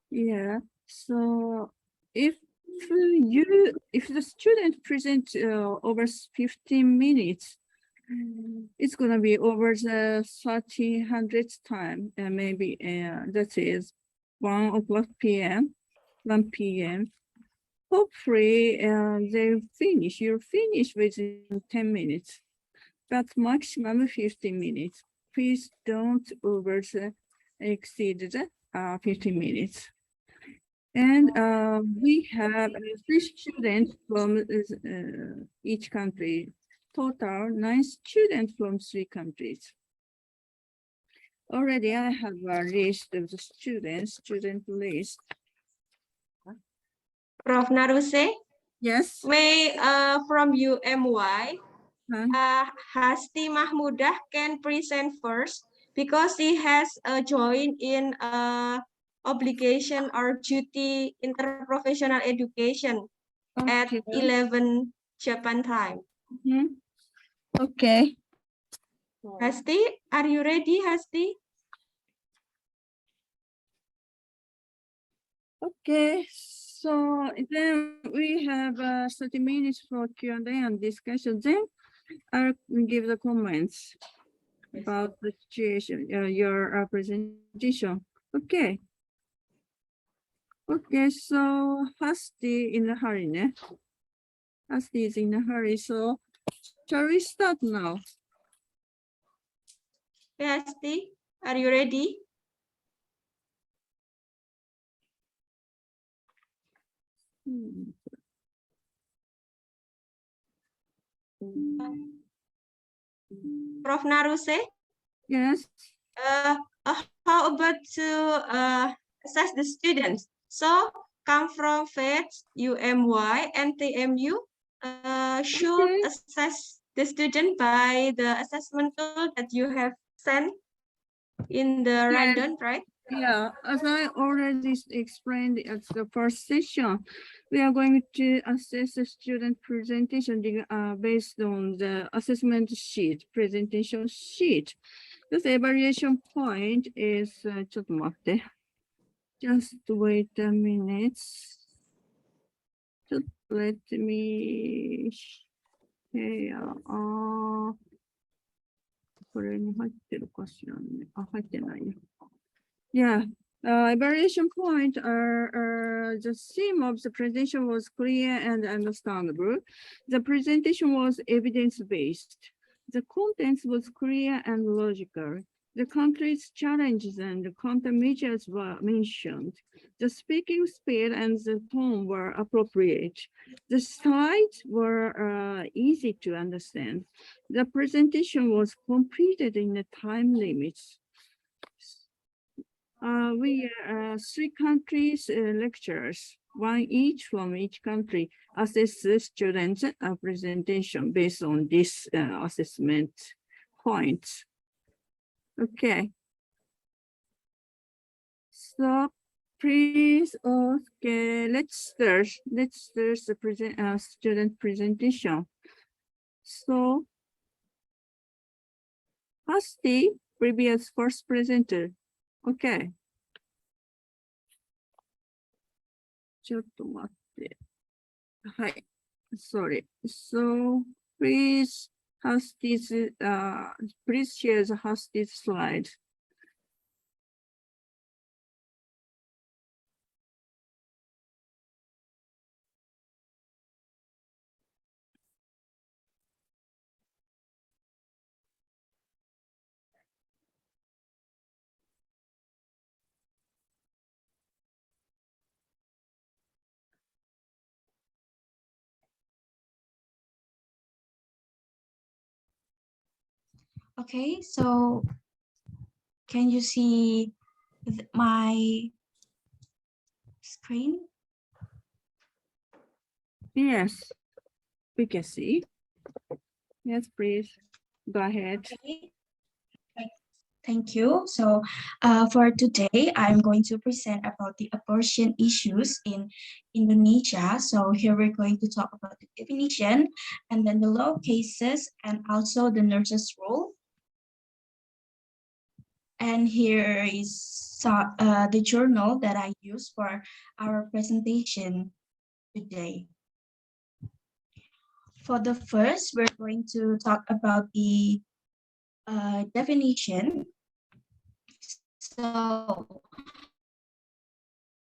Yeah, so if the student presents over 15 minutes, it's gonna be over the 1300th time, maybe that is 1 p.m. 1 p.m. Hopefully, you'll finish within 10 minutes, but maximum 15 minutes. Please don't exceed the 15 minutes. And we have 3 students from each country, total 9 students from 3 countries. Already I have a list of the student list. Prof. Naruse, Yes. may from UMY, Huh? Hasti Mahmudah can present first because he has joined in obligation or duty interprofessional education at Okay. 11 Japan time. Okay. Hasti, are you ready, Hasti? Okay, so then we have 30 minutes for Q&A and discussion. Then I'll give the comments about the situation, your presentation. Okay. Okay, so Hasti in a hurry, ne? Hasti is in a hurry, so shall we start now? Yes, Hasti, are you ready? Prof. Naruse? Yes. How about to assess the students? So come from FEDS, UMY, and TMU should Okay. assess the student by the assessment tool that you have sent in the random, right? Yeah, as I already explained at the first session, we are going to assess the student presentation based on the assessment sheet, presentation sheet. This evaluation point is, ちょっと待って. Just wait a minute. Just let me share. これに入ってるかしらね。入ってないね。Yeah, evaluation point the theme of the presentation was clear and understandable. The presentation was evidence-based. The contents was clear and logical. The country's challenges and the countermeasures were mentioned. The speaking speed and the tone were appropriate. The slides were easy to understand. The presentation was completed in the time limits. We are 3 countries lecturers, 1 each from each country, assess the students' presentation based on this assessment points. Okay. So please, okay, let's start the student presentation. So, Hasti, previous first presenter. Okay. ちょっと待って。はい。Sorry. So please please share the Hasti's slide. Okay, so can you see my screen? Yes, we can see. Yes, please. Go ahead. Okay. Thank you. So for today, I'm going to present about the abortion issues in Indonesia. So here we're going to talk about the definition and then the law cases and also the nurse's role. And here is the journal that I use for our presentation today. For the first, we're going to talk about the definition. So,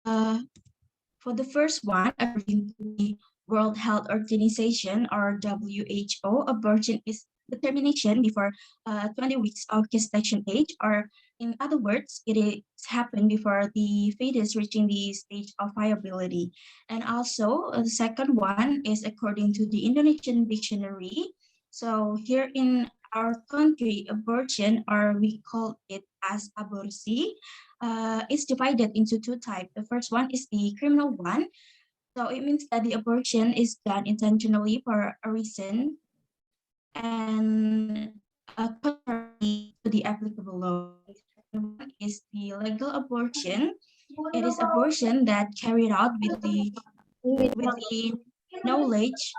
for the first one, according to the World Health Organization or WHO, abortion is the termination before 20 weeks of gestation age, or in other words, it is happened before the fetus reaching the stage of viability. And also, the second one is according to the Indonesian dictionary. So here in our country, abortion, or we call it as aborsi, is divided into two types. The first one is the criminal one. So it means that the abortion is done intentionally for a reason and contrary to the applicable law. The second one is the legal abortion. It is abortion that carried out with the knowledge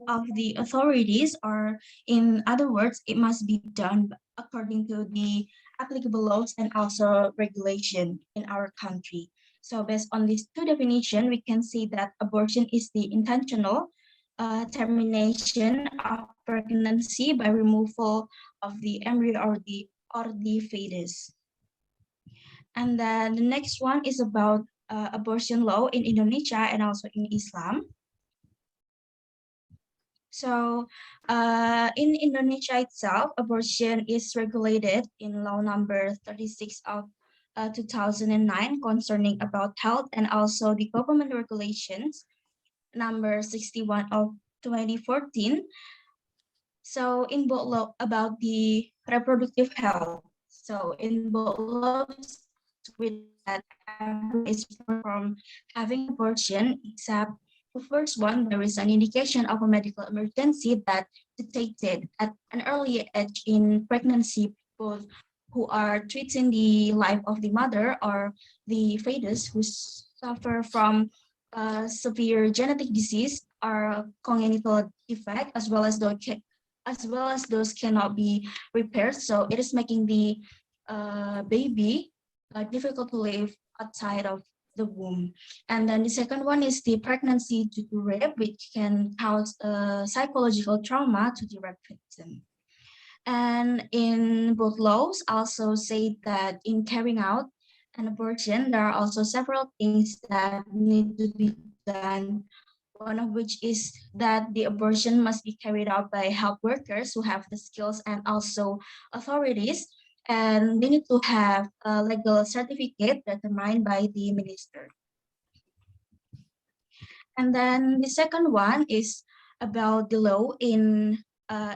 of the authorities, or in other words, it must be done according to the applicable laws and also regulation in our country. So based on these two definitions, we can see that abortion is the intentional termination of pregnancy by removal of the embryo or the fetus. And then the next one is about abortion law in Indonesia and also in Islam. So in Indonesia itself, abortion is regulated in law number 36 of 2009 concerning about health, and also the government regulations number 61 of 2014. So in both law about the reproductive health. So in both laws, with that everyone is from having abortion except the first one, there is an indication of a medical emergency that detected at an early age in pregnancy, people who are threatening the life of the mother or the fetus who suffer from severe genetic disease or congenital defect, as well as those cannot be repaired. So it is making the baby difficult to live outside of the womb. And then the second one is the pregnancy due to rape, which can cause psychological trauma to the rape victim. And in both laws also say that in carrying out an abortion, there are also several things that need to be done. One of which is that the abortion must be carried out by health workers who have the skills and also authorities, and they need to have a legal certificate determined by the minister. And then the second one is about the law in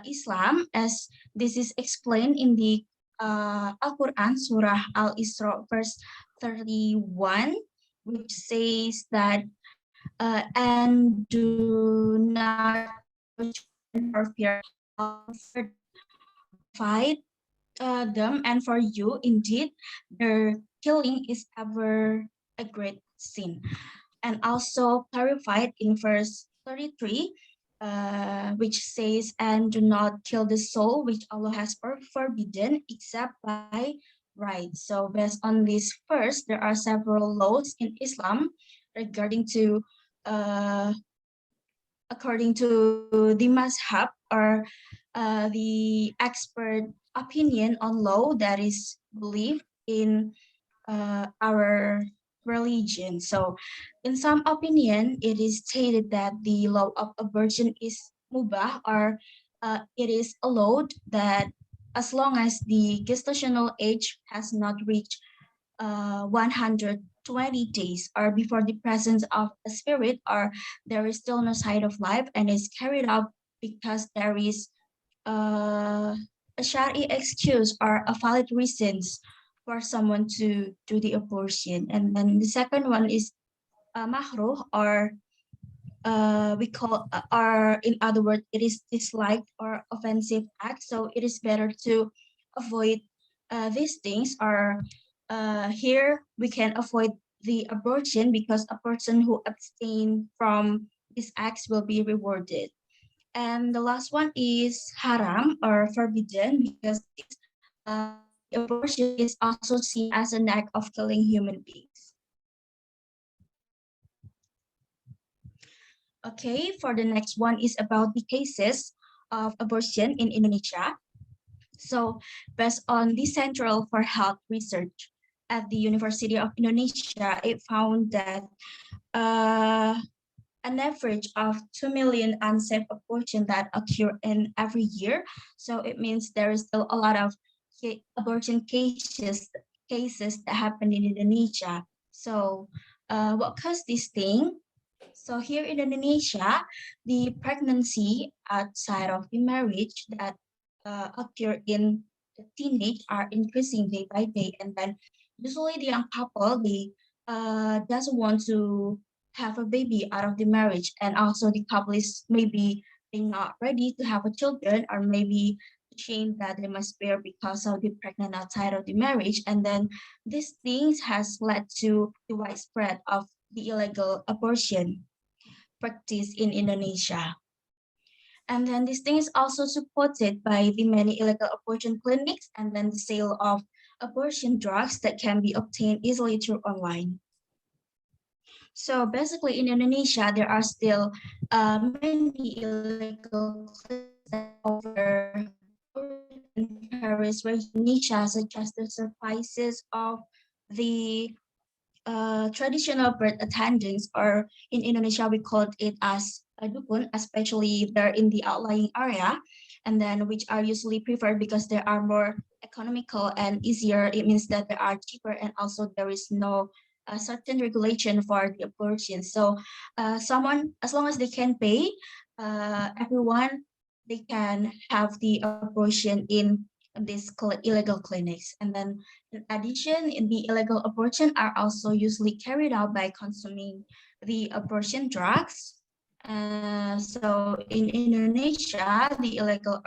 Islam, as this is explained in the Al-Quran, Surah Al-Isra, verse 31, which says that, and do not for fear of fight them, and for you, indeed, their killing is ever a great sin. And also clarified in verse 33, which says, and do not kill the soul which Allah has forbidden except by right. So based on this verse, there are several laws in Islam regarding to according to the mazhab, or the expert opinion on law that is believed in our religion. So in some opinion, it is stated that the law of abortion is mubah, or it is allowed that as long as the gestational age has not reached 120 days or before the presence of a spirit, or there is still no sign of life and is carried out because there is a shari excuse or a valid reasons for someone to do the abortion. And then the second one is mahruh, or we call, or in other words, it is disliked or offensive act. So it is better to avoid these things, or here we can avoid the abortion because a person who abstain from these acts will be rewarded. And the last one is haram, or forbidden, because it's abortion is also seen as an act of killing human beings. Okay, for the next one is about the cases of abortion in Indonesia. So based on the Central for Health Research at the University of Indonesia, it found that an average of 2 million unsafe abortions that occur in every year. So it means there is still a lot of abortion cases that happen in Indonesia. So what caused this thing? So here in Indonesia, the pregnancy outside of the marriage that occur in the teenage are increasing day by day, and then usually the young couple they doesn't want to have a baby out of the marriage, and also the couple is maybe they not ready to have a children, or maybe shame that they must bear because of the pregnant outside of the marriage, and then these things has led to the widespread of the illegal abortion practice in Indonesia. And then this thing is also supported by the many illegal abortion clinics and then the sale of abortion drugs that can be obtained easily through online. So basically in Indonesia, there are still many illegal clinics that offer in Paris, where Indonesia, such as the services of the traditional birth attendants, or in Indonesia we call it as dukun, especially they're in the outlying area, and then which are usually preferred because they are more economical and easier. It means that they are cheaper, and also there is no certain regulation for the abortion. So someone, as long as they can pay, everyone they can have the abortion in these illegal clinics. And then in addition, the illegal abortion are also usually carried out by consuming the abortion drugs. So in Indonesia, the illegal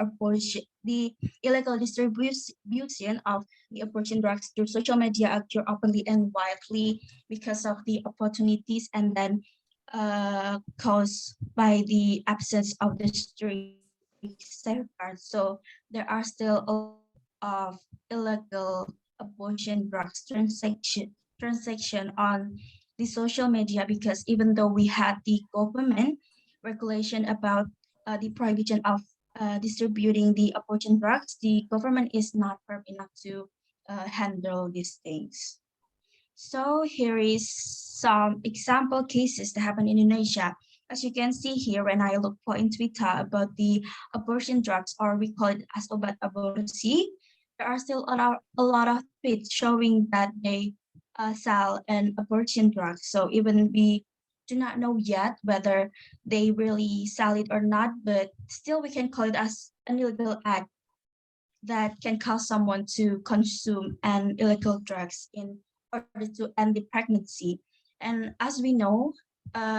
distribution of the abortion drugs through social media occur openly and widely because of the opportunities, and then caused by the absence of the strict safeguards. So there are still a lot of illegal abortion drugs transaction on the social media, because even though we had the government regulation about the prohibition of distributing the abortion drugs, the government is not firm enough to handle these things. So here is some example cases that happen in Indonesia. As you can see here, when I look for in Twitter about the abortion drugs, or we call it as obat aborsi, there are still a lot of tweets showing that they sell an abortion drug. So even we do not know yet whether they really sell it or not, but still we can call it as an illegal act that can cause someone to consume an illegal drugs in order to end the pregnancy. And as we know,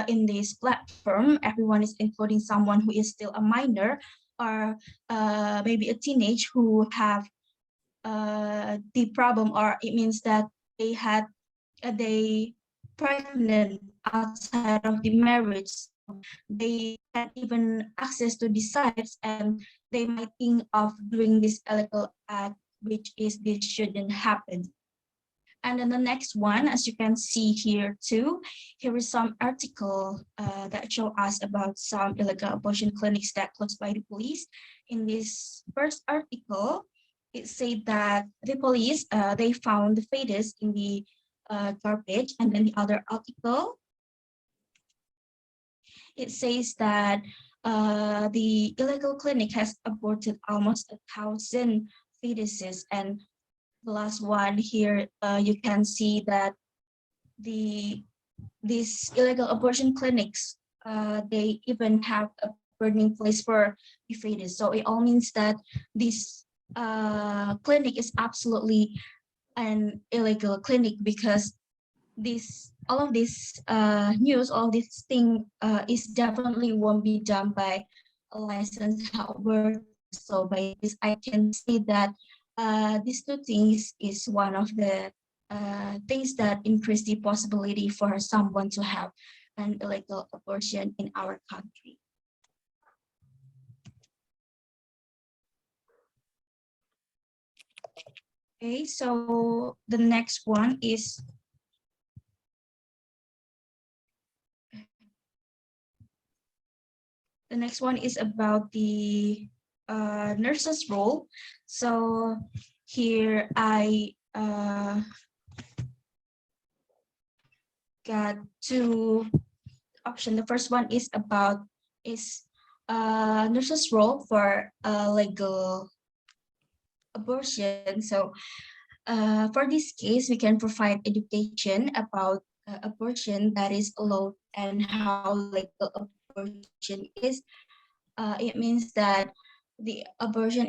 in this platform, everyone is including someone who is still a minor, or maybe a teenage who have the problem, or it means that they pregnant outside of the marriage. They can't even access to the sites, and they might think of doing this illegal act, which is this shouldn't happen. And then the next one, as you can see here too, here is some article that show us about some illegal abortion clinics that closed by the police. In this first article, it said that the police, they found the fetus in the garbage. And then the other article, it says that the illegal clinic has aborted almost 1,000 fetuses. And the last one here, you can see that these illegal abortion clinics, they even have a burning place for the fetus. So it all means that this clinic is absolutely an illegal clinic, because all of this news, all this thing is definitely won't be done by a licensed health worker. So by this, I can say that these two things is one of the things that increase the possibility for someone to have an illegal abortion in our country. Okay, so the next one is about the nurse's role. So here I got two options. The first one is about nurse's role for legal abortion. So for this case, we can provide education about abortion that is allowed and how legal abortion is. It means that the abortion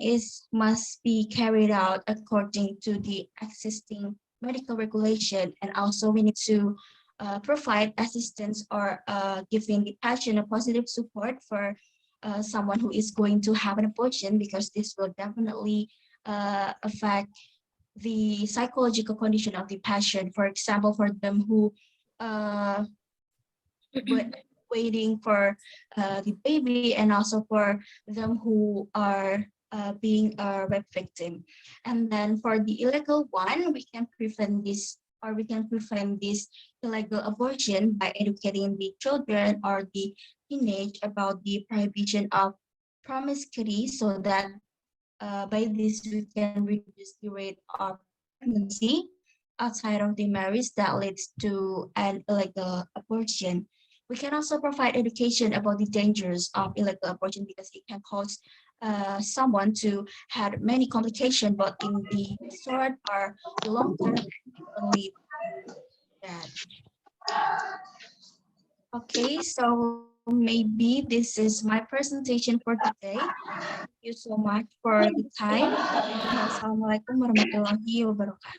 must be carried out according to the existing medical regulation, and also we need to provide assistance or giving the patient a positive support for someone who is going to have an abortion, because this will definitely affect the psychological condition of the patient. For example, for them who uh, waiting for the baby, and also for them who are being a rape victim. And then for the illegal one, we can prevent this, or we can prevent this illegal abortion by educating the children or the teenage about the prohibition of promiscuity, so that by this we can reduce the rate of pregnancy outside of the marriage that leads to an illegal abortion. We can also provide education about the dangers of illegal abortion, because it can cause someone to have many complications, but in the short or the long term, it can lead that. Okay, so maybe this is my presentation for today. Thank you so much for the time. Wassalamualaikum warahmatullahi wabarakatuh.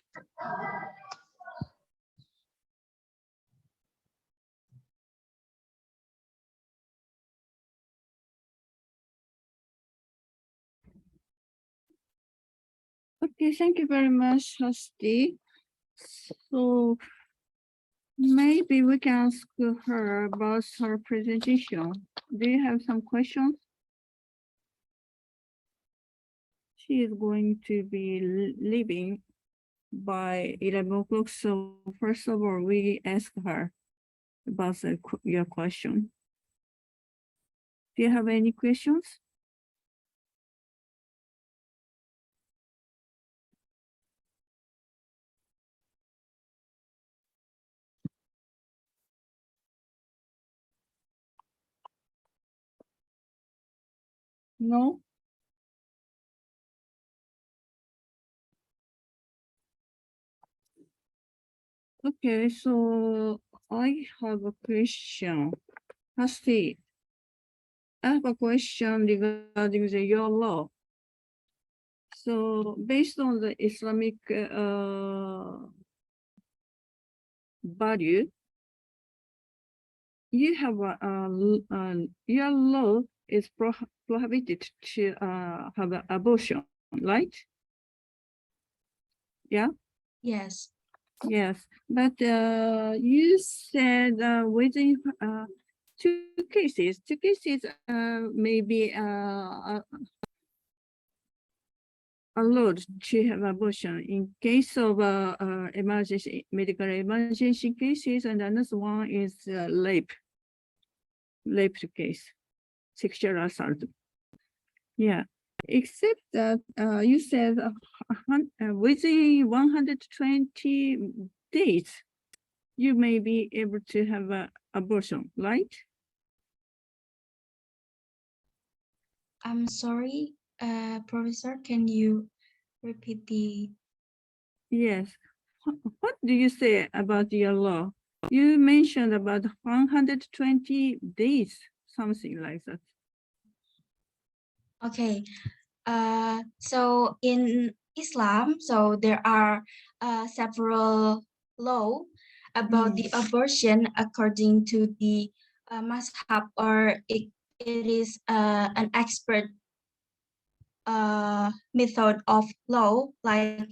Okay, thank you very much, Hasti. So maybe we can ask her about her presentation. Do you have some questions? She is going to be leaving by 11 o'clock. So first of all, we ask her about your question. Do you have any questions? No? Okay, so I have a question. Hasti, I have a question regarding your law. So based on the Islamic value, you have your law is prohibited to have an abortion, right? Yeah. Yes. Yes, but you said within two cases maybe allowed to have abortion in case of emergency, medical emergency cases, and another one is rape case, sexual assault. Yeah, except that you said within 120 days, you may be able to have an abortion, right? I'm sorry, Professor, can you repeat the... Yes. What do you say about your law? You mentioned about 120 days, something like that. Okay, so in Islam, so there are several law about the abortion according to the mazhab, or it is an expert method of law, like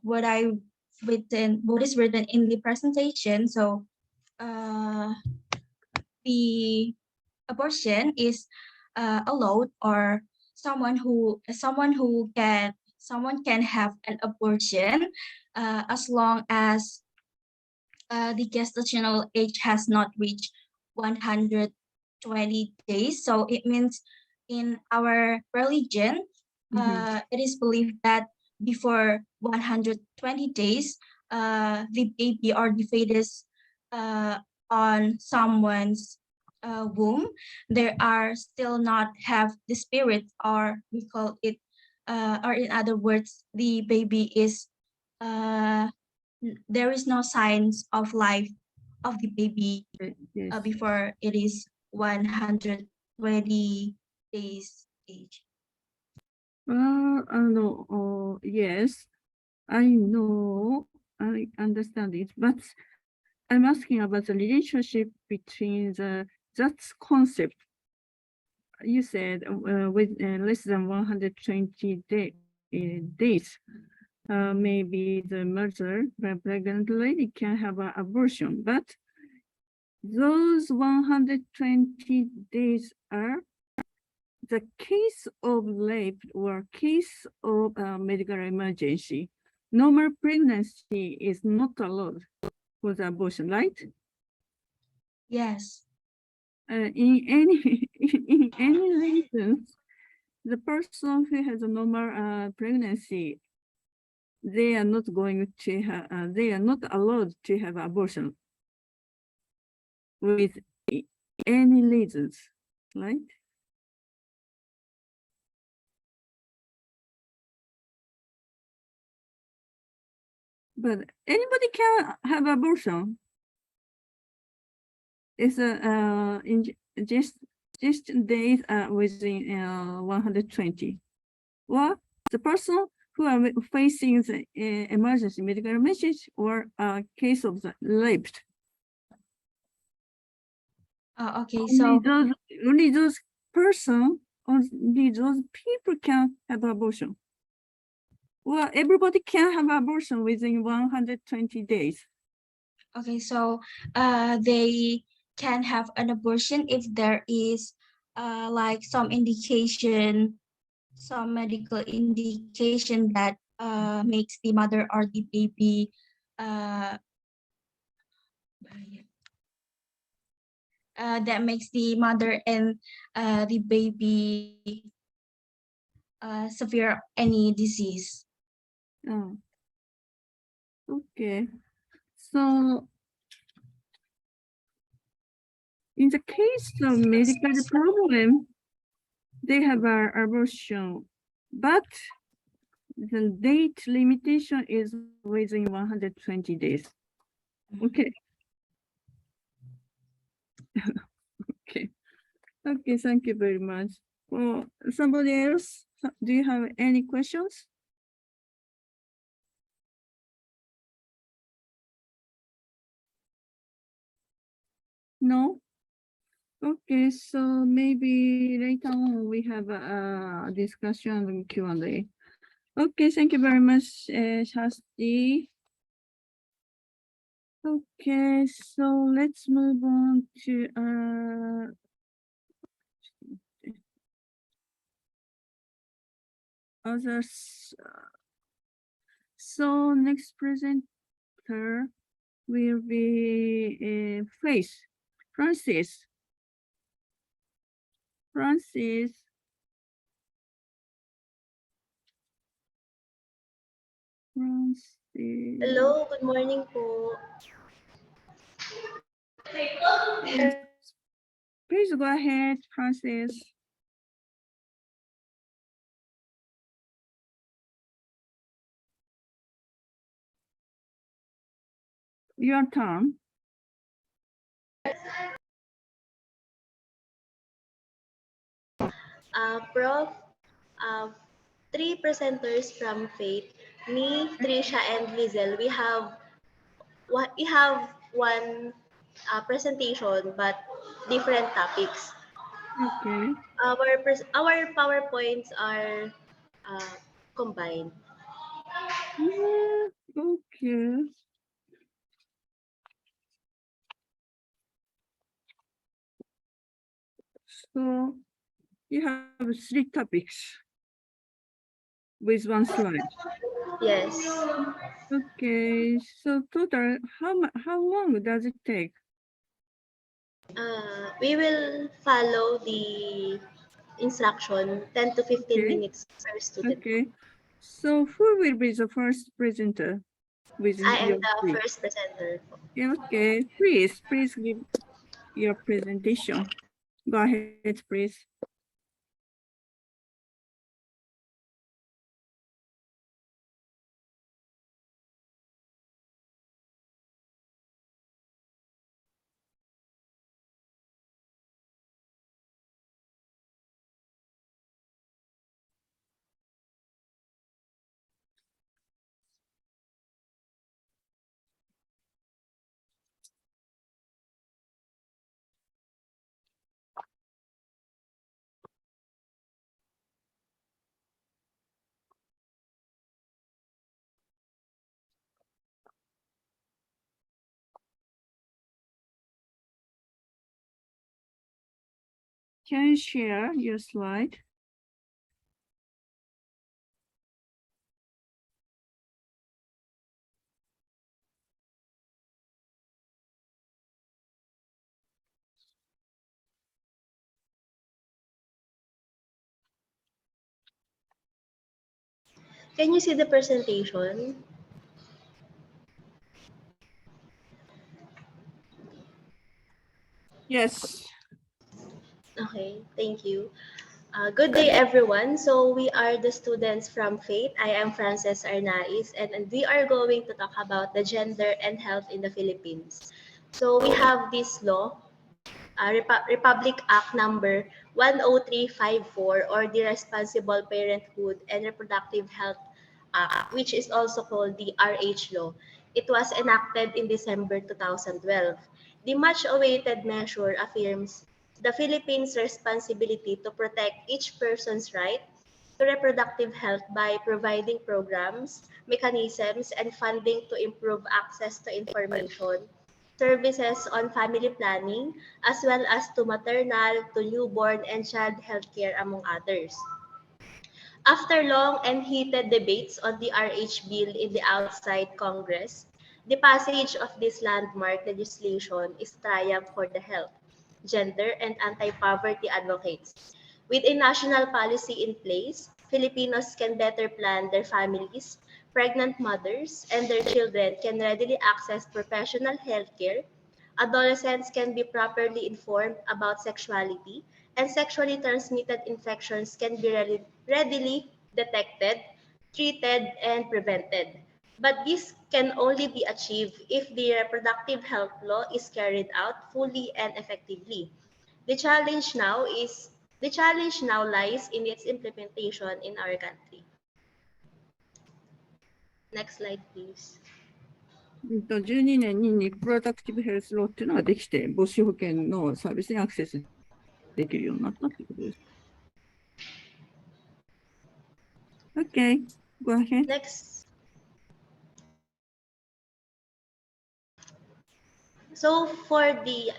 what is written in the presentation. So the abortion is allowed, or someone can have an abortion as long as the gestational age has not reached 120 days. So it means in our religion, it is believed that before 120 days, the baby or the fetus on someone's womb, they are still not have the spirit, or we call it, or in other words, the baby is there is no signs of life of the baby Yes. before it is 120 days age. No, yes, I know, I understand it, but I'm asking about the relationship between that concept. You said with less than 120 days, maybe the mother, the pregnant lady can have an abortion, but those 120 days are the case of rape or case of medical emergency. Normal pregnancy is not allowed for the abortion, right? Yes. In any in any reasons, the person who has a normal pregnancy, they are not going to have, they are not allowed to have abortion with any reasons, right? But anybody can have abortion. It's just days within 120. Or the person who are facing the emergency medical emergency or a case of the raped. Okay, Only so those person, only those people can have abortion. Well, everybody can have abortion within 120 days. okay, so they can have an abortion if there is like some indication, some medical indication that makes the mother or the baby that makes the mother and the baby severe any disease. Oh. Okay. So in the case of medical problem, they have an abortion, but the date limitation is within 120 days. Okay. Okay. Okay, thank you very much. Well, somebody else, do you have any questions? No? Okay, so maybe later on we have a discussion and Q&A. Okay, thank you very much, Shasti. Okay, so let's move on to others. So next presenter will be Faith. Francis. Francis. Francis. Hello, good morning po. Please go ahead, Francis. Your turn. Prof, three presenters from Faith, me, Trisha, and Lizel, we have one presentation but different topics. Okay. Our PowerPoints are combined. Yeah, okay. So You have 3 topics with 1 slide. Yes. Okay, so total, how long does it take? We will follow the instruction 10 to 15 Okay. minutes per student. Okay, so who will be the first presenter with I am your the speech? first presenter. Yeah, okay, please give your presentation. Go ahead, please. Can you share your slide? Can you see the presentation? Yes. Okay, thank you. Good day, everyone. So we are the students from FATE. I am Frances Arnaiz, and we are going to talk about the gender and health in the Philippines. So we have this law, Republic Act number 10354, or the Responsible Parenthood and Reproductive Health Act, which is also called the RH Law. It was enacted in December 2012. The much-awaited measure affirms the Philippines' responsibility to protect each person's right to reproductive health by providing programs, mechanisms, and funding to improve access to information, services on family planning, as well as to maternal, to newborn, and child healthcare, among others. After long and heated debates on the RH bill in the outside Congress, the passage of this landmark legislation is triumph for the health, gender, and anti-poverty advocates. With a national policy in place, Filipinos can better plan their families, pregnant mothers, and their children can readily access professional healthcare. Adolescents can be properly informed about sexuality, and sexually transmitted infections can be readily detected, treated, and prevented. But this can only be achieved if the reproductive health law is carried out fully and effectively. The challenge now is the challenge now lies in its implementation in our country. Next slide, please. 12年にリプロダクティブヘルスローっていうのができて、母子保険のサービスにアクセスできるようになったってことです。Okay, go ahead. Next. So for the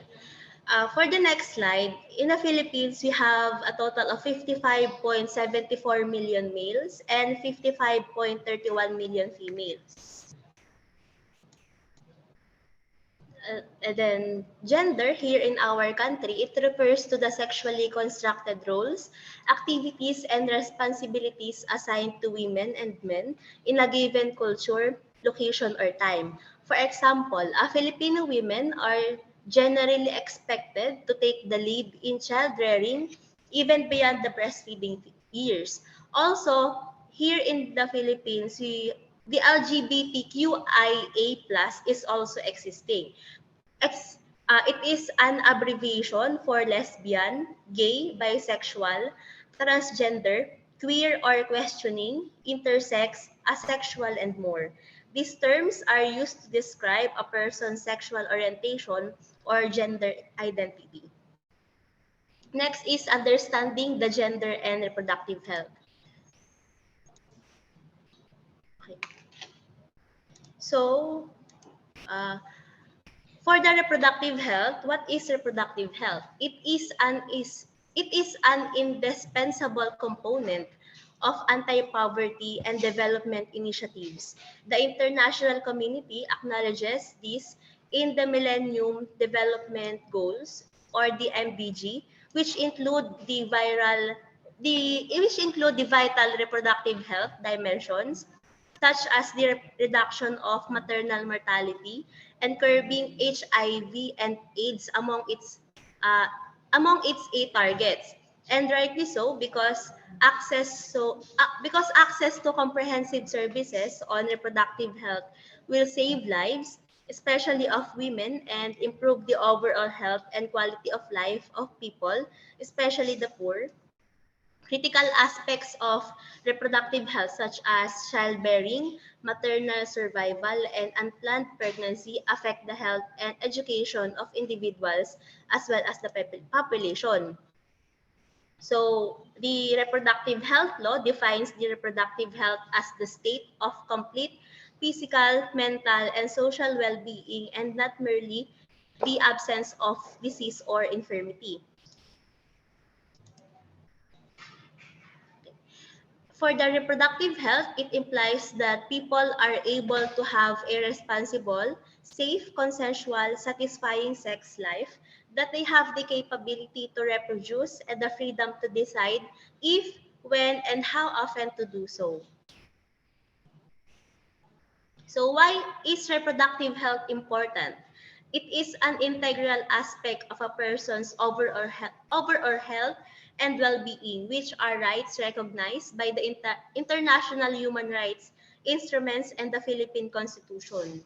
next slide, in the Philippines, we have a total of 55.74 million males and 55.31 million females. And then gender here in our country, it refers to the sexually constructed roles, activities, and responsibilities assigned to women and men in a given culture, location, or time. For example, Filipino women are generally expected to take the lead in child rearing even beyond the breastfeeding years. Also, here in the Philippines, the LGBTQIA+ is also existing. It is an abbreviation for lesbian, gay, bisexual, transgender, queer or questioning, intersex, asexual, and more. These terms are used to describe a person's sexual orientation or gender identity. Next is understanding the gender and reproductive health. Okay. So, for the reproductive health, what is reproductive health? It it is an indispensable component of anti-poverty and development initiatives. The international community acknowledges this in the Millennium Development Goals, or the MDG, which include the vital reproductive health dimensions, such as the reduction of maternal mortality and curbing HIV and AIDS uh, among its 8 targets. And rightly so, because access to comprehensive services on reproductive health will save lives, especially of women, and improve the overall health and quality of life of people, especially the poor. Critical aspects of reproductive health, such as childbearing, maternal survival, and unplanned pregnancy, affect the health and education of individuals as well as the population. So, the reproductive health law defines the reproductive health as the state of complete physical, mental, and social well-being, and not merely the absence of disease or infirmity. For the reproductive health, it implies that people are able to have a responsible, safe, consensual, satisfying sex life, that they have the capability to reproduce and the freedom to decide if, when, and how often to do so. So why is reproductive health important? It is an integral aspect of a person's overall health and well-being, which are rights recognized by the international human rights instruments and the Philippine Constitution.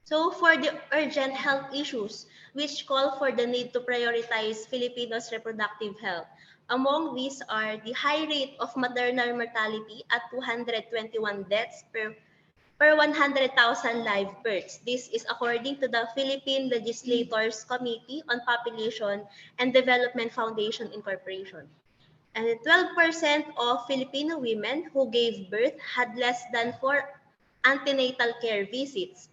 So for the urgent health issues, which call for the need to prioritize Filipinos' reproductive health, among these are the high rate of maternal mortality at 221 deaths per 100,000 live births. This is according to the Philippine Legislators Committee on Population and Development Foundation Incorporation. And 12% of Filipino women who gave birth had less than 4 antenatal care visits.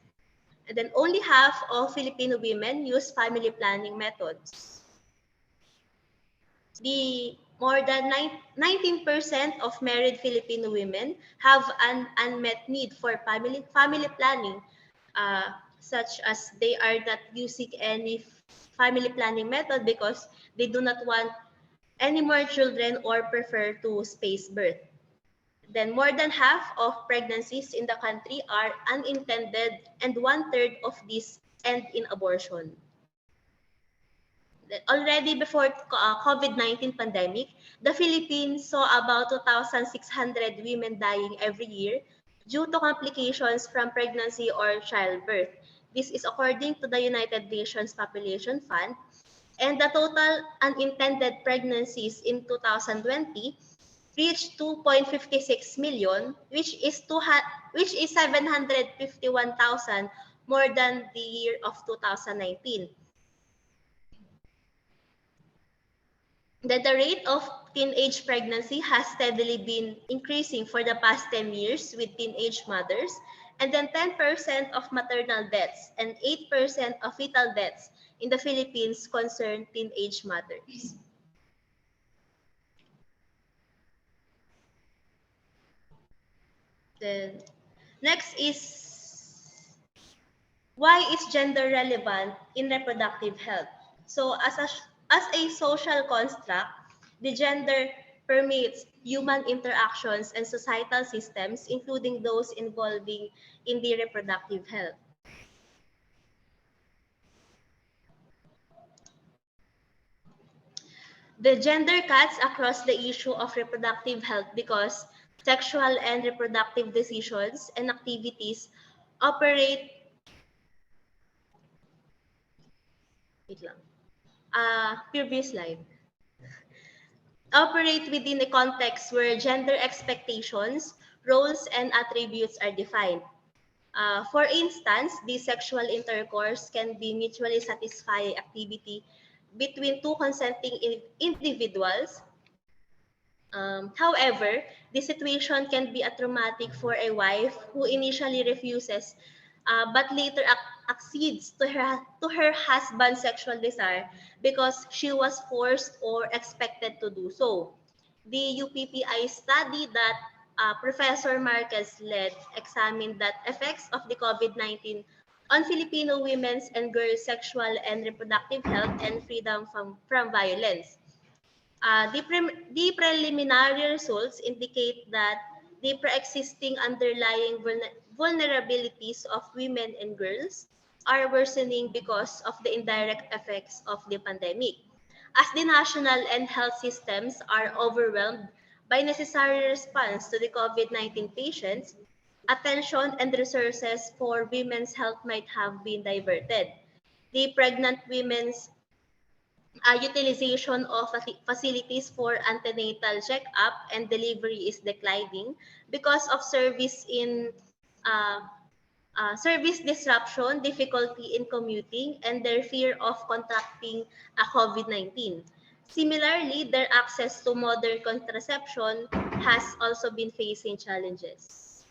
And then only half of Filipino women use family planning methods. The more than 19% of married Filipino women have an unmet need for family planning, such as they are not using any family planning method because they do not want any more children or prefer to space birth. Then more than half of pregnancies in the country are unintended, and 1/3 of these end in abortion. Already before COVID-19 pandemic, the Philippines saw about 2,600 women dying every year due to complications from pregnancy or childbirth. This is according to the United Nations Population Fund, and the total unintended pregnancies in 2020 reached 2.56 million, which is 751,000 more than the year of 2019. That the rate of teenage pregnancy has steadily been increasing for the past 10 years with teenage mothers, and then 10% of maternal deaths and 8% of fetal deaths in the Philippines concern teenage mothers. Then next is, why is gender relevant in reproductive health? So as a social construct, the gender permeates human interactions and societal systems, including those involving in the reproductive health. The gender cuts across the issue of reproductive health because sexual and reproductive decisions and activities operate, wait lang, previous slide, operate within a context where gender expectations, roles, and attributes are defined. For instance, the sexual intercourse can be mutually satisfying activity between two consenting individuals. However, the situation can be a traumatic for a wife who initially refuses, but later accedes to her husband's sexual desire because she was forced or expected to do so. The UPPI study that Professor Marquez led examined that effects of the COVID-19 on Filipino women's and girls' sexual and reproductive health and freedom from violence. The preliminary results indicate that the pre-existing underlying vulnerabilities of women and girls are worsening because of the indirect effects of the pandemic. As the national and health systems are overwhelmed by necessary response to the COVID-19 patients, attention and resources for women's health might have been diverted. The pregnant women's utilization of facilities for antenatal checkup and delivery is declining because of uh, service disruption, difficulty in commuting, and their fear of contracting COVID-19. Similarly, their access to modern contraception has also been facing challenges.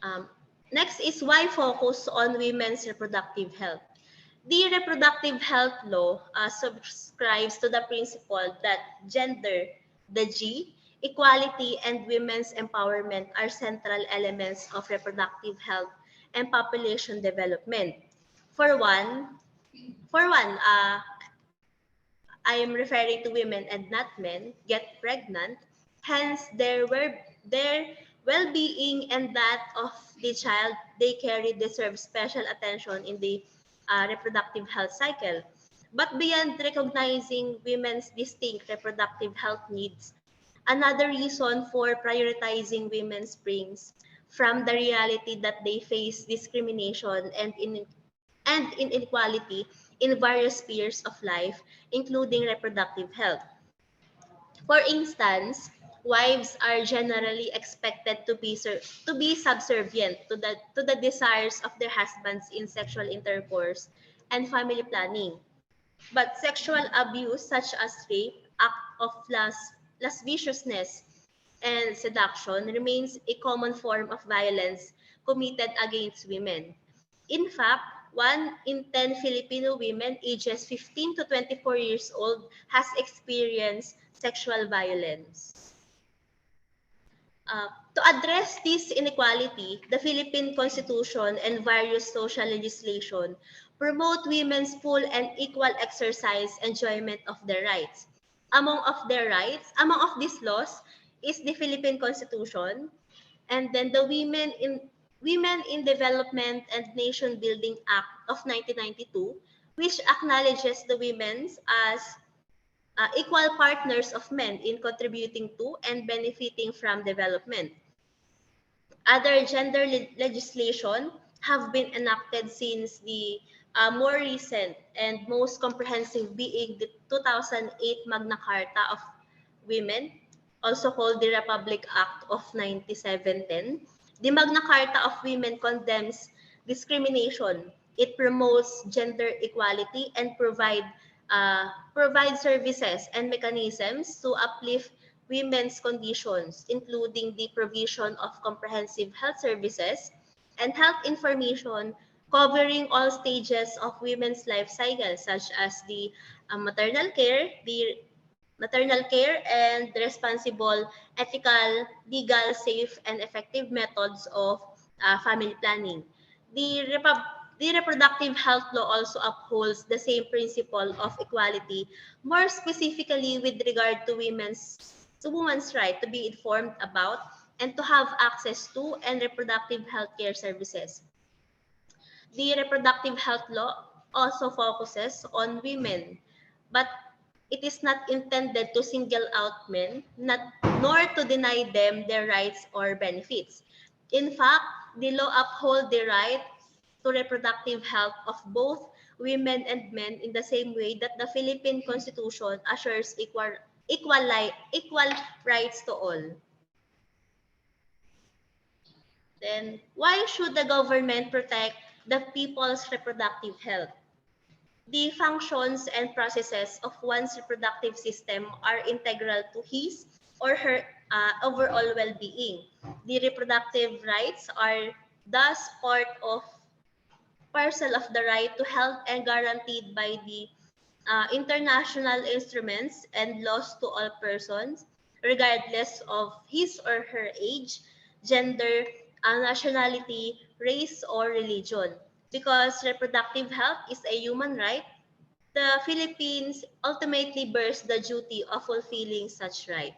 Um, Next is why focus on women's reproductive health. The reproductive health law subscribes to the principle that gender, the G, equality, and women's empowerment are central elements of reproductive health and population development. For one, for one, I am referring to women and not men, get pregnant, hence their well-being and that of the child they carry deserves special attention in the reproductive health cycle. But beyond recognizing women's distinct reproductive health needs, another reason for prioritizing women springs from the reality that they face discrimination and inequality in various spheres of life, including reproductive health. For instance, wives are generally expected to be subservient to the desires of their husbands in sexual intercourse and family planning. But sexual abuse such as rape, act of lasciviousness, and seduction remains a common form of violence committed against women. In fact, 1 in 10 Filipino women ages 15 to 24 years old has experienced sexual violence. To address this inequality, the Philippine Constitution and various social legislation promote women's full and equal exercise enjoyment of their rights. Among of these laws is the Philippine Constitution, and then the Women in Development and Nation Building Act of 1992, which acknowledges the women as equal partners of men in contributing to and benefiting from development. Other gender legislation have been enacted since the more recent and most comprehensive being the 2008 Magna Carta of Women, also called the Republic Act of 9710. The Magna Carta of Women condemns discrimination. It promotes gender equality and provide services and mechanisms to uplift women's conditions, including the provision of comprehensive health services and health information covering all stages of women's life cycle, such as the maternal care, and responsible, ethical, legal, safe, and effective methods of family planning. The, repub- the reproductive health law also upholds the same principle of equality, more specifically with regard to women's right to be informed about and to have access to and reproductive health care services. The reproductive health law also focuses on women, but it is not intended to single out men, nor to deny them their rights or benefits. In fact, the law upholds the right to reproductive health of both women and men in the same way that the Philippine Constitution assures equal rights to all. Then, why should the government protect the people's reproductive health? The functions and processes of one's reproductive system are integral to his or her overall well-being. The reproductive rights are thus parcel of the right to health and guaranteed by the international instruments and laws to all persons, regardless of his or her age, gender, nationality, race, or religion. Because reproductive health is a human right, the Philippines ultimately bears the duty of fulfilling such right.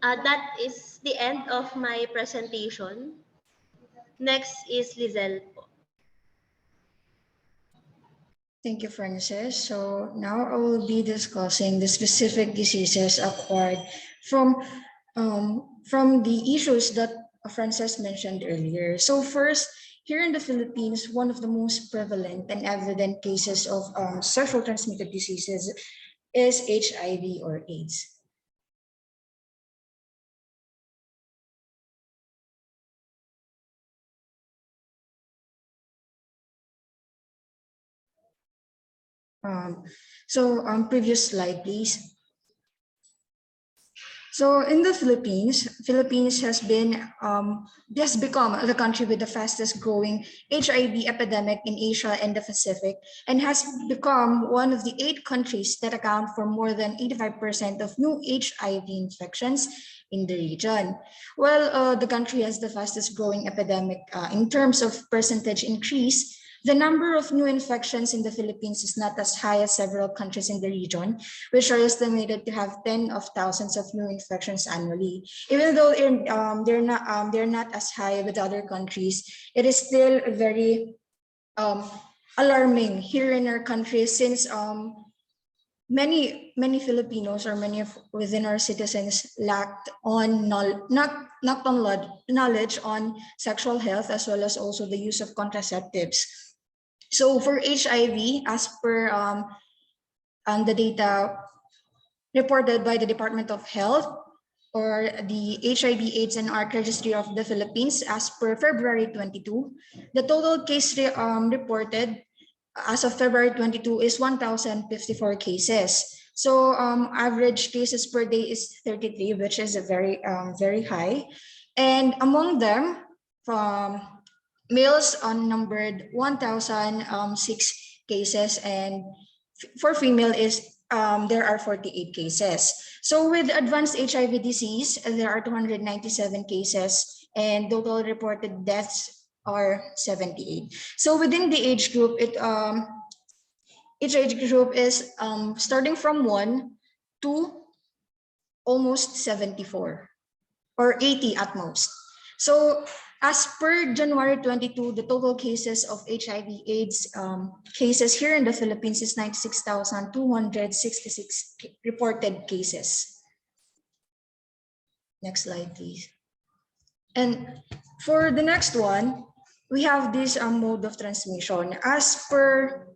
That is the end of my presentation. Next is Lizelle. Thank you, Frances. So now I will be discussing the specific diseases acquired from the issues that Frances mentioned earlier. So first, here in the Philippines, one of the most prevalent and evident cases of sexual transmitted diseases is HIV or AIDS. Previous slide, please. So in the Philippines has become the country with the fastest growing HIV epidemic in Asia and the Pacific, and has become one of the 8 countries that account for more than 85% of new HIV infections in the region. While the country has the fastest growing epidemic in terms of percentage increase, the number of new infections in the Philippines is not as high as several countries in the region, which are estimated to have tens of thousands of new infections annually. Even though they're not as high with other countries, it is still very alarming here in our country, since many Filipinos or many of within our citizens lacked on knowledge on sexual health, as well as also the use of contraceptives. So for HIV, as per the data reported by the Department of Health, or the HIV/AIDS and ARC Registry of the Philippines, as per February 22, the total case reported as of February 22 is 1,054 cases. So average cases per day is 33, which is a very high. And among them, males numbered 1,006 cases, and for female is there are 48 cases. So with advanced HIV disease, there are 297 cases, and total reported deaths are 78. So within the age group, each age group is starting from 1 to almost 74 or 80 at most. So as per January 22, the total cases of HIV/AIDS cases here in the Philippines is 96,266 reported cases. Next slide, please. And for the next one, we have this mode of transmission. As per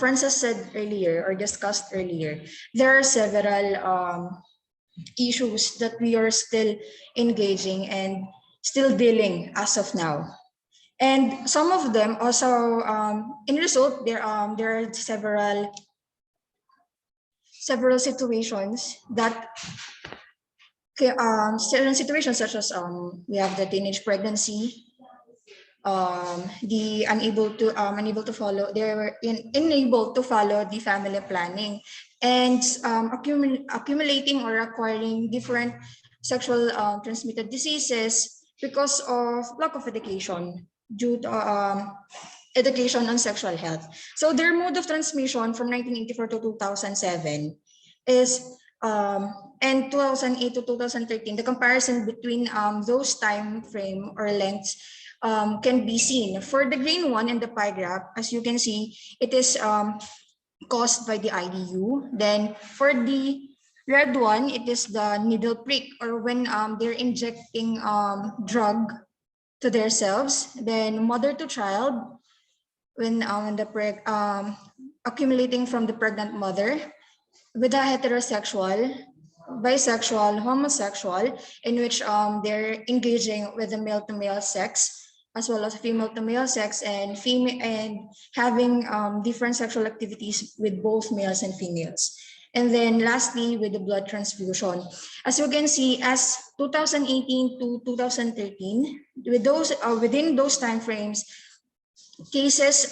Frances said earlier, or discussed earlier, there are several issues that we are still engaging and still dealing as of now. And some of them also, in result, there are several situations that, certain situations such as we have the teenage pregnancy, the unable to follow, they were unable to follow the family planning, and accumulating or acquiring different sexual transmitted diseases because of lack of education due to education on sexual health. So their mode of transmission from 1984 to 2007 is and 2008 to 2013, the comparison between those time frame or lengths can be seen. For the green one in the pie graph, as you can see, it is caused by the IDU. Then for the red one, it is the needle prick, or when they're injecting drug to themselves. Then mother to child, when accumulating from the pregnant mother, with a heterosexual, bisexual, homosexual, in which they're engaging with the male-to-male sex, as well as female-to-male sex, and having different sexual activities with both males and females. And then lastly, with the blood transfusion. As you can see, as 2018 to 2013, with those within those timeframes, cases,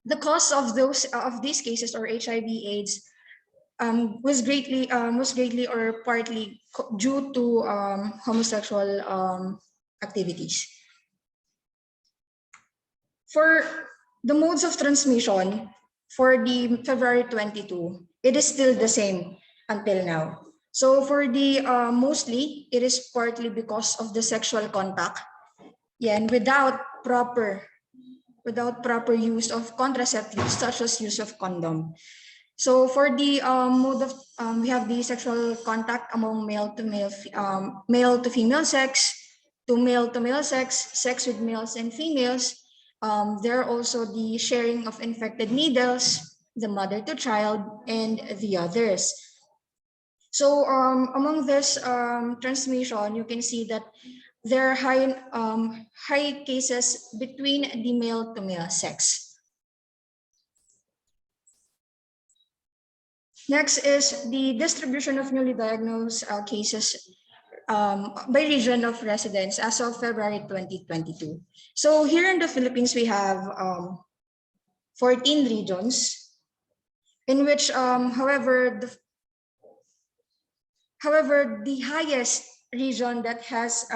the cause of these cases or HIV/AIDS was greatly or partly due to homosexual activities. For the modes of transmission for the February 22, it is still the same until now. So for the mostly, it is partly because of the sexual contact. Yeah, and without proper use of contraceptives, such as use of condom. So for the mode of, we have the sexual contact among male to female sex, to male sex, sex with males and females. There are also the sharing of infected needles, the mother to child, and the others. So among this transmission, you can see that there are high cases between the male to male sex. Next is the distribution of newly diagnosed cases by region of residence as of February 2022. So here in the Philippines, we have 14 regions in which, however, the highest region that has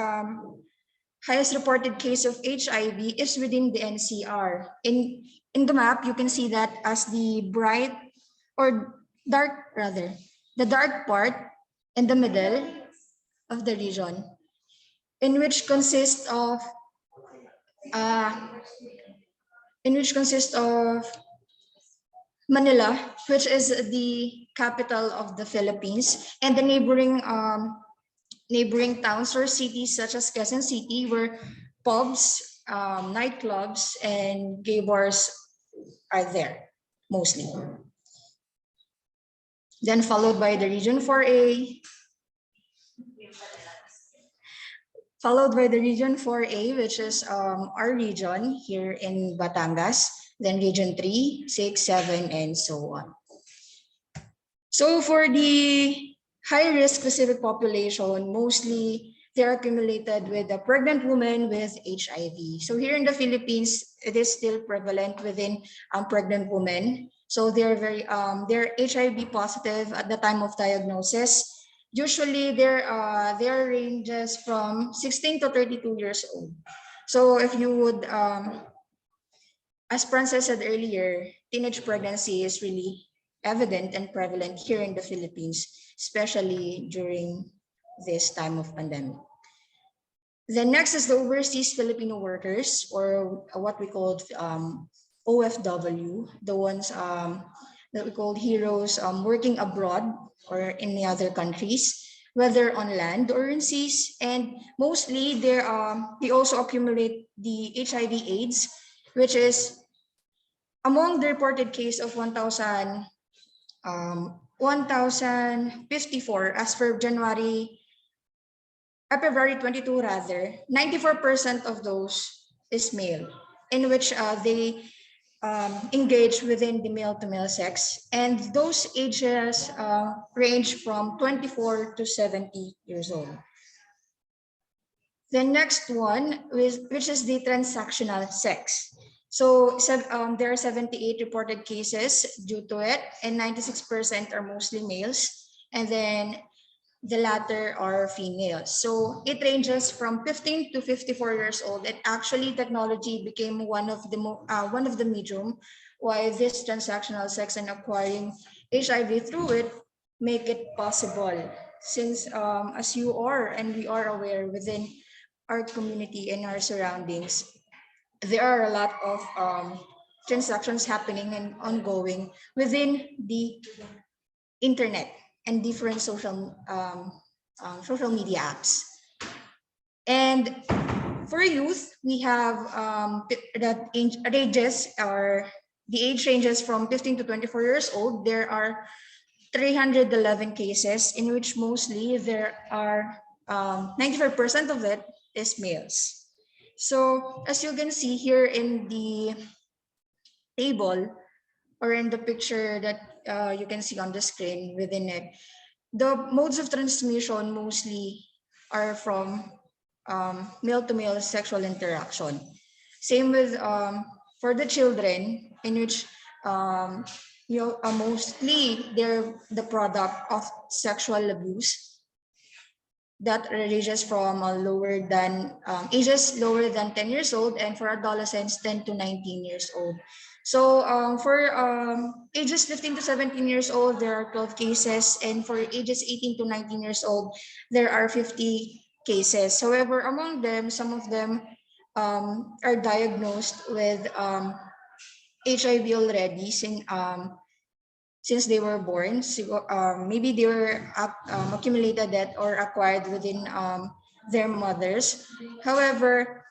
highest reported case of HIV is within the NCR. In the map, you can see that as the bright or dark rather, the dark part in the middle of the region, in which consists of Manila, which is the capital of the Philippines, and the neighboring towns or cities such as Quezon City, where pubs, nightclubs, and gay bars are there mostly. Then followed by the region 4A, which is our region here in Batangas, then region 3, 6, 7, and so on. So for the high-risk specific population, mostly they're accumulated with a pregnant woman with HIV. So here in the Philippines, it is still prevalent within pregnant women. So they're HIV positive at the time of diagnosis. Usually their ranges from 16 to 32 years old. So if you would, as Frances said earlier, teenage pregnancy is really evident and prevalent here in the Philippines, especially during this time of pandemic. Then next is the overseas Filipino workers, or what we call OFW, the ones that we call heroes working abroad or in the other countries, whether on land or in seas. And mostly they also accumulate the HIV/AIDS, which is among the reported case of 1,054 as per February 22 rather, 94% of those is male, in which they engage within the male to male sex, and those ages range from 24 to 70 years old. The next one, which is the transactional sex. So there are 78 reported cases due to it, and 96% are mostly males, and then the latter are females. So it ranges from 15 to 54 years old, and actually technology became one of the medium why this transactional sex and acquiring HIV through it make it possible. Since as you are and we are aware within our community and our surroundings, there are a lot of transactions happening and ongoing within the internet and different social media apps. And for youth, we have the age ranges from 15 to 24 years old. There are 311 cases, in which mostly there are 95% of it is males. So as you can see here in the table, or in the picture that you can see on the screen within it, the modes of transmission mostly are from male-to-male sexual interaction. Same with for the children, in which mostly they're the product of sexual abuse that ranges from ages lower than 10 years old, and for adolescents 10 to 19 years old. So for ages 15 to 17 years old, there are 12 cases, and for ages 18 to 19 years old, there are 50 cases. However, among them, some of them are diagnosed with HIV already, since they were born. So, maybe they were accumulated that or acquired within their mothers. However,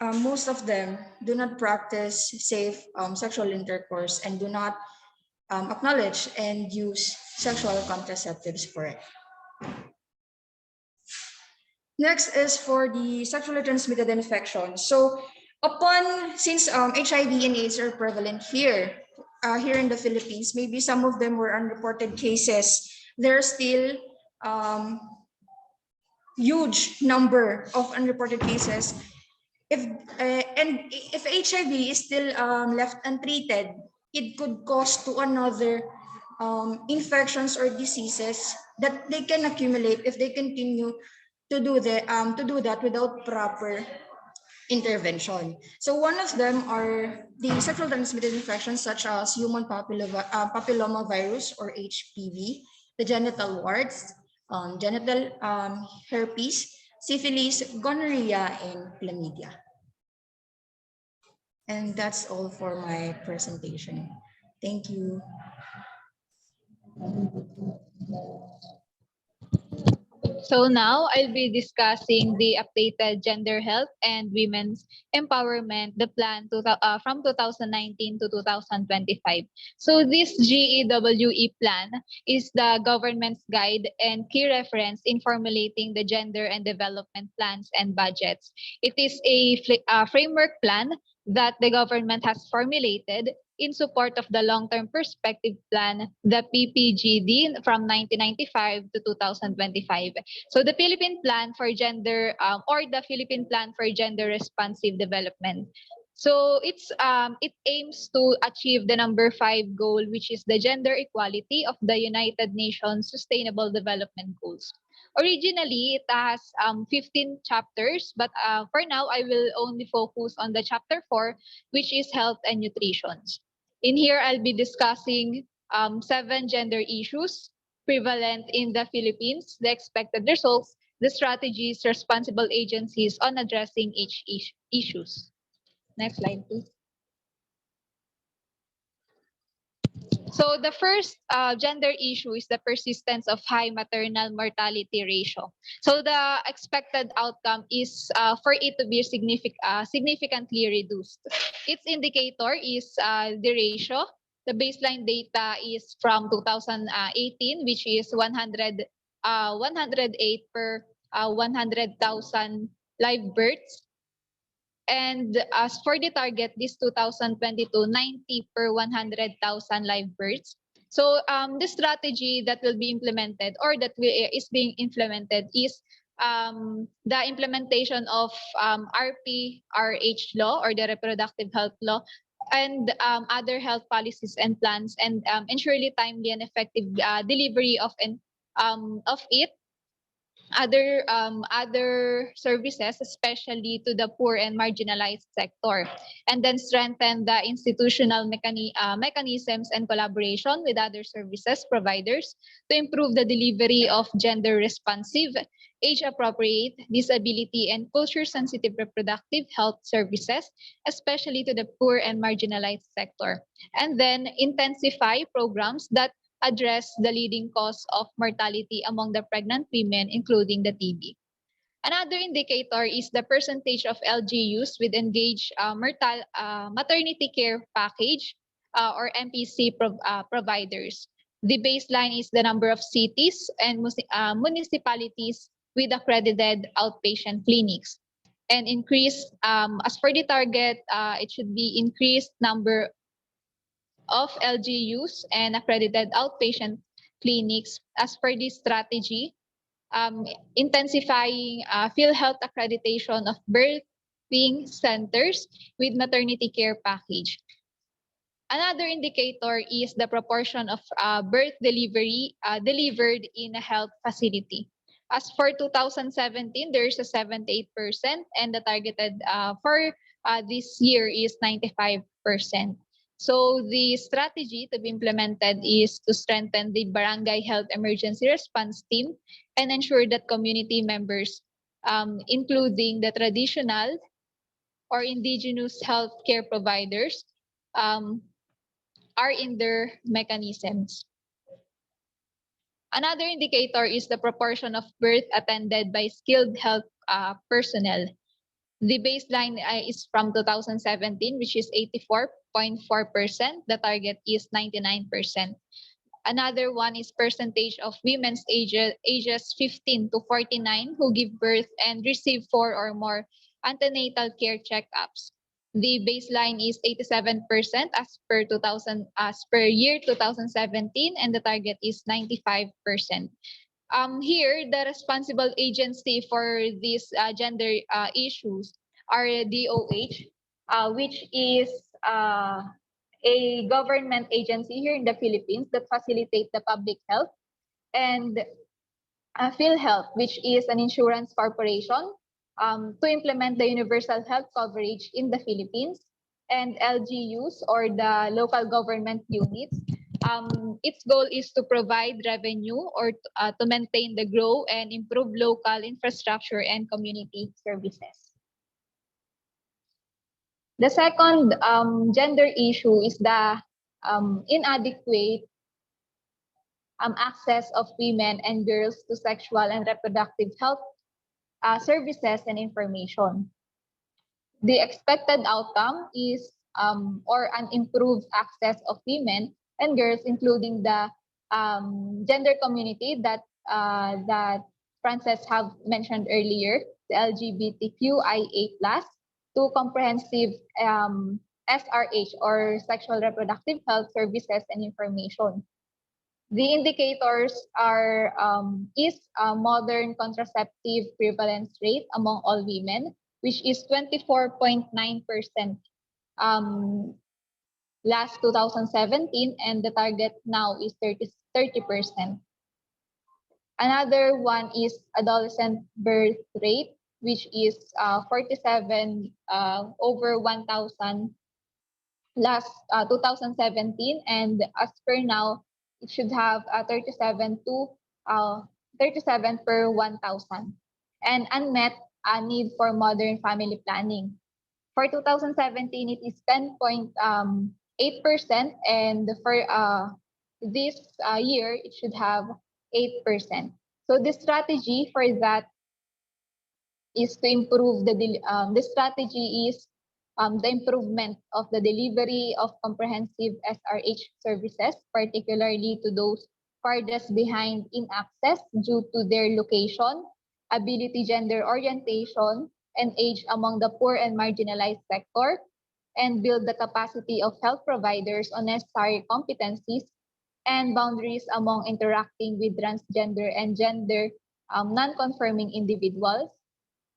most of them do not practice safe sexual intercourse and do not acknowledge and use sexual contraceptives for it. Next is for the sexually transmitted infection. So since HIV and AIDS are prevalent here in the Philippines, maybe some of them were unreported cases. There are still huge number of unreported cases. If HIV is still left untreated, it could cause to another infections or diseases that they can accumulate if they continue to do that without proper intervention. So one of them are the sexual transmitted infections such as human papilloma virus or HPV, the genital warts, genital herpes, syphilis, gonorrhea, and chlamydia. And that's all for my presentation. Thank you. So now I'll be discussing the updated Gender Health and Women's Empowerment, the plan from 2019 to 2025. So this GEWE plan is the government's guide and key reference in formulating the gender and development plans and budgets. It is a framework plan that the government has formulated in support of the Long-Term Perspective Plan, the PPGD, from 1995 to 2025. So the Philippine Plan for Gender, or the Philippine Plan for Gender Responsive Development. So it aims to achieve the number 5 goal, which is the gender equality of the United Nations Sustainable Development Goals. Originally, it has 15 chapters, but for now, I will only focus on the chapter 4, which is health and nutrition. In here, I'll be discussing 7 gender issues prevalent in the Philippines, the expected results, the strategies, responsible agencies on addressing each issues. Next slide, please. So the first gender issue is the persistence of high maternal mortality ratio. So the expected outcome is for it to be significantly reduced. Its indicator is the ratio. The baseline data is from 2018, which is 108 per 100,000 live births. And as for the target, this 2022, 90 per 100,000 live births. So the strategy that will be implemented or that is being implemented is the implementation of RPRH law, or the Reproductive Health Law, and other health policies and plans, and ensure timely and effective delivery of it. Other services, especially to the poor and marginalized sector, and then strengthen the institutional mechanisms and collaboration with other services providers to improve the delivery of gender responsive, age appropriate, disability, and culture sensitive reproductive health services, especially to the poor and marginalized sector, and then intensify programs that address the leading cause of mortality among the pregnant women, including the TB. Another indicator is the percentage of LGUs with engaged maternity care package or MPC providers. The baseline is the number of cities and municipalities with accredited outpatient clinics. And increase, as for the target, it should be increased number of LGUs and accredited outpatient clinics as per this strategy, intensifying PhilHealth accreditation of birthing centers with maternity care package. Another indicator is the proportion of birth delivery delivered in a health facility. As for 2017, there's a 78%, and the targeted for this year is 95%. So the strategy to be implemented is to strengthen the barangay health emergency response team and ensure that community members, including the traditional or indigenous healthcare providers, um, are in their mechanisms. Another indicator is the proportion of birth attended by skilled health personnel. The baseline is from 2017, which is 84.4%. The target is 99%. Another one is percentage of women's ages 15 to 49 who give birth and receive 4 or more antenatal care checkups. The baseline is 87% as per year 2017, and the target is 95%. Here, the responsible agency for these gender issues are DOH, which is a government agency here in the Philippines that facilitate the public health, and PhilHealth, which is an insurance corporation to implement the universal health coverage in the Philippines, and LGUs, or the local government units. Its goal is to provide revenue or to maintain the grow and improve local infrastructure and community services. The second gender issue is the inadequate access of women and girls to sexual and reproductive health services and information. The expected outcome is or an improved access of women and girls, including the gender community that Frances have mentioned earlier, the LGBTQIA+, to comprehensive SRH, or sexual reproductive health services and information. The indicators are is modern contraceptive prevalence rate among all women, which is 24.9% last 2017, and the target now is 30%. Another one is adolescent birth rate, which is 47 over 1,000 last 2017, and as per now, it should have 37 per 1,000. And unmet need for modern family planning. For 2017, it is 10.8%, and for this year, it should have 8%. So the strategy for that is to improve the strategy is the improvement of the delivery of comprehensive SRH services, particularly to those farthest behind in access due to their location, ability, gender orientation, and age among the poor and marginalized sector, and build the capacity of health providers on necessary competencies and boundaries among interacting with transgender and gender non-conforming individuals.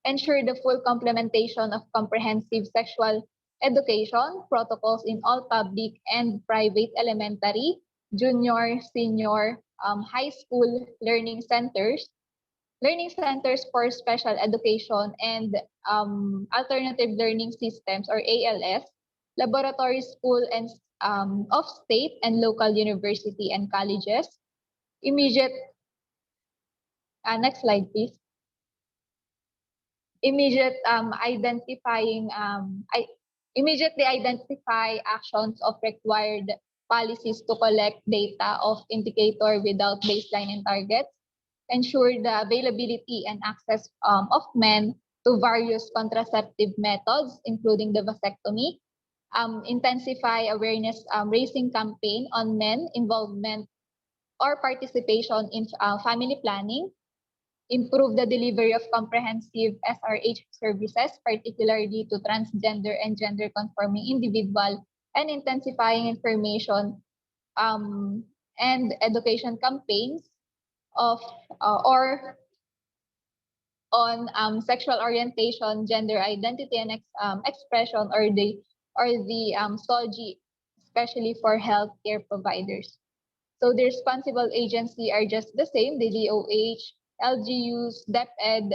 Ensure the full complementation of comprehensive sexual education protocols in all public and private elementary, junior, senior, high school learning centers for special education, and alternative learning systems, or ALS, laboratory school and of state and local university and colleges. Immediate, next slide, please. Immediately identify actions of required policies to collect data of indicator without baseline and targets. Ensure the availability and access of men to various contraceptive methods, including the vasectomy. Intensify awareness raising campaign on men involvement or participation in family planning. Improve the delivery of comprehensive SRH services, particularly to transgender and gender-conforming individual and intensifying information and education campaigns of or on sexual orientation, gender identity, and expression, or the SOGI, especially for healthcare providers. So the responsible agency are just the same: the DOH, LGUs, DepEd,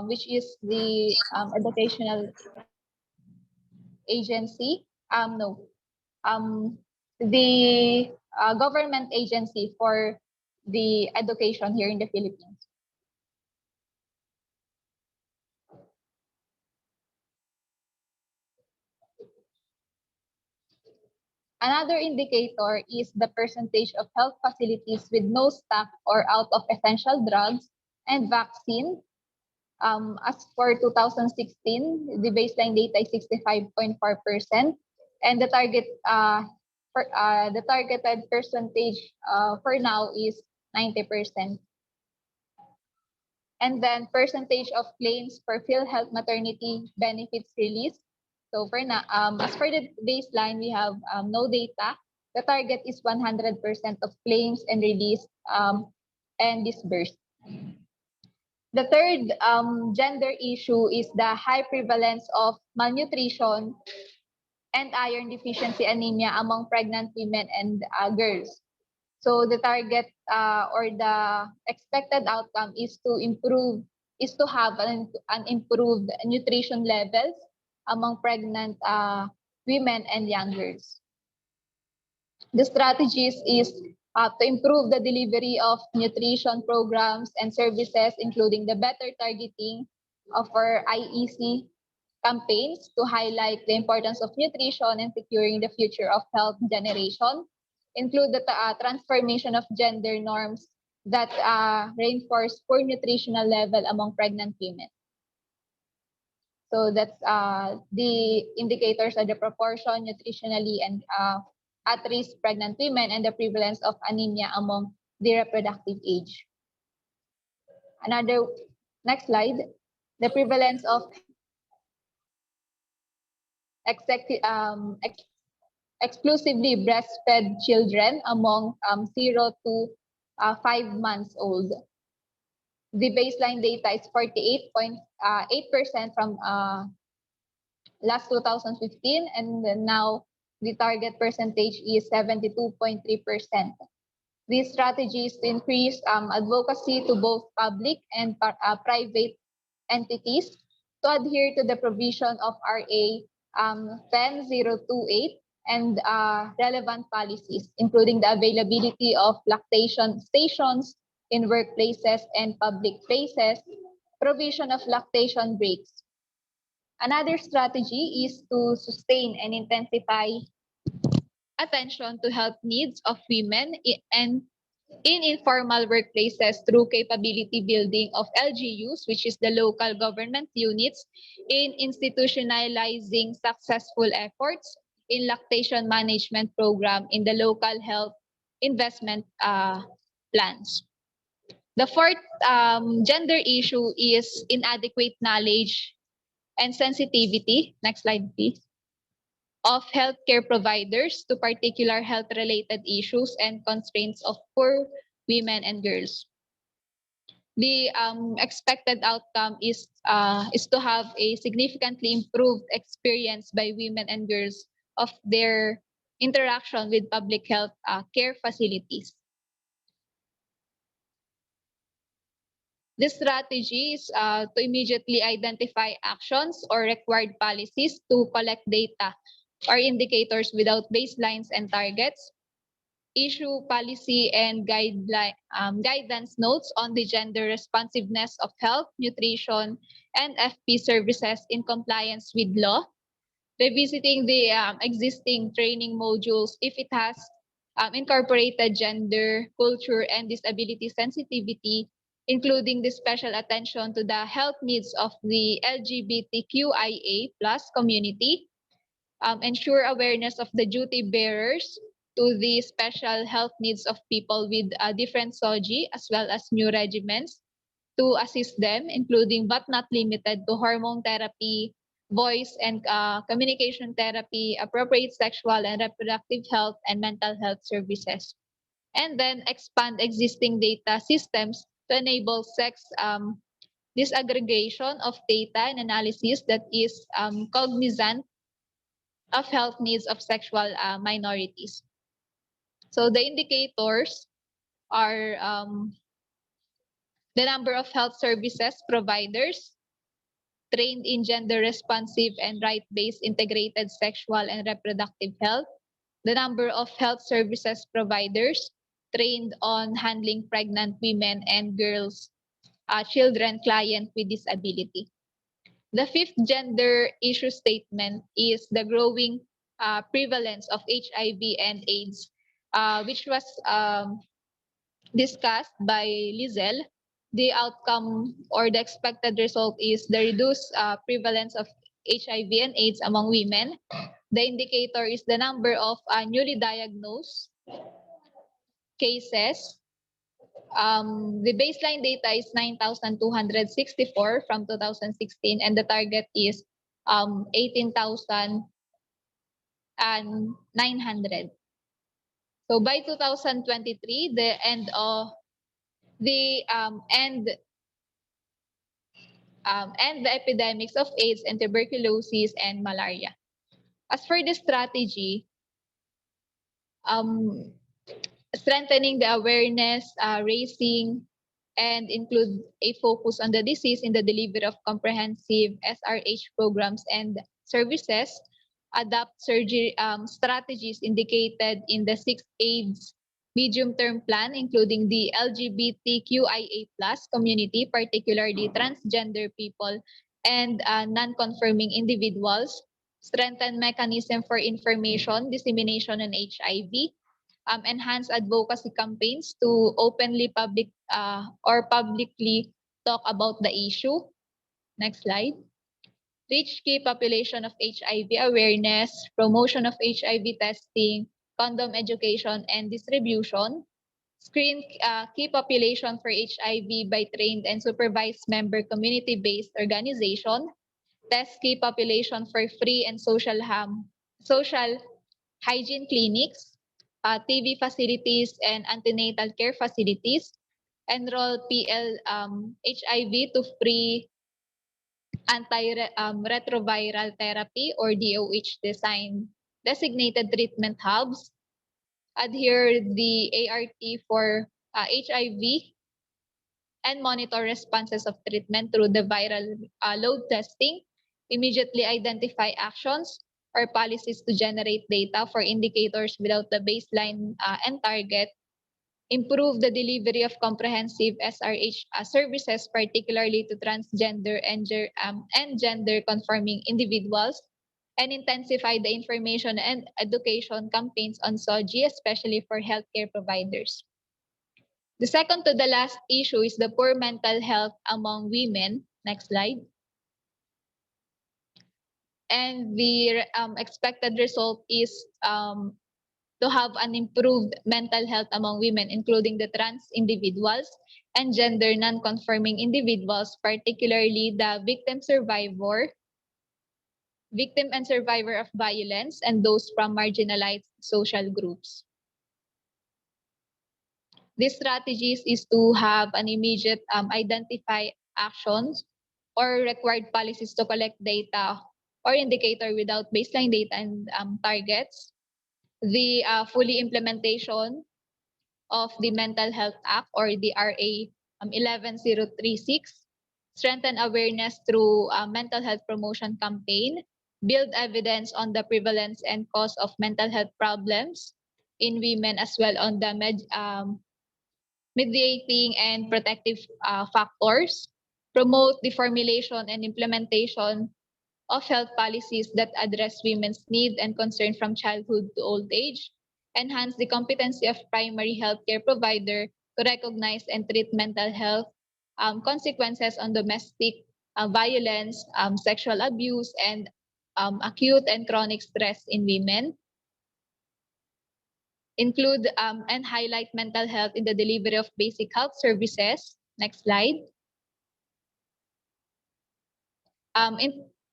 which is the educational agency. No, the government agency for the education here in the Philippines. Another indicator is the percentage of health facilities with no staff or out of essential drugs and vaccine. As for 2016, the baseline data is 65.4%, and the the targeted percentage for now is 90%. And then percentage of claims for PhilHealth maternity benefits released. So for now, as for the baseline, we have no data. The target is 100% of claims and release and disbursed. The third gender issue is the high prevalence of malnutrition and iron deficiency anemia among pregnant women and girls. So the target or the expected outcome is to have an improved nutrition levels among pregnant women and young girls. The strategies is to improve the delivery of nutrition programs and services, including the better targeting of our IEC campaigns to highlight the importance of nutrition and securing the future of health generation, include the transformation of gender norms that reinforce poor nutritional level among pregnant women. So that's the indicators are the proportion nutritionally and at-risk pregnant women and the prevalence of anemia among the reproductive age. Another, next slide, the prevalence of exclusively breastfed children among 0 to 5 months old. The baseline data is 48.8% from last 2015, and now the target percentage is 72.3%. These strategies to increase advocacy to both public and private entities to adhere to the provision of RA 10028 and relevant policies, including the availability of lactation stations in workplaces and public places, provision of lactation breaks. Another strategy is to sustain and intensify attention to health needs of women and in informal workplaces through capability building of LGUs, which is the local government units, in institutionalizing successful efforts in lactation management program in the local health investment plans. The fourth gender issue is inadequate knowledge and sensitivity. Next slide, please. Of healthcare providers to particular health-related issues and constraints of poor women and girls. The expected outcome is to have a significantly improved experience by women and girls of their interaction with public health care facilities. The strategy is to immediately identify actions or required policies to collect data or indicators without baselines and targets, issue policy and guidance notes on the gender responsiveness of health, nutrition, and FP services in compliance with law, revisiting the existing training modules if it has incorporated gender, culture, and disability sensitivity, including the special attention to the health needs of the LGBTQIA+ community, ensure awareness of the duty bearers to the special health needs of people with different SOGI as well as new regimens to assist them, including but not limited to hormone therapy, voice and communication therapy, appropriate sexual and reproductive health and mental health services. And then expand existing data systems to enable sex disaggregation of data and analysis that is cognizant of health needs of sexual minorities. So the indicators are the number of health services providers trained in gender responsive and right-based integrated sexual and reproductive health, the number of health services providers trained on handling pregnant women and girls, children, clients with disability. The fifth gender issue statement is the growing prevalence of HIV and AIDS, which was discussed by Lizelle. The outcome or the expected result is the reduced prevalence of HIV and AIDS among women. The indicator is the number of newly diagnosed cases. The baseline data is 9,264 from 2016, and the target is 18,900. So by 2023, the end of the end the epidemics of AIDS and tuberculosis and malaria. As for the strategy, strengthening the awareness, raising, and include a focus on the disease in the delivery of comprehensive SRH programs and services, adapt surgery strategies indicated in the 6 AIDS medium-term plan, including the LGBTQIA+ community, particularly transgender people and non-conforming individuals, strengthen mechanism for information dissemination on HIV, enhance advocacy campaigns to openly publicly talk about the issue. Next slide. Reach key population of HIV awareness, promotion of HIV testing, condom education and distribution. Screen key population for HIV by trained and supervised member community-based organization. Test key population for free and social hygiene clinics, TV facilities, and antenatal care facilities. Enroll HIV to free antiretroviral therapy or DOH designated treatment hubs. Adhere the ART for HIV and monitor responses of treatment through the viral load testing. Immediately identify actions or policies to generate data for indicators without the baseline and target. Improve the delivery of comprehensive SRH services, particularly to transgender and gender-conforming individuals, and intensify the information and education campaigns on SOGI, especially for healthcare providers. The second to the last issue is the poor mental health among women. Next slide. And the expected result is to have an improved mental health among women, including the trans individuals and gender non-conforming individuals, particularly the victim and survivor of violence, and those from marginalized social groups. These strategies is to have an immediate identify actions or required policies to collect data or indicator without baseline data and targets. The fully implementation of the Mental Health Act or the RA 11036, strengthen awareness through a mental health promotion campaign, build evidence on the prevalence and cause of mental health problems in women, as well on the mediating and protective factors, promote the formulation and implementation of health policies that address women's need and concern from childhood to old age, enhance the competency of primary healthcare provider to recognize and treat mental health consequences on domestic violence, sexual abuse, and acute and chronic stress in women. Include and highlight mental health in the delivery of basic health services. Next slide.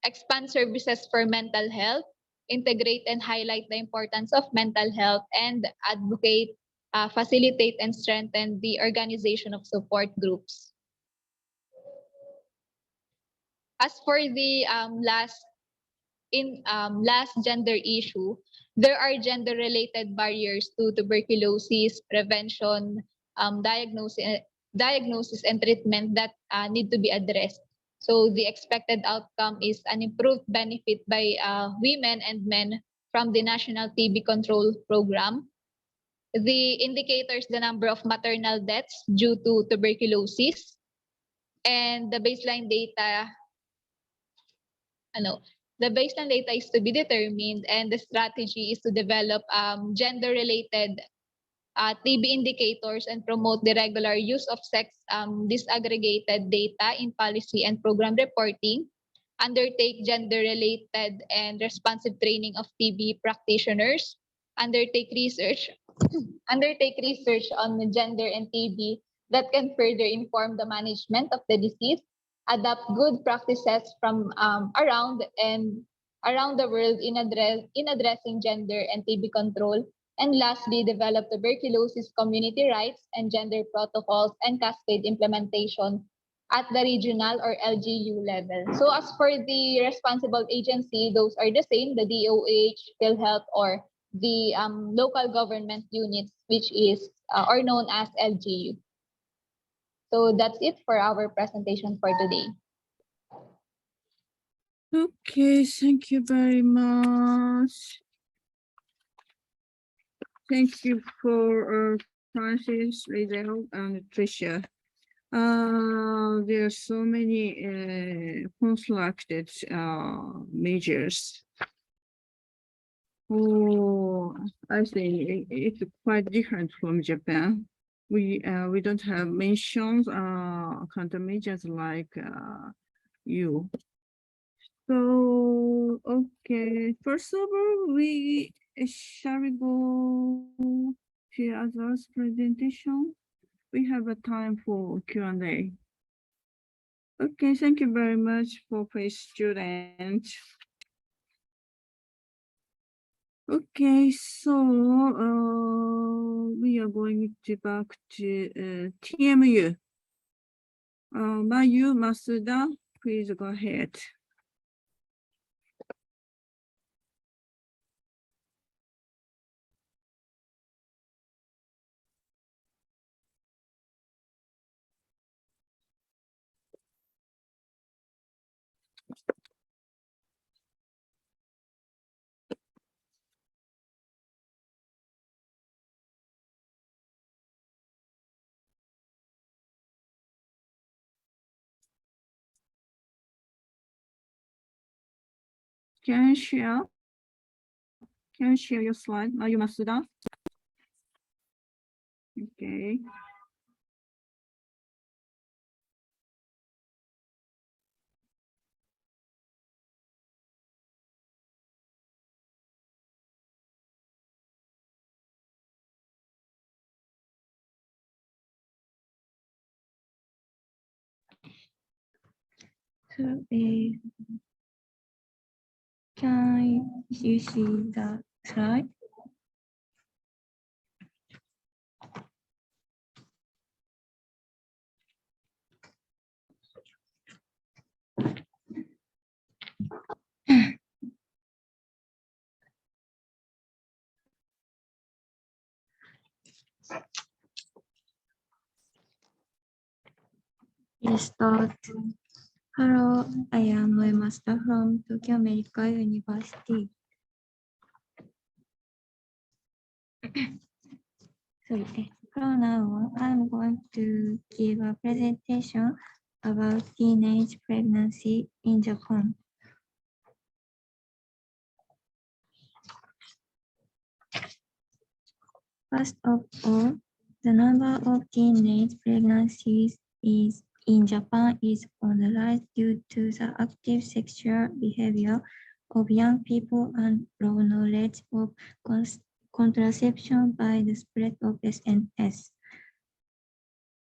expand services for mental health, integrate and highlight the importance of mental health, and advocate, facilitate, and strengthen the organization of support groups. As for the last gender issue, there are gender-related barriers to tuberculosis prevention, diagnosis and treatment that need to be addressed. So the expected outcome is an improved benefit by women and men from the National TB Control Program. The indicators, the number of maternal deaths due to tuberculosis, and the baseline data, the baseline data is to be determined, and the strategy is to develop gender-related TB indicators and promote the regular use of sex disaggregated data in policy and program reporting, undertake gender-related and responsive training of TB practitioners, undertake research on the gender and TB that can further inform the management of the disease, adopt good practices from around the world in addressing gender and TB control, and lastly, develop tuberculosis community rights and gender protocols and cascade implementation at the regional or LGU level. So as for the responsible agency, those are the same, the DOH, PhilHealth, or the local government units, which is or known as LGU. So that's it for our presentation for today. Okay, thank you very much. Thank you for Francis, Lizel, and Tricia. There are so many constructed measures. Oh, I think it's quite different from Japan. We don't have mentions countermeasures like you. So okay, first of all, shall we go to others presentation? We have a time for Q&A. Okay, thank you very much for student. Okay, so we are going to back to TMU. Mayu Masuda, please go ahead. Can you share? Can you share your slide, Mayu Masuda? Okay. So, can you see the slide? Start. Hello, I am Master from Tokyo American University. From now on, I'm going to give a presentation about teenage pregnancy in Japan. First of all, the number of teenage pregnancies in Japan is on the rise due to the active sexual behavior of young people and low knowledge of contraception by the spread of SNS.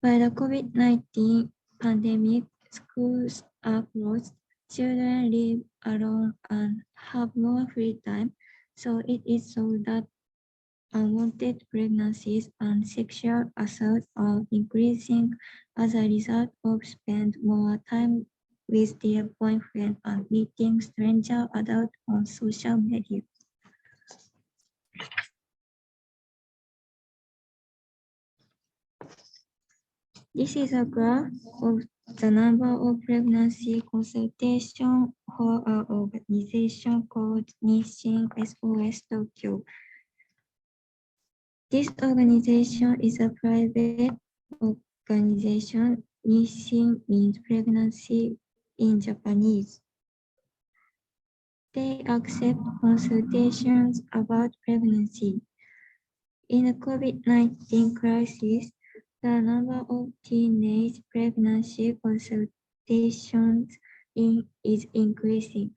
By the COVID-19 pandemic, schools are closed, children live alone and have more free time, so it is so that unwanted pregnancies and sexual assault are increasing as a result of spend more time with their boyfriend and meeting stranger adults on social media. This is a graph of the number of pregnancy consultations for an organization called Nissin SOS Tokyo. This organization is a private organization. Nissin means pregnancy in Japanese. They accept consultations about pregnancy. In the COVID-19 crisis, the number of teenage pregnancy consultations is increasing.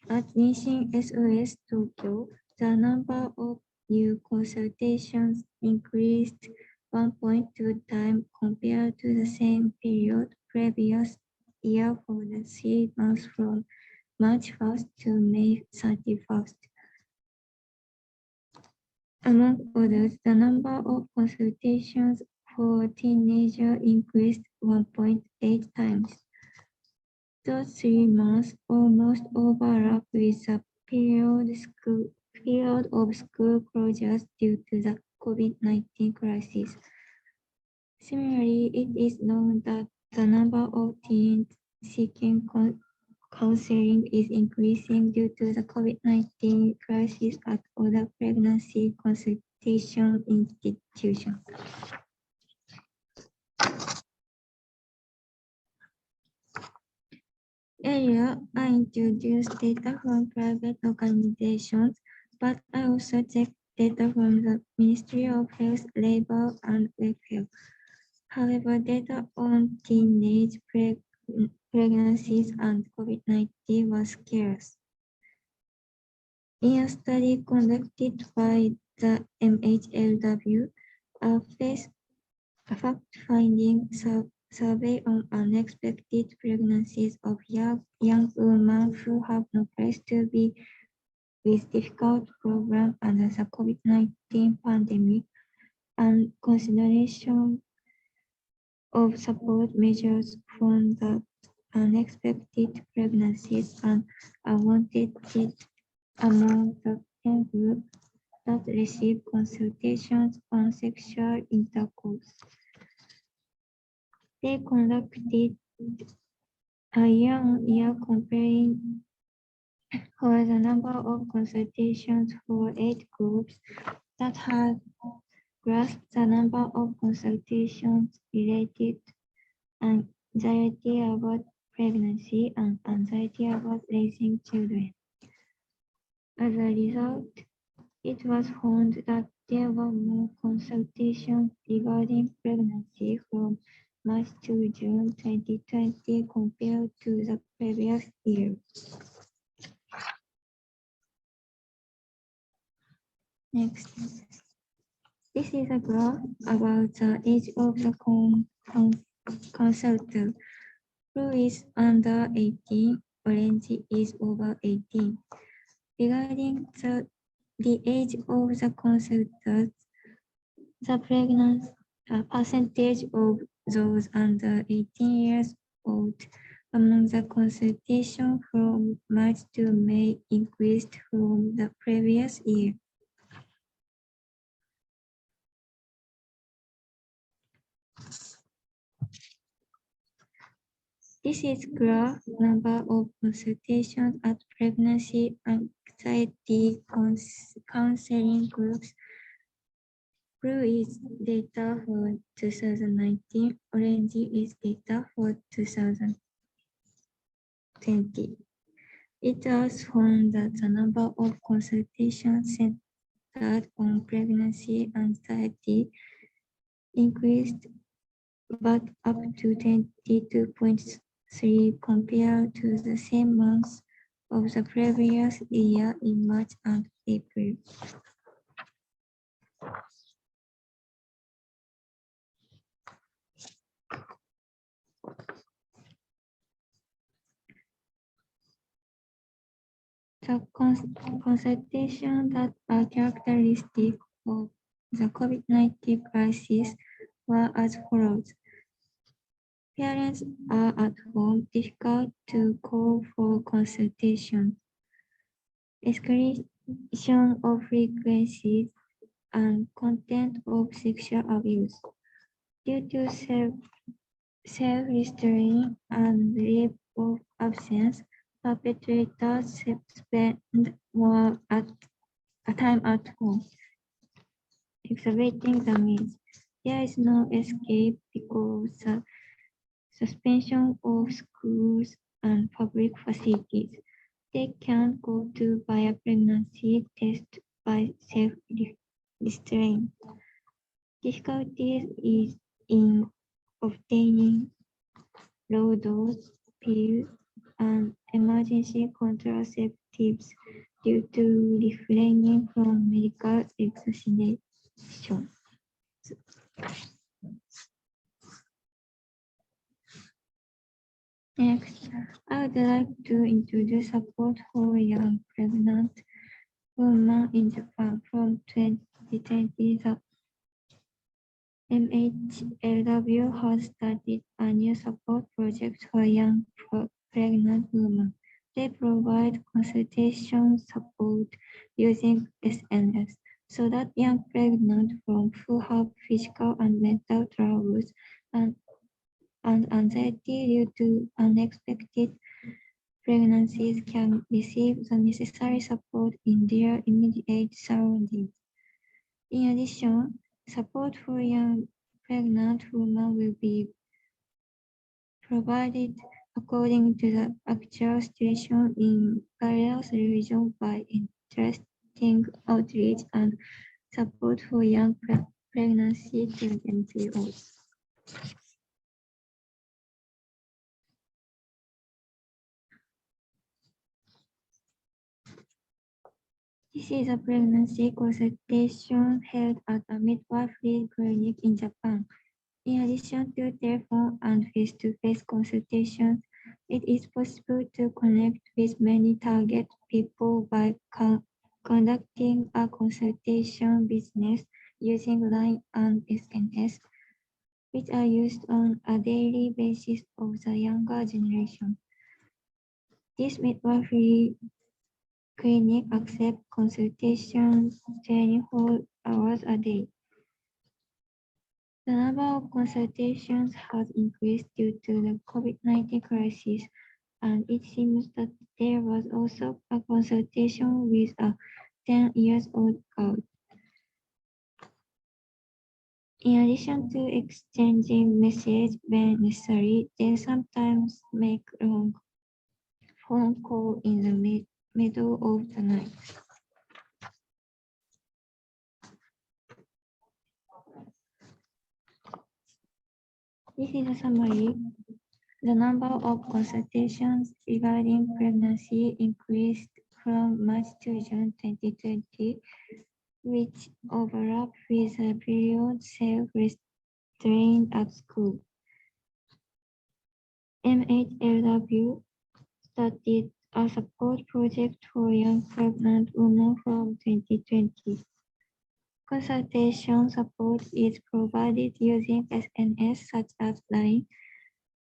At Nissin SOS Tokyo, the number of new consultations increased 1.2 times compared to the same period previous year for the 3 months from March 1st to May 31st. Among others, the number of consultations for teenagers increased 1.8 times. Those 3 months almost overlap with the period of school closures due to the COVID-19 crisis. Similarly, it is known that the number of teens seeking counseling is increasing due to the COVID-19 crisis at other pregnancy consultation institutions. Earlier, I introduced data from private organizations, but I also checked data from the Ministry of Health, Labor, and Welfare. However, data on teenage pregnancies and COVID-19 was scarce. In a study conducted by the MHLW, a fact-finding survey on unexpected pregnancies of young women who have no place to be with difficult program under the COVID-19 pandemic and consideration of support measures from the unexpected pregnancies and unwanted kids among the 10 groups that received consultations on sexual intercourse. They conducted a year-on-year comparing for the number of consultations for 8 groups that had grasped the number of consultations related anxiety about pregnancy and anxiety about raising children. As a result, it was found that there were more consultations regarding pregnancy from March to June 2020 compared to the previous year. Next. This is a graph about the age of the consultant. Blue is under 18, orange is over 18. Regarding the age of the consultants, the pregnancy percentage of those under 18 years old among the consultation from March to May increased from the previous year. This is graph number of consultations at pregnancy anxiety counseling groups. Blue is data for 2019, orange is data for 2020. It has found that the number of consultations centered on pregnancy anxiety increased, but up to 22.3 compared to the same months of the previous year in March and April. The consultations that are characteristic of the COVID-19 crisis were as follows. Parents are at home, difficult to call for consultation. Escalation of frequencies and content of sexual abuse. Due to self-restraint and leave of absence, perpetrators spend more time at home, exacerbating the means. There is no escape because the suspension of schools and public facilities. They can go to via pregnancy test by self-restraint. Difficulties is in obtaining low dose pills and emergency contraceptives due to refraining from medical examination. Next, I would like to introduce support for young pregnant women in Japan from 2020. The MHLW has started a new support project for young pregnant women. They provide consultation support using SNS so that young pregnant women who have physical and mental troubles and anxiety due to unexpected pregnancies can receive the necessary support in their immediate surroundings. In addition, support for young pregnant women will be provided according to the actual situation in various regions by interesting outreach and support for young pregnancy to NPOs. This is a pregnancy consultation held at a midwifery clinic in Japan. In addition to telephone and face-to-face consultations, it is possible to connect with many target people by conducting a consultation business using LINE and SNS, which are used on a daily basis of the younger generation. This midwifery clinic accepts consultations 24 hours a day. The number of consultations has increased due to the COVID-19 crisis, and it seems that there was also a consultation with a 10-year-old girl. In addition to exchanging messages when necessary, they sometimes make long phone calls in the middle of the night. This is a summary. The number of consultations regarding pregnancy increased from March to June 2020, which overlapped with the period self-restraint at school. MHLW started a support project for young pregnant women from 2020. Consultation support is provided using SNS such as LINE,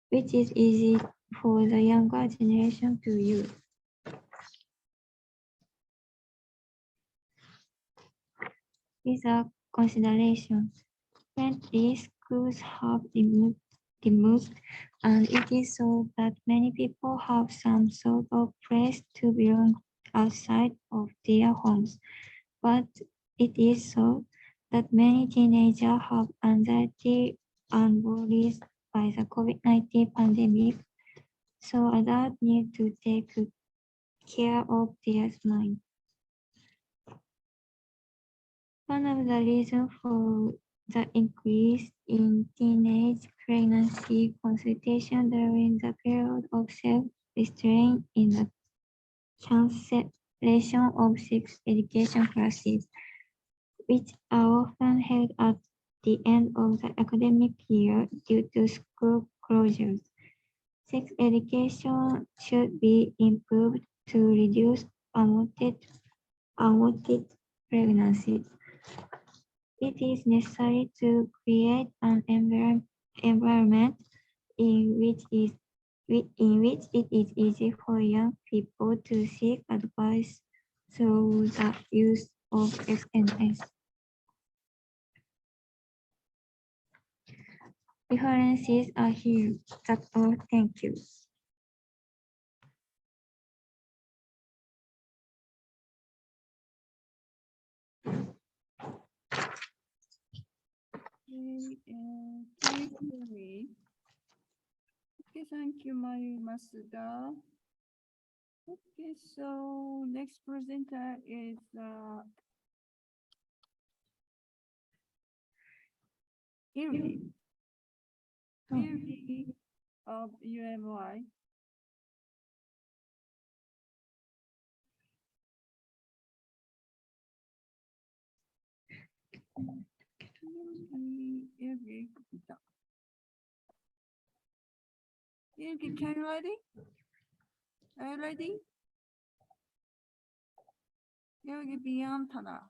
which is easy for the younger generation to use. These are considerations. Currently, schools have removed, and it is so that many people have some sort of place to belong outside of their homes. But it is so that many teenagers have anxiety and worries by the COVID-19 pandemic, so adults need to take care of their mind. One of the reasons for the increase in teenage pregnancy consultation during the period of self-restraint in the cancellation of sex education classes, which are often held at the end of the academic year due to school closures. Sex education should be improved to reduce unwanted pregnancies. It is necessary to create an environment in which it is easy for young people to seek advice through the use of SNS. References are here. That's all. Thank you. Okay, can you hear me? Okay, thank you, Masuda. Okay, so next presenter is Irvi. Irvi of UMY. Irvi, Irvi, can you ready? Are you ready? 여기 미안 타라나.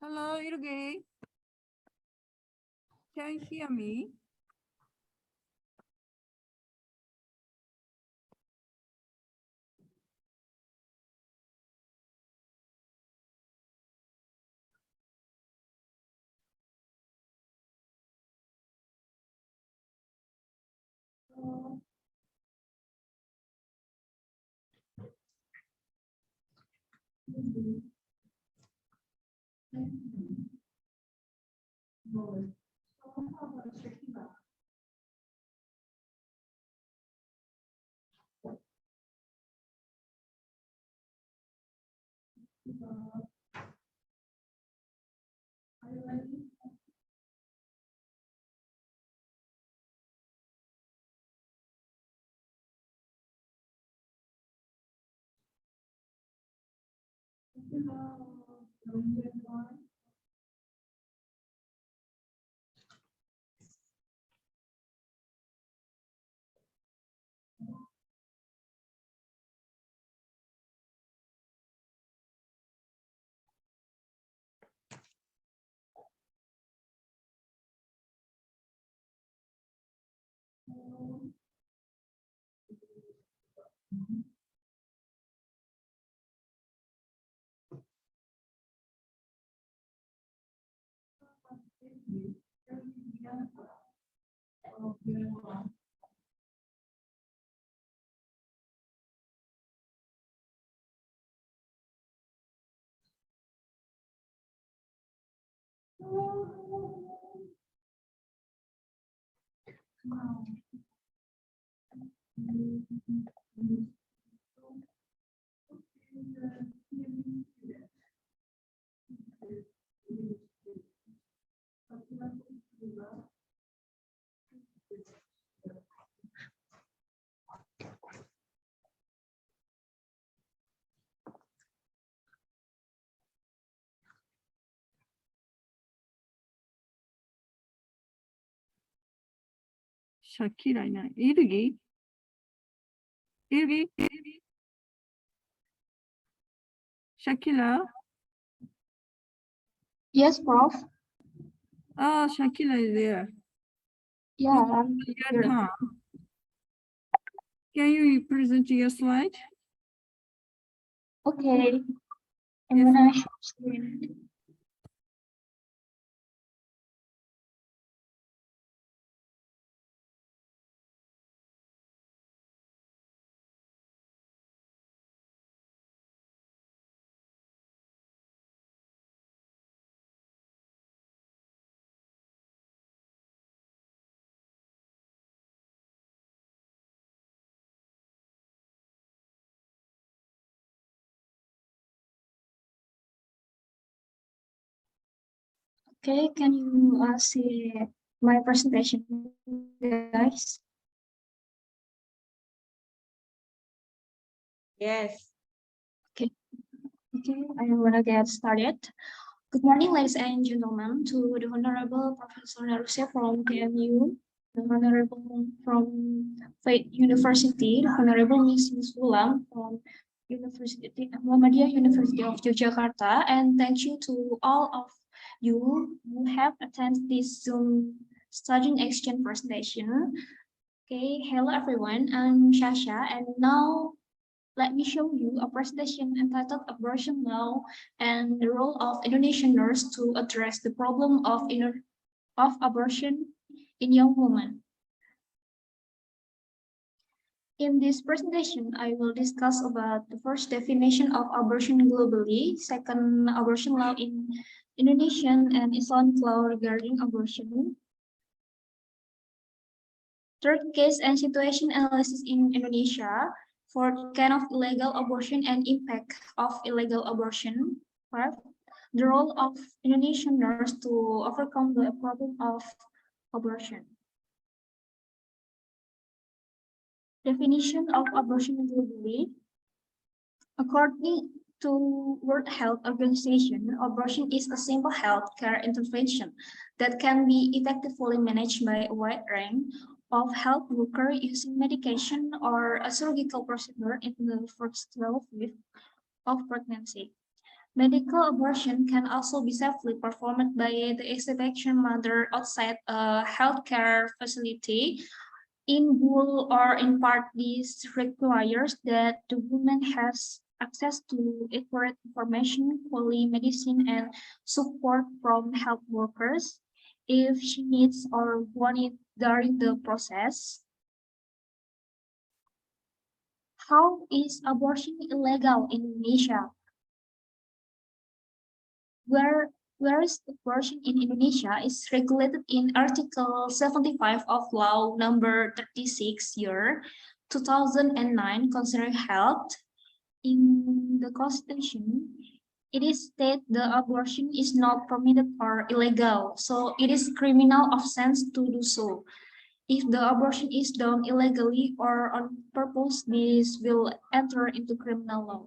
Hello, Irgi. Can you hear me? 샤키라이나 Irgi. Shakila. Yes, Prof. Oh, Shakila is there. Yeah, I'm Your turn. Can you present your slide? okay. I'm Yes. gonna share screen. Okay, can you see my presentation, guys? Yes. Okay, I want to get started. Good morning, ladies and gentlemen, to the Honorable Professor Harusya from PMU, the Honorable from Faith University, the Honorable Ms. Ulam from Muhamadiyah University of Yogyakarta, and thank you to all of you who have attended this Zoom student exchange presentation. Okay, hello everyone, I'm Shasha, and now let me show you a presentation entitled Abortion Law and the Role of Indonesian Nurse to address the problem of abortion in young women. In this presentation, I will discuss about the first definition of abortion globally, second, abortion law in Indonesian and Islamic law regarding abortion, third, case and situation analysis in Indonesia, fourth, kind of illegal abortion and impact of illegal abortion, fifth, the role of Indonesian nurse to overcome the problem of abortion. Definition of abortion globally. According to World Health Organization, abortion is a simple health care intervention that can be effectively managed by a wide range of health workers using medication or a surgical procedure in the first 12 weeks of pregnancy. Medical abortion can also be safely performed by the expectant mother outside a healthcare facility. In whole or in part, this requires that the woman has access to accurate information, quality medicine, and support from health workers if she needs or wants it during the process. How is abortion illegal in Indonesia? Whereas abortion in Indonesia is regulated in Article 75 of Law Number 36 year 2009 concerning health. In the Constitution, it is stated the abortion is not permitted or illegal, so it is criminal offense to do so. If the abortion is done illegally or on purpose, this will enter into criminal law.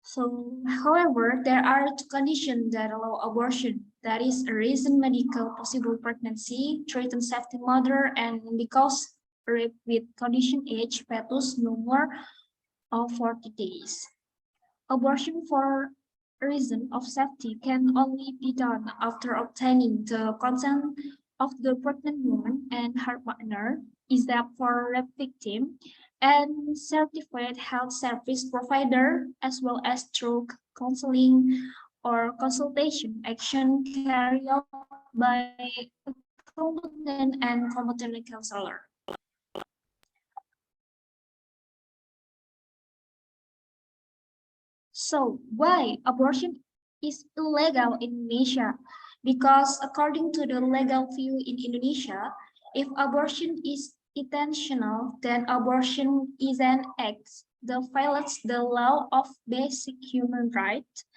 So, however, there are two conditions that allow abortion. That is a reason medical possible pregnancy, threatened safety mother, and because rape with condition age fetus no more of 40 days. Abortion for reason of safety can only be done after obtaining the consent of the pregnant woman and her partner, except for rape victim, and certified health service provider, as well as through counseling or consultation action carried out by a competent and competent counselor. So why abortion is illegal in Indonesia? Because according to the legal view in Indonesia, if abortion is intentional, then abortion is an act that violates the law of basic human rights.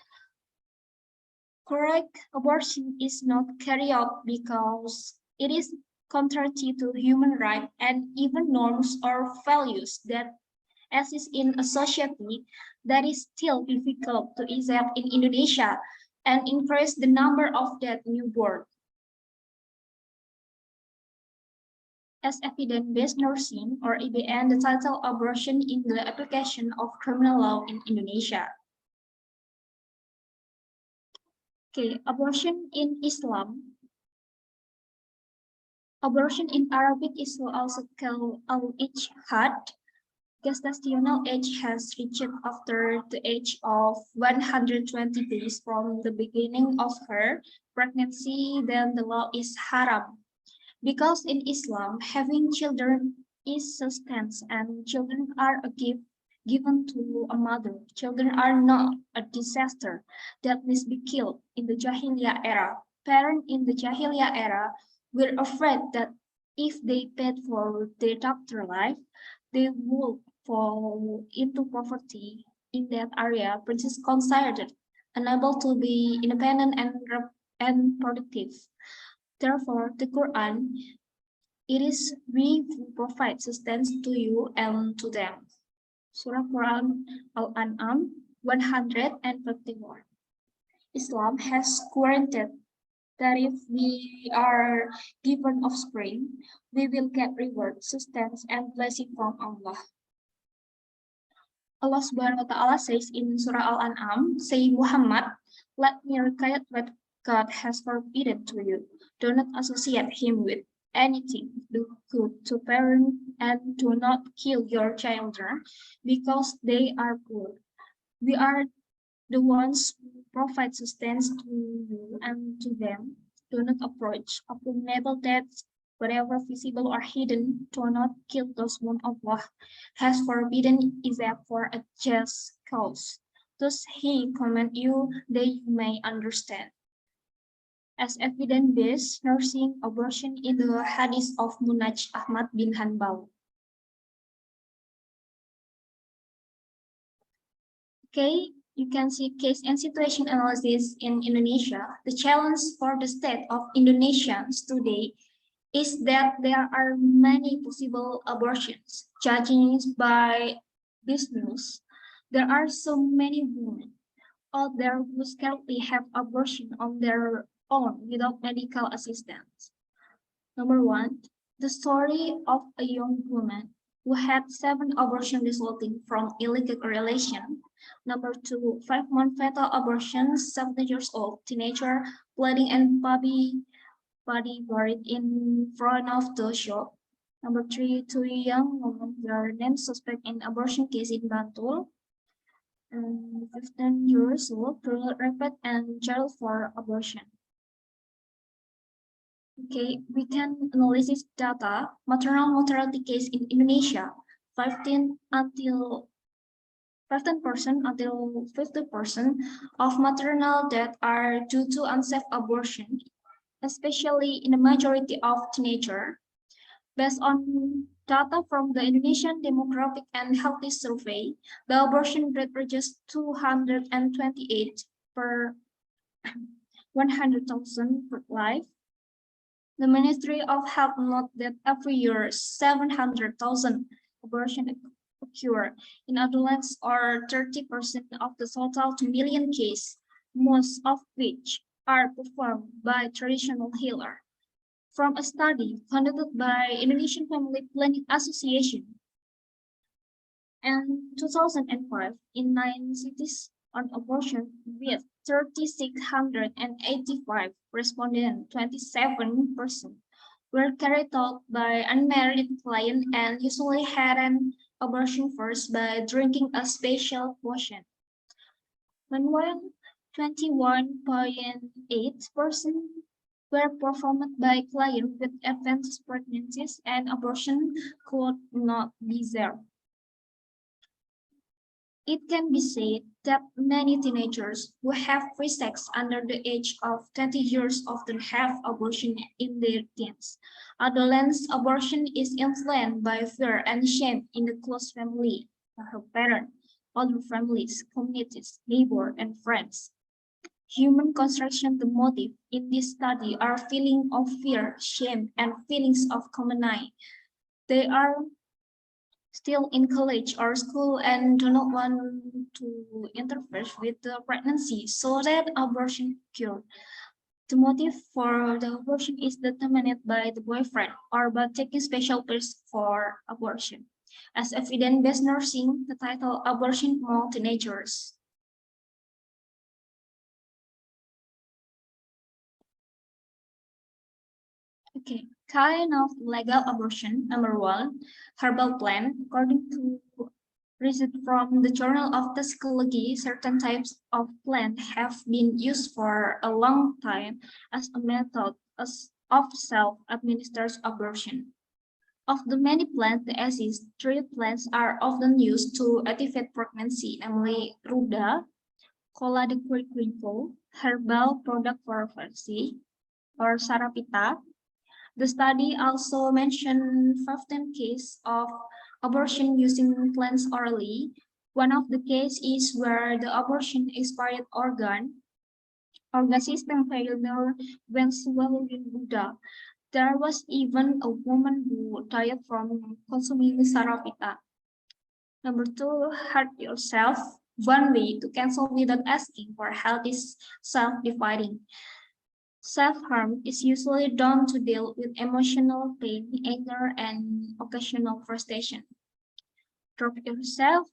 Correct abortion is not carried out because it is contrary to human rights and even norms or values that exist in a society that is still difficult to accept in Indonesia and increase the number of dead newborn. As evidence-based nursing or EBN, the title abortion in the application of criminal law in Indonesia. Okay, abortion in Islam. Abortion in Arabic is also called al-ijtihad. Gestational age has reached after the age of 120 days from the beginning of her pregnancy, then the law is haram. Because in Islam, having children is sustenance and children are a gift given to a mother. Children are not a disaster that must be killed in the Jahiliyyah era. Parents in the Jahiliyyah era were afraid that if they paid for their daughter's life, they would fall into poverty in that area. Princess considered unable to be independent and productive. Therefore, the Quran, it is we who provide sustenance to you and to them. Surah Quran Al-An'am 151. Islam has guaranteed that if we are given offspring, we will get reward, sustenance, and blessing from Allah. Allah Subhanahu wa Ta'ala says in Surah Al-An'am, say Muhammad, let me recite what God has forbidden to you. Do not associate him with anything. Do good to parents and do not kill your children because they are poor. We are the ones who provide sustenance to you and to them. Do not approach abominable deeds, whatever visible or hidden. Do not kill those whom Allah has forbidden except for a just cause. Thus he command you that you may understand. As evidence-based nursing abortion in the hadith of Munaj Ahmad bin Hanbal. Okay, you can see case and situation analysis in Indonesia. The challenge for the state of Indonesians today is that there are many possible abortions. Judging by this news, there are so many women out there who scarcely have abortion on their own without medical assistance. Number one, the story of a young woman who had 7 abortions resulting from illegal relation. Number two, 5-month fetal abortion, 17 years old teenager bleeding and body buried in front of the shop. Number three, 2 young women were named suspect in abortion case in Bantul. 15 years old, raped and jailed for abortion. Okay, we can analyze data. Maternal mortality case in Indonesia, 15% until 50% of maternal deaths are due to unsafe abortion, especially in the majority of teenagers. Based on data from the Indonesian Demographic and Health Survey, the abortion rate reaches 228 per 100,000 per life. The Ministry of Health notes that every year 700,000 abortions occur in adolescents, or 30% of the total 2 million cases, most of which are performed by traditional healers. From a study conducted by Indonesian Family Planning Association in 2005 in 9 cities on abortion with 3,685 respondents, 27% were carried out by unmarried clients and usually had an abortion first by drinking a special potion. Meanwhile, 21.8% were performed by clients with advanced pregnancies and abortion could not be there. It can be said that many teenagers who have free sex under the age of 20 years often have abortion in their teens. Adolescent abortion is influenced by fear and shame in the close family, her parents, older families, communities, neighbors, and friends. Human construction, the motive in this study are feelings of fear, shame, and feelings of common. They are still in college or school and do not want to interfere with the pregnancy so that abortion occurs. The motive for the abortion is determined by the boyfriend or by taking special pills for abortion. As evidence-based nursing, the title Abortion Among Teenagers. Okay, kind of legal abortion. Number one, herbal plant. According to research from the Journal of Toxicology, certain types of plants have been used for a long time as a method of self-administered abortion. Of the many plants that exist, 3 plants are often used to activate pregnancy, namely ruda, cola de cuerpo, herbal product for pregnancy, or sarapita. The study also mentioned 15 cases of abortion using plants orally. One of the cases is where the abortion expired organ system failure when swallowing Buddha. There was even a woman who died from consuming sarapita. Number 2, hurt yourself. One way to cancel without asking for help is self-dividing. Self-harm is usually done to deal with emotional pain, anger, and occasional frustration. Drop yourself,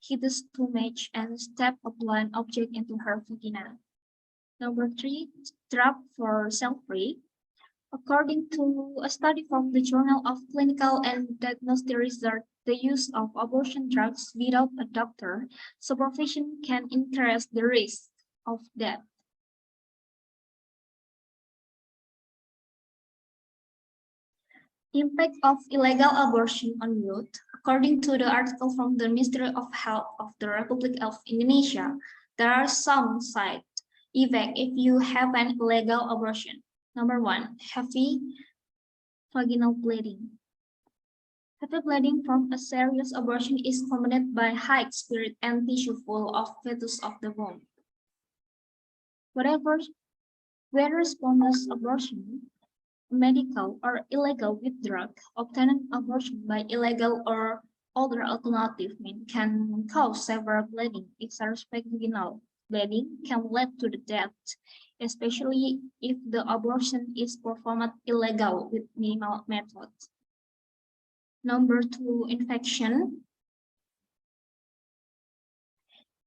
hit the stomach, and step a blunt object into her vagina. Number 3, drug for self-rape. According to a study from the Journal of Clinical and Diagnostic Research, the use of abortion drugs without a doctor supervision can increase the risk of death. Impact of illegal abortion on youth. According to the article from the Ministry of Health of the Republic of Indonesia, there are some side effects if you have an illegal abortion. Number 1, heavy vaginal bleeding. Heavy bleeding from a serious abortion is accompanied by high spirit and tissue full of fetus of the womb. Whether spontaneous abortion, medical or illegal with drug, obtaining abortion by illegal or other alternative means can cause severe bleeding. Exacerbate vaginal bleeding can lead to the death, especially if the abortion is performed illegal with minimal methods. Number 2, infection.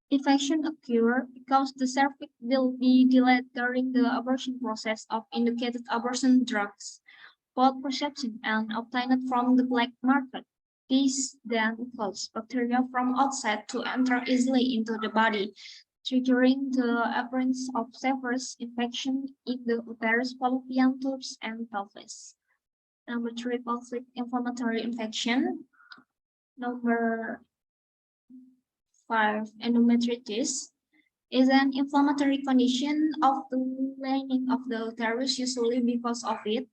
Infection occur because the cervix will be delayed during the abortion process of indicated abortion drugs, both perception and obtained from the black market. This then causes bacteria from outside to enter easily into the body, triggering the appearance of severe infection in the uterus, fallopian tubes, and pelvis. Number 3, pelvic inflammatory infection. Number 5, endometritis is an inflammatory condition of the lining of the uterus, usually because of it.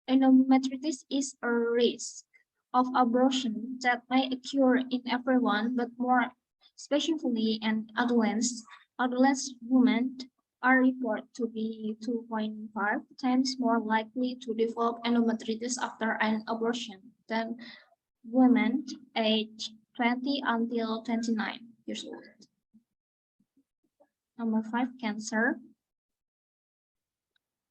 Endometritis is a risk of abortion that may occur in everyone, but more especially in adolescents. Adolescent women are reported to be 2.5 times more likely to develop endometritis after an abortion than women aged 20 until 29 years old. Number 5, cancer.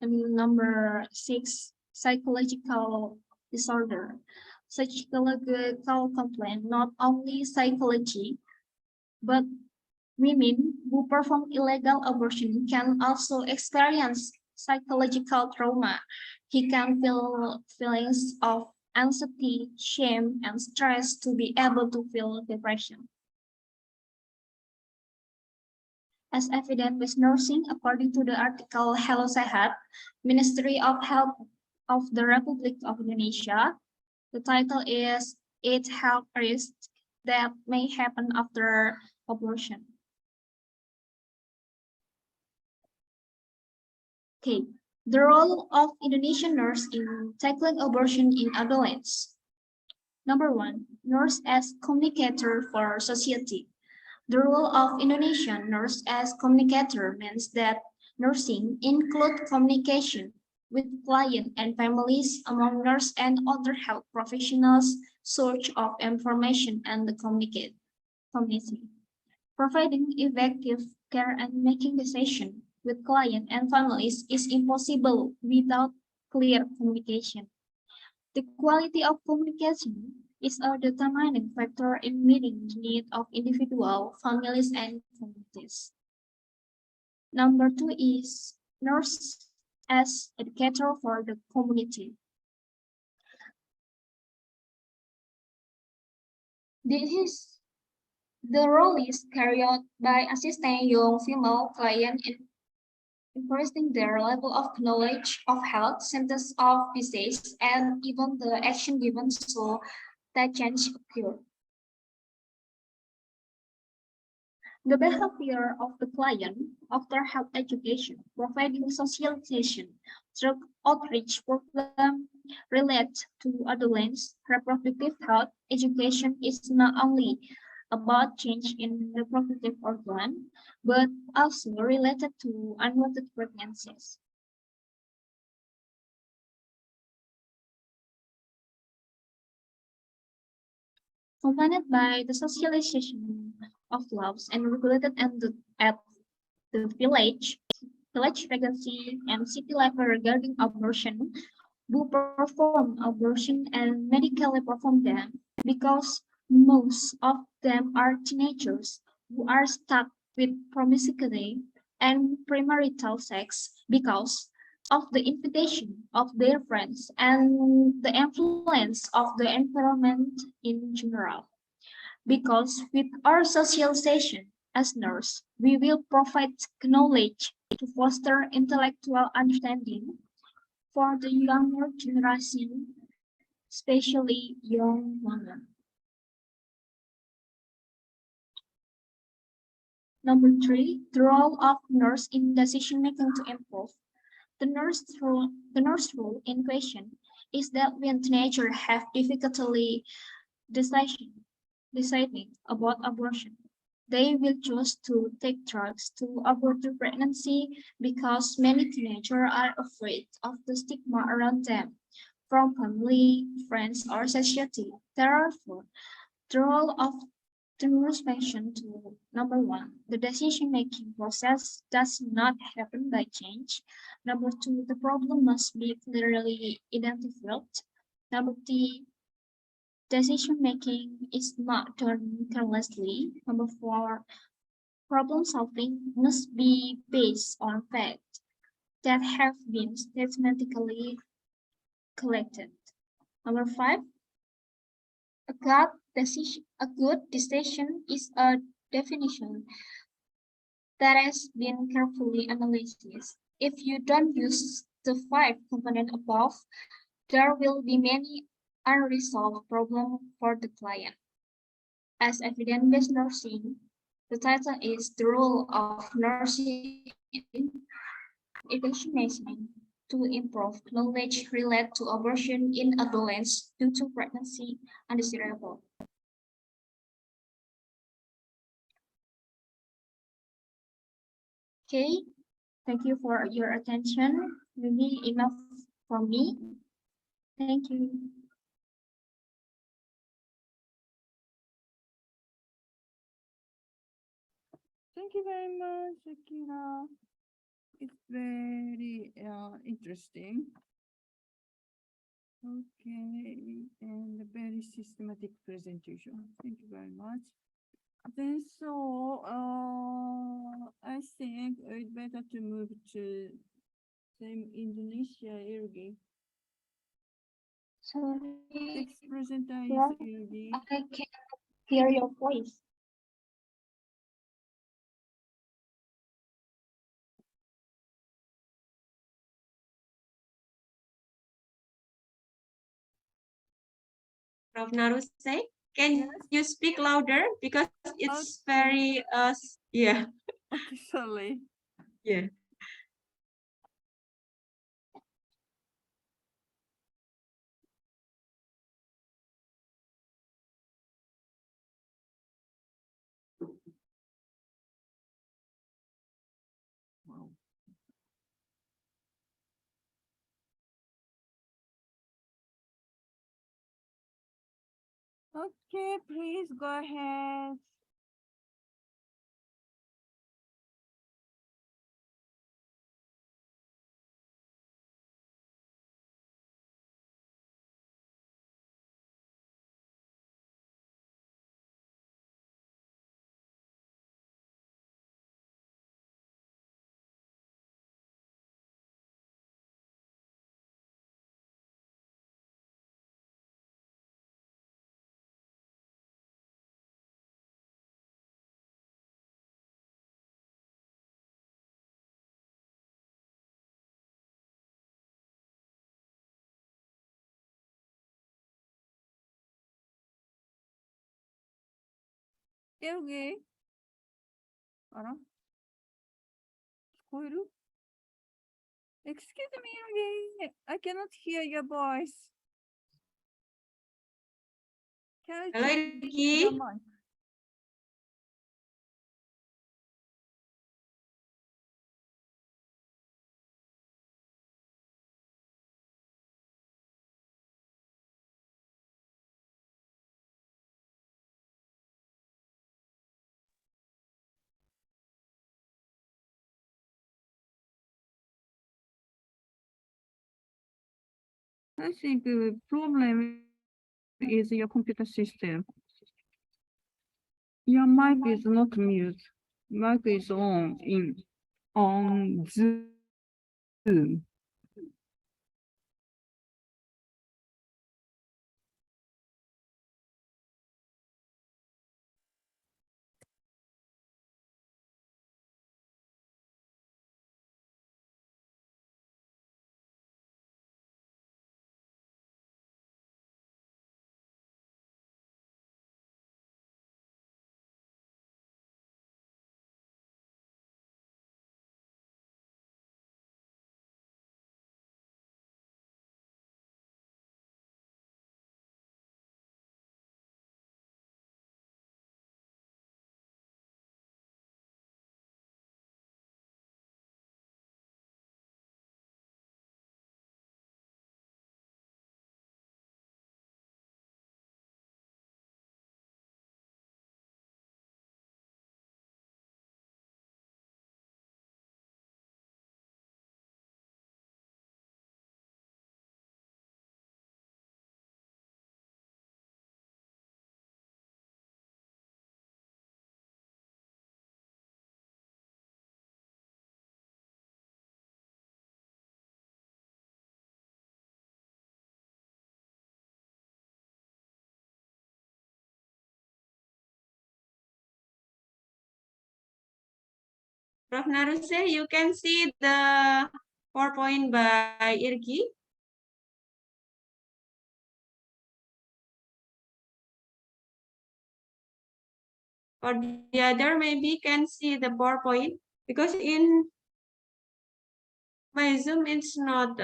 And number 6, psychological disorder. Psychological complaint, not only psychology, but women who perform illegal abortion can also experience psychological trauma. He can feel feelings of anxiety, shame, and stress to be able to feel depression. As evident with nursing, according to the article Hello Sehat, Ministry of Health of the Republic of Indonesia, the title is 8 Health Risks that May Happen After Abortion. Okay, the role of Indonesian nurse in tackling abortion in adolescents. Number 1, nurse as communicator for society. The role of Indonesian nurse as communicator means that nursing includes communication with clients and families among nurse and other health professionals, search of information and the community. Providing effective care and making decisions with clients and families is impossible without clear communication. The quality of communication is a determining factor in meeting the needs of individuals, families, and communities. Number 2 is nurse as educator for the community. The role is carried out by assisting young female clients in increasing their level of knowledge of health, symptoms of disease, and even the action given so that change occur. The behavior of the client after health education, providing socialization through outreach program related to adolescents, reproductive health education is not only about change in reproductive organ, but also related to unwanted pregnancies. accompanied by the socialization of laws and regulated at the village pregnancy, and city level regarding abortion, who perform abortion and medically perform them because most of them are teenagers who are stuck with promiscuity and premarital sex because of the invitation of their friends and the influence of the environment in general. Because with our socialization as nurse, we will provide knowledge to foster intellectual understanding for the younger generation, especially young women. Number three, the role of nurse in decision making to improve. The nurse role in question is that when teenagers have difficulty deciding about abortion, they will choose to take drugs to abort the pregnancy because many teenagers are afraid of the stigma around them from family, friends, or society. Therefore, the role of the nurse mentioned to number one, the decision-making process does not happen by change. Number two, the problem must be clearly identified. Number three, decision-making is not done carelessly. Number four, problem solving must be based on facts that have been systematically collected. Number five, a good decision is a definition that has been carefully analyzed. If you don't use the five components above, there will be many unresolved problems for the client. As evidence-based nursing, the title is The Role of Nursing in Education to Improve Knowledge Related to Abortion in Adolescents Due to Pregnancy Undesirable. Okay, thank you for your attention. Maybe enough for me. Thank you. Thank you very much, Akira. It's very interesting. Okay, and a very systematic presentation. Thank you very much. Then I think it's better to move to same Indonesia, Ilgi. Sorry, Next presenter is Yeah. Ilgi. I can't hear your voice. Prof. Naruse, can Yes. you speak louder because it's very yeah. Okay, sorry. Yeah. Wow. Okay, please go ahead. Ilgi. あら聞こえる Excuse me, Ilgi. I cannot hear your voice. Can you Hello, check Ilgi. your mic? I think the problem is your computer system. Your mic is not mute. Mic is on Zoom. Prof. Naruse, you can see the PowerPoint by Irgi. Or the other maybe can see the PowerPoint, because in my Zoom it's not,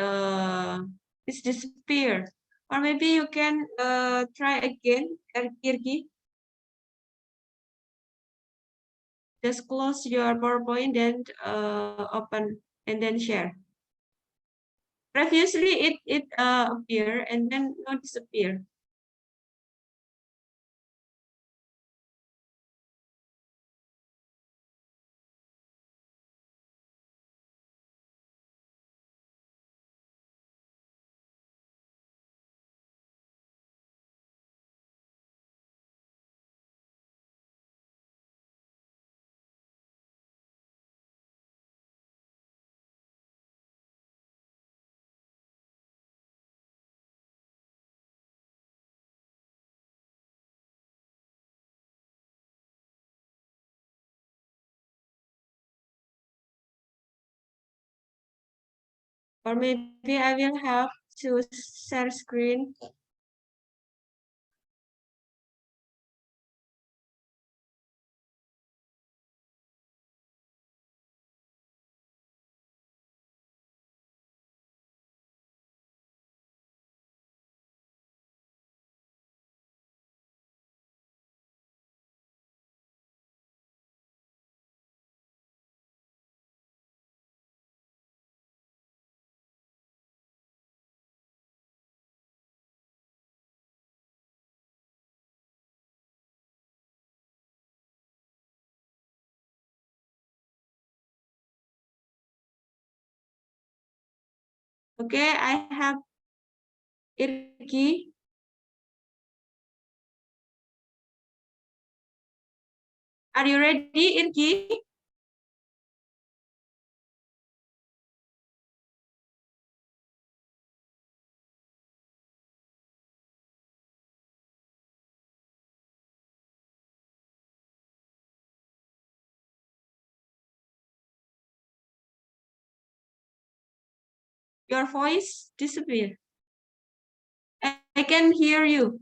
it's disappear. Or maybe you can try again, Irgi. Just close your PowerPoint, then open and then share. Previously it appear and then not disappear. Or maybe I will have to share screen. Okay, I have Irgi. Are you ready, Irgi? Your voice disappeared. I can hear you.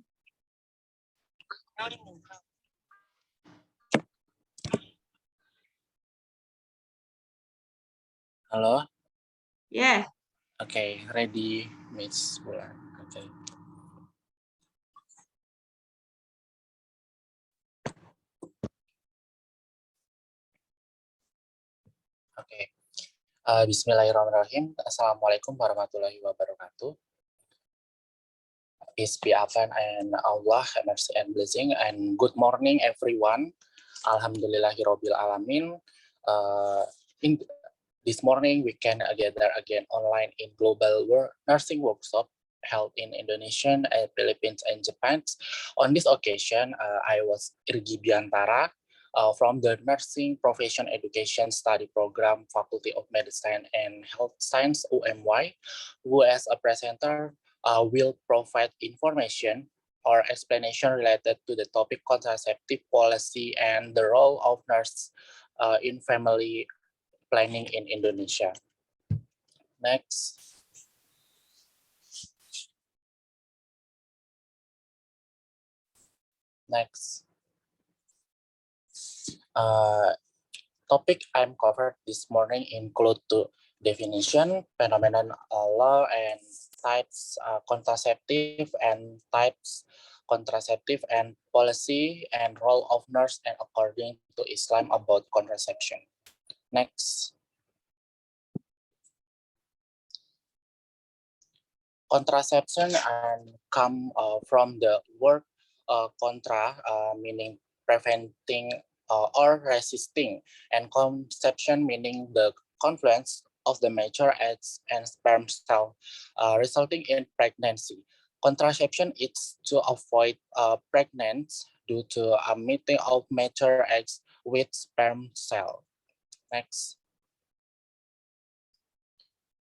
Halo, Yeah. oke, ready, Miss Bulan. Oke. Oke. Bismillahirrahmanirrahim. Assalamualaikum warahmatullahi wabarakatuh. Peace be upon and Allah, mercy and blessing, and good morning everyone. Alhamdulillahirabbil alamin. In this morning we can gather again online in global nursing workshop, held in Indonesia, Philippines, and Japan. On this occasion, I was Irgi Biantara from the Nursing Profession Education Study Program, Faculty of Medicine and Health Science, UMY, who as a presenter will provide information or explanation related to the topic contraceptive policy and the role of nurse in family planning in Indonesia. Next. Next. Topic I'm covered this morning include to definition, phenomenon, law, and types contraceptive and types contraceptive and policy and role of nurse and according to Islam about contraception. Next. Contraception and come from the word contra, meaning preventing or resisting, and conception meaning the confluence of the mature eggs and sperm cell, resulting in pregnancy. Contraception is to avoid pregnancy due to a meeting of mature eggs with sperm cell. Next.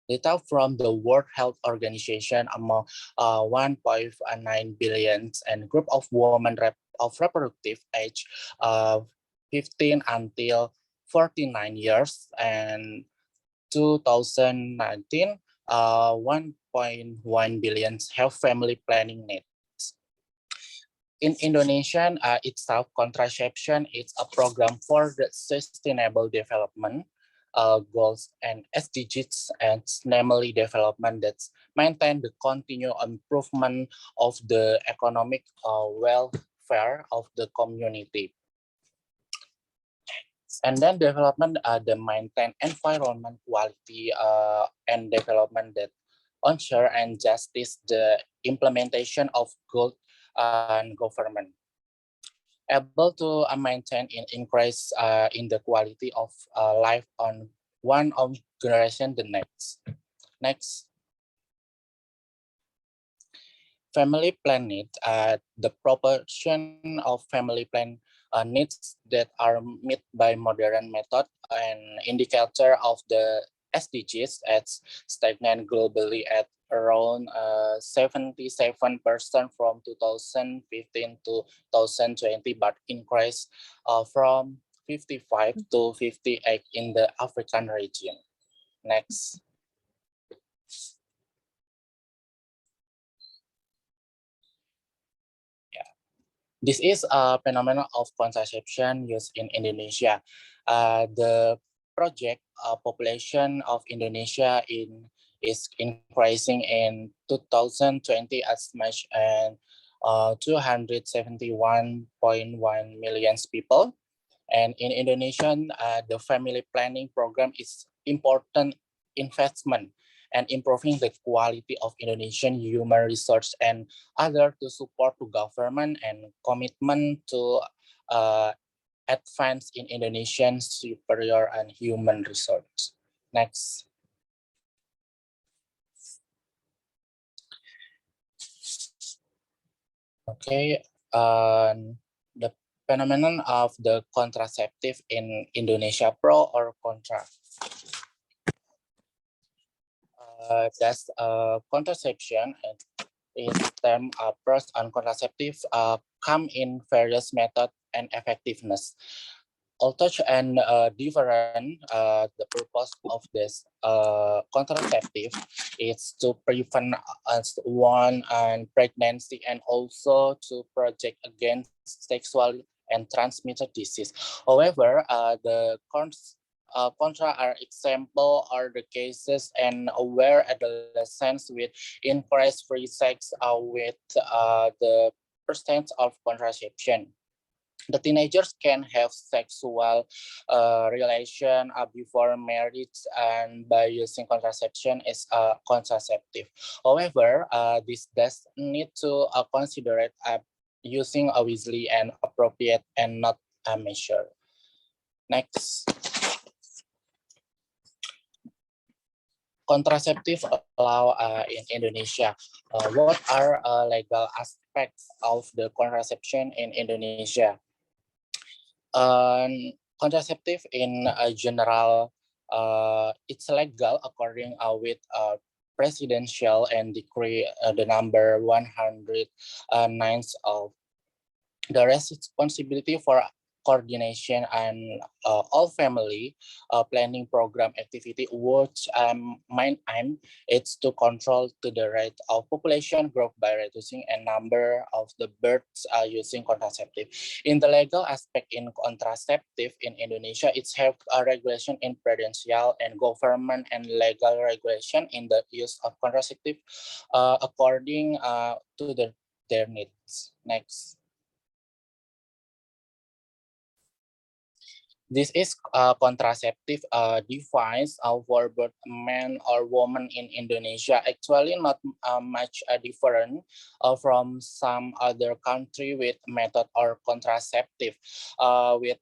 Data from the World Health Organization among 1.9 billion and group of women of reproductive age 15 until 49 years and 2019 1.1 billion have family planning needs. In Indonesia itself, contraception is a program for the sustainable development goals and SDGs, and namely development that maintain the continued improvement of the economic welfare of the community. And then development the maintain environment quality and development that ensure and justice the implementation of good and government, able to maintain and increase in the quality of life on one of generation the next. Next. Family plan needs, the proportion of family plan needs that are met by modern method and indicator of the SDGs as stagnant globally at around 77% from 2015 to 2020, but increased from 55 to 58 in the African region. Next. This is a phenomenon of contraception used in Indonesia. The project population of Indonesia is increasing in 2020 as much as 271.1 million people. And in Indonesia, the family planning program is important investment and improving the quality of Indonesian human resource and other to support to government and commitment to advance in Indonesian superior and human resource. Next. Okay, the phenomenon of the contraceptive in Indonesia, pro or contra? That's contraception is term pros and contraceptive come in various methods and effectiveness. Although and different, the purpose of this contraceptive is to prevent one and pregnancy and also to protect against sexual and transmitted disease. However, the contra are example are the cases and where adolescents with increased free sex with the percent of contraception. The teenagers can have sexual relation before marriage and by using contraception as a contraceptive. However, this does need to consider it using wisely and appropriate and not a measure. Next. contraceptive law in Indonesia. What are legal aspects of the contraception in Indonesia? Contraceptive in general, it's legal according with presidential and decree the number 109 of the responsibility for coordination and all family planning program activity, which main aim is to control to the rate of population growth by reducing a number of the births using contraceptive. In the legal aspect in contraceptive in Indonesia, it's have a regulation in prudential and government and legal regulation in the use of contraceptive according to their needs. Next. This is contraceptive device for both men or woman in Indonesia. Actually, not much different from some other country with method or contraceptive with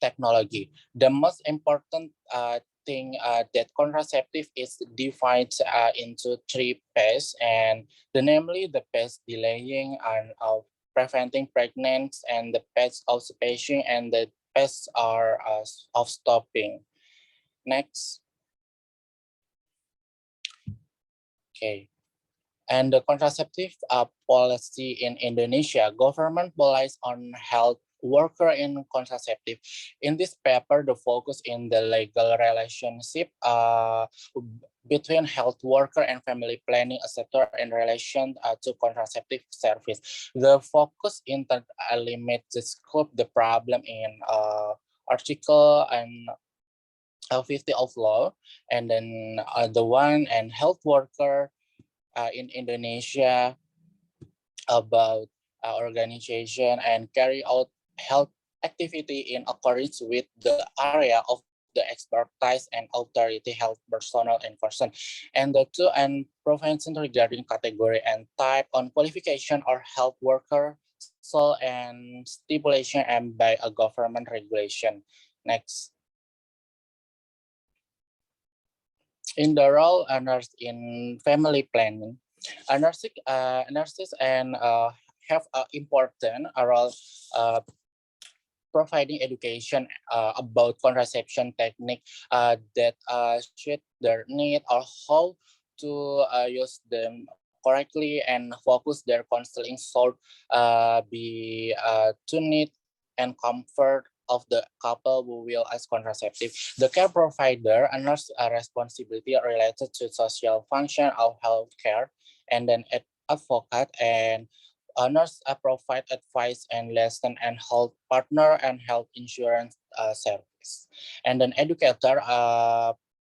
technology. The most important thing that contraceptive is divided into three phases, and namely the phase delaying and preventing pregnancy, and the phase of spacing, and the phase are of stopping. Next. Okay. And the contraceptive policy in Indonesia, government relies on health worker in contraceptive. In this paper, the focus in the legal relationship between health worker and family planning sector in relation to contraceptive service. The focus in the limit the scope the problem in article and 50 of law, and then the one and health worker in Indonesia about organization and carry out health activity in accordance with the area of the expertise and authority health personnel and person. And the two and prevention regarding category and type on qualification or health worker, so and stipulation and by a government regulation. Next. In the role nurse in family planning, nurses and have an important role providing education about contraception technique that suit their need or how to use them correctly, and focus their counseling should be to need and comfort of the couple who will as contraceptive. The care provider and nurse responsibility related to social function of healthcare, and then advocate and nurse provide advice and lesson and health partner and health insurance service. And then educator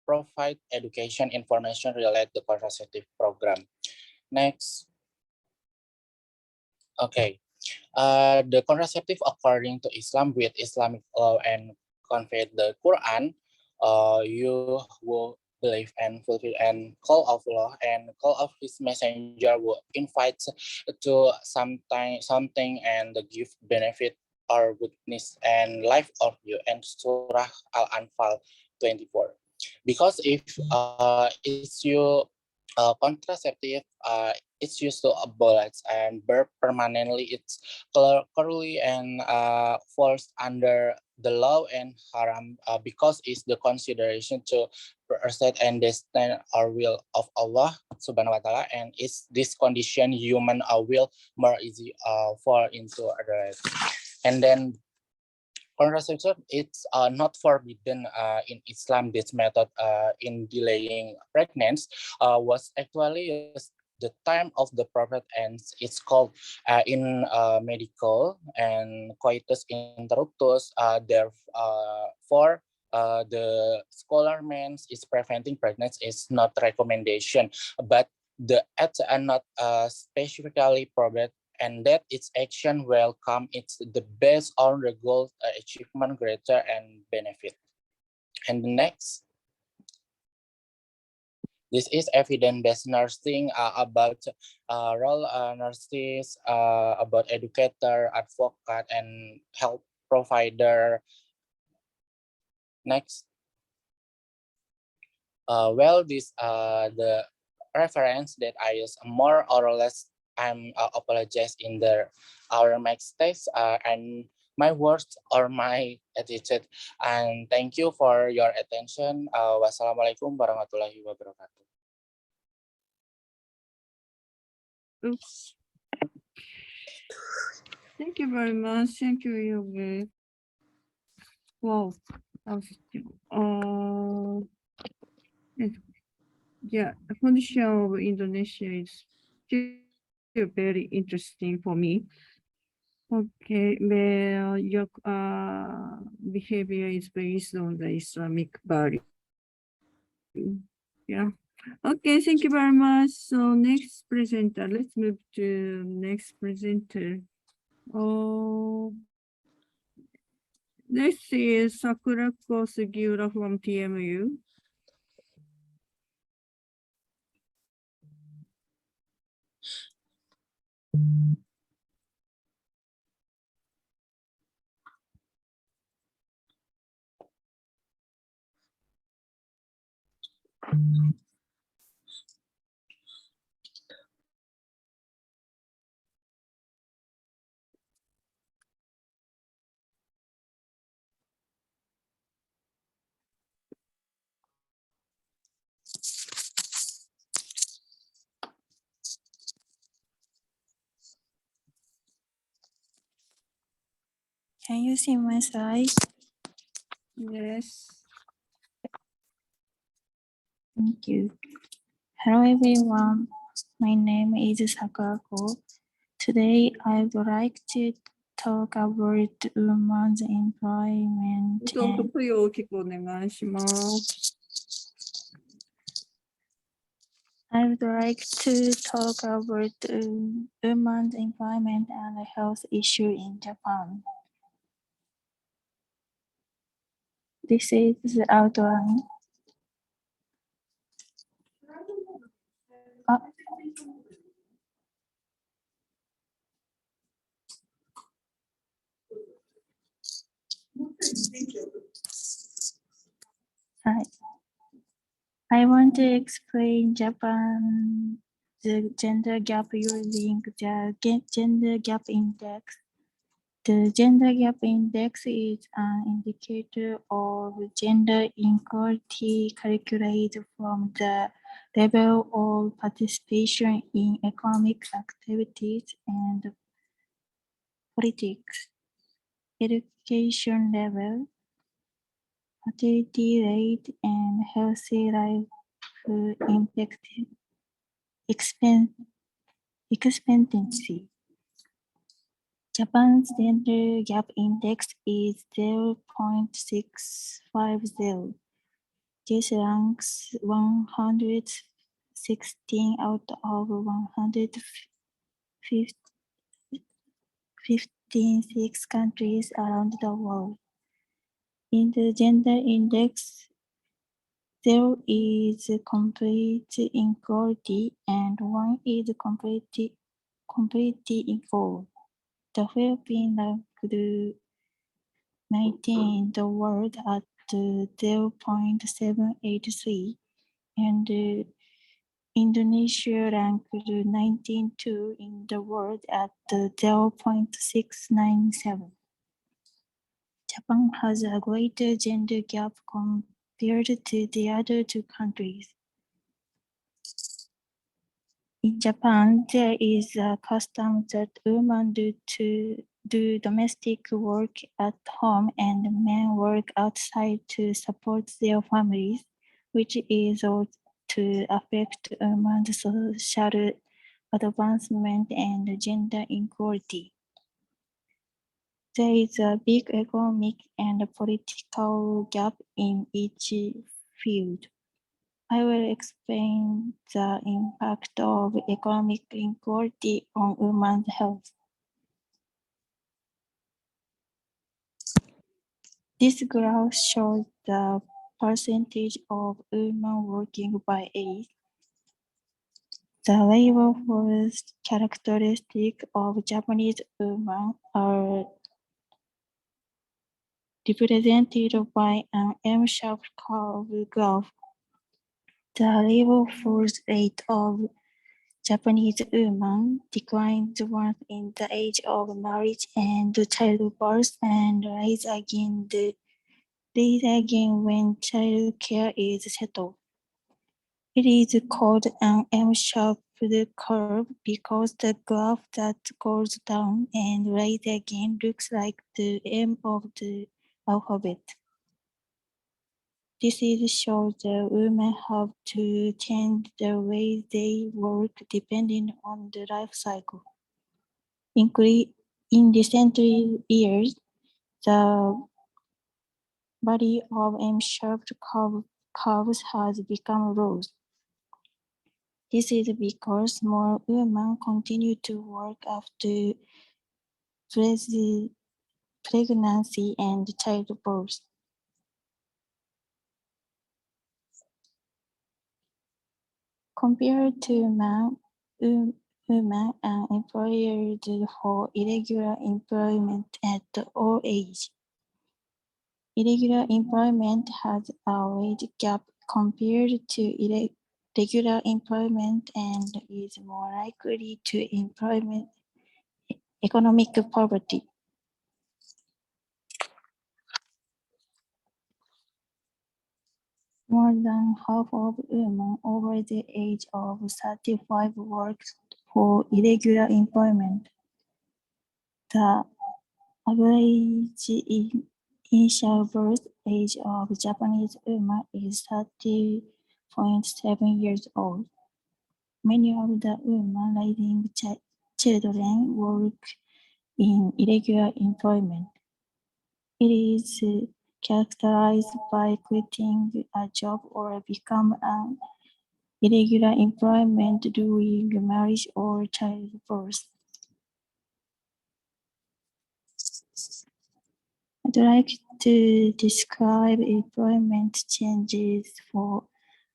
provide education information related to contraceptive program. Next. Okay. The contraceptive according to Islam with Islamic law and convey the Quran, you will believe and fulfill and call of law and call of his messenger will invite to something and give benefit or goodness and life of you, and Surah Al-Anfal 24. Because if it's you contraceptive, it's used to abolish and birth permanently. It's clearly and falls under the law and haram because it's the consideration to present and destiny or will of Allah Subhanahu wa Taala, and it's this condition human will more easy fall into other. And then contraception, it's not forbidden in Islam. This method in delaying pregnancy was actually the time of the prophet, and it's called in medical and coitus interruptus. Therefore, the scholar means is preventing pregnancy is not recommendation, but the acts are not specifically provided, and that its action will come it's the based on the goal achievement greater and benefit. And the next, this is evidence-based nursing about role nurses, about educator, advocate, and health provider. Next. Well, this the reference that I use more or less. I'm apologize in the our mistakes and my words or my attitude. And thank you for your attention. Wassalamualaikum warahmatullahi wabarakatuh. Oops. Thank you very much. Thank you, Yogi. Wow. Yeah, the condition of Indonesia is still very interesting for me. Okay, where your behavior is based on the Islamic value. Yeah. Okay, thank you very much. So next presenter, let's move to next presenter. Oh, this is Sakurako Sugiura from TMU. Can you see my slide? Yes. Thank you. Hello everyone. My name is Sakako. Today I would like to talk about women's employment and I would like to talk about women's employment and health issue in Japan. This is the outline. I want to explain Japan, the gender gap using the gender gap index. The gender gap index is an indicator of gender inequality calculated from the level of participation in economic activities and politics, education level, fertility rate, and healthy life expectancy. Japan's gender gap index is 0.650. This ranks 116 out of 156 countries around the world. In the gender index, there is complete inequality and 1 is completely equal. The Philippines ranked 19 in the world at 0.783 and Indonesia ranked 19 in the world at 0.697. Japan has a greater gender gap compared to the other two countries. In Japan, there is a custom that women do domestic work at home and men work outside to support their families, which is to affect women's social advancement and gender equality. There is a big economic and political gap in each field. I will explain the impact of economic inequality on women's health. This graph shows the percentage of women working by age. The labor force characteristics of Japanese women are represented by an M-shaped curve graph. The labor force rate of Japanese women declined once in the age of marriage and childbirth and rise again when child care is settled. It is called an M-shaped curve because the graph that goes down and rise again looks like the M of the alphabet. This is shows that women have to change the way they work depending on the life cycle. In recent years, the body of M-shaped curves has become rose. This is because more women continue to work after pregnancy and childbirth. Compared to men, women are employed for irregular employment at all ages. Irregular employment has a wage gap compared to regular employment and is more likely to economic poverty. More than half of women over the age of 35 works for irregular employment. The average initial birth age of Japanese women is 30.7 years old. Many of the women raising children work in irregular employment. It is characterized by quitting a job or become an irregular employment during marriage or childbirth. I'd like to describe employment changes for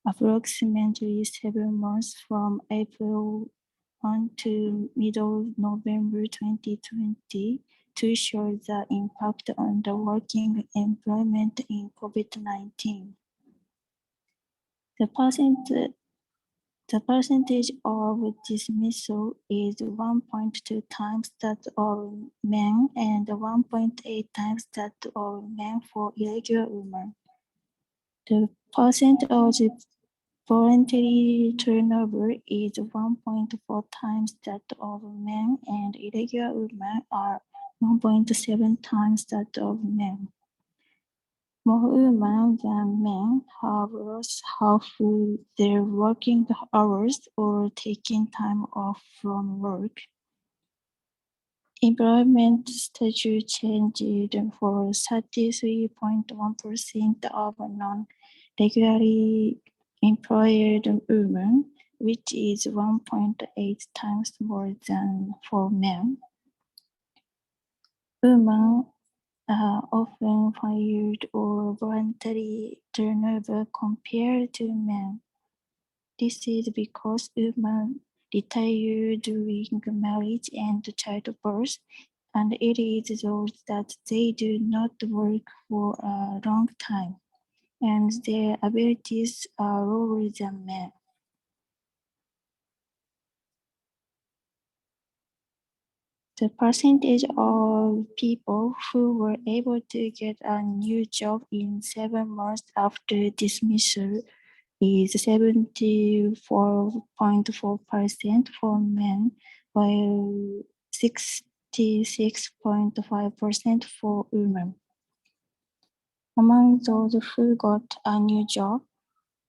approximately 7 months from April 1 to middle November 2020 to show the impact on the working employment in COVID-19. The percentage of dismissal is 1.2 times that of men and 1.8 times that of men for irregular women. The percent of voluntary turnover is 1.4 times that of men, and irregular women are 1.7 times that of men. More women than men have lost half their working hours or taken time off from work. Employment status changed for 33.1% of non-regularly employed women, which is 1.8 times more than for men. Women are often fired or voluntary turnover compared to men. This is because women retire during marriage and childbirth, and it is those that they do not work for a long time, and their abilities are lower than men. The percentage of people who were able to get a new job in 7 months after dismissal is 74.4% for men, while 66.5% for women. Among those who got a new job,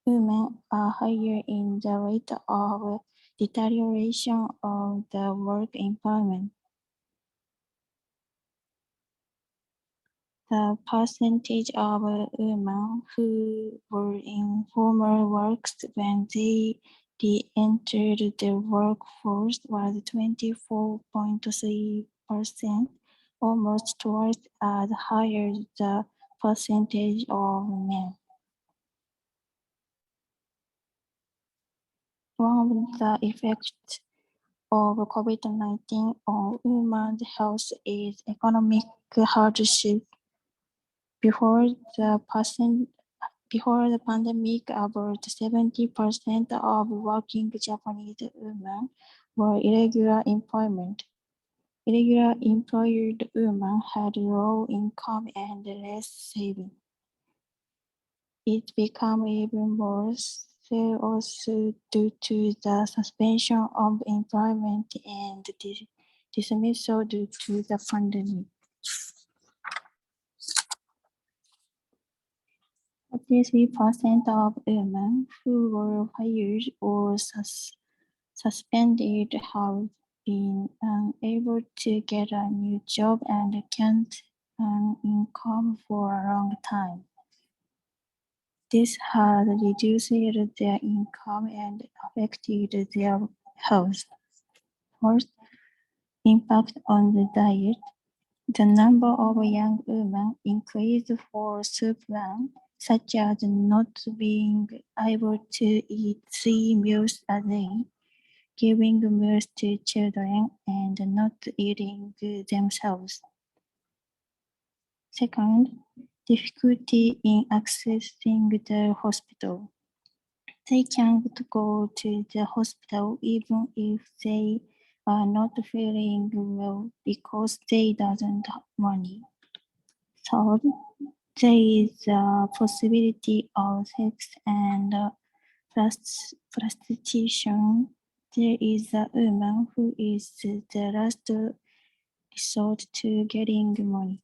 women are higher in the rate of deterioration of the work employment. The percentage of women who were in formal works when they re-entered the workforce was 24.3%, almost twice as high as the percentage of men. One of the effects of COVID-19 on women's health is economic hardship. Before the Before the pandemic, about 70% of working Japanese women were irregular employment. Irregular employed women had low income and less saving. It became even more serious due to the suspension of employment and dismissal due to the pandemic. 43% of women who were fired or suspended have been unable to get a new job and can't earn income for a long time. This has reduced their income and affected their health. First, impact on the diet. The number of young women increased for supplements, such as not being able to eat 3 meals a day, giving meals to children, and not eating themselves. Second, difficulty in accessing the hospital. They can't go to the hospital even if they are not feeling well because they doesn't have money. Third, there is a possibility of sex and prostitution. There is a woman who is the last resort to getting money.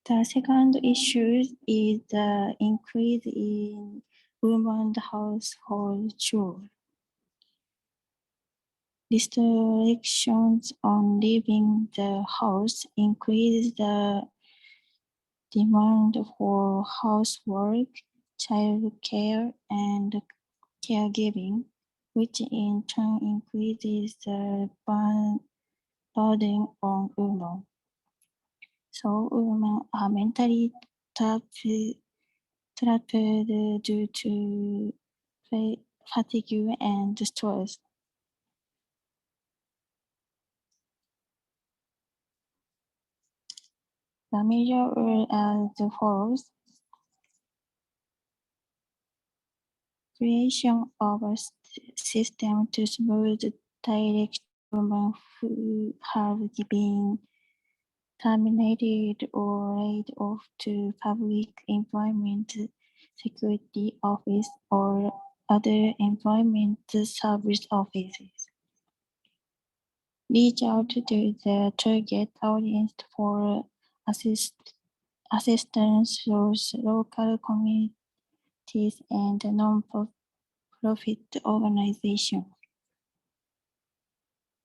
The second issue is the increase in women's household chores. Restrictions on leaving the house increase the demand for housework, childcare, and caregiving, which in turn increases the burden on women. So women are mentally trapped due to fatigue and stress. The major rule as follows. Creation of a system to smooth direct women who have been terminated or laid off to Public Employment Security Office or other employment service offices. Reach out to the target audience for assistance through local communities and non-profit organizations.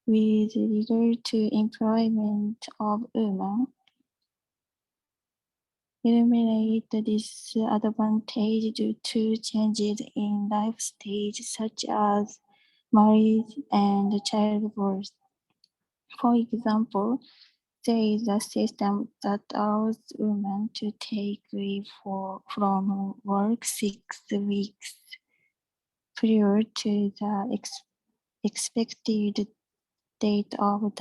With regard to employment of women, eliminate the disadvantage due to changes in life stage such as marriage and childbirth. For example, there is a system that allows women to take leave from work 6 weeks prior to the expected date of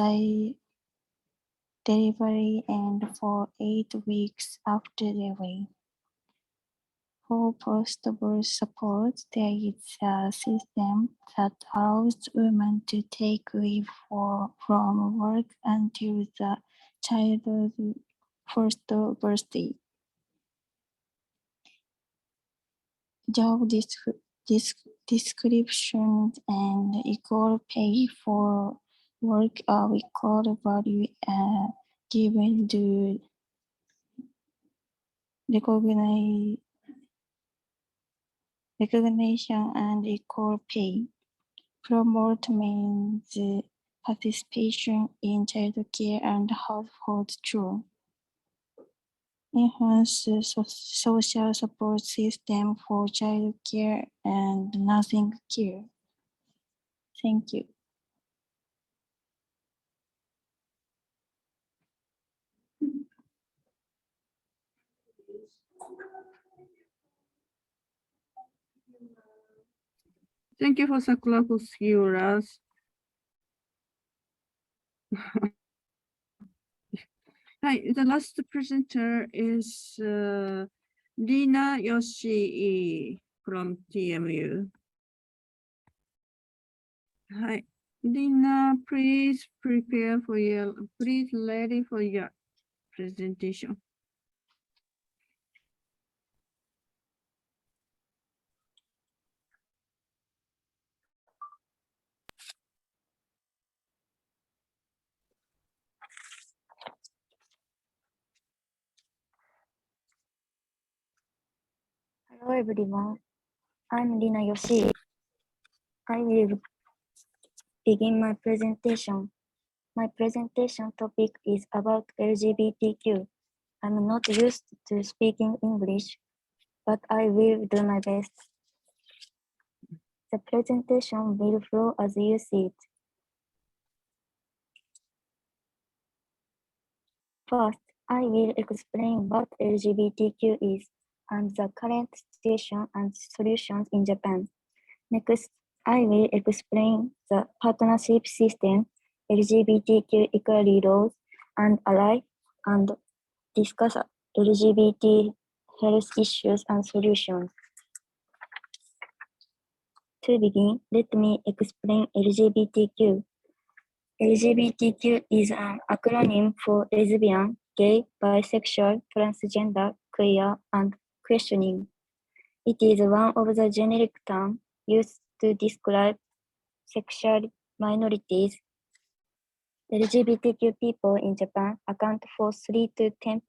delivery and for 8 weeks after delivery. For post-birth support, there is a system that allows women to take leave from work until the child's first birthday. Job descriptions and equal pay for work are equal value given the recognition and equal pay. Promote means participation in childcare and household chores. Enhance social support system for childcare and nursing care. Thank you. Thank you for Sakura Fuskiuras. Hi, the last presenter is Lina Yoshii from TMU. Hi, Lina, please ready for your presentation. Hello everyone, I'm Lina Yoshi. I will begin my presentation. My presentation topic is about LGBTQ. I'm not used to speaking English, but I will do my best. The presentation will flow as you see it. First, I will explain what LGBTQ is and the current situation and solutions in Japan. Next, I will explain the partnership system, LGBTQ equality laws, and ally, and discuss LGBT health issues and solutions. To begin, let me explain LGBTQ. LGBTQ is an acronym for lesbian, gay, bisexual, transgender, queer, and questioning. It is one of the generic terms used to describe sexual minorities. LGBTQ people in Japan account for 3 to 10%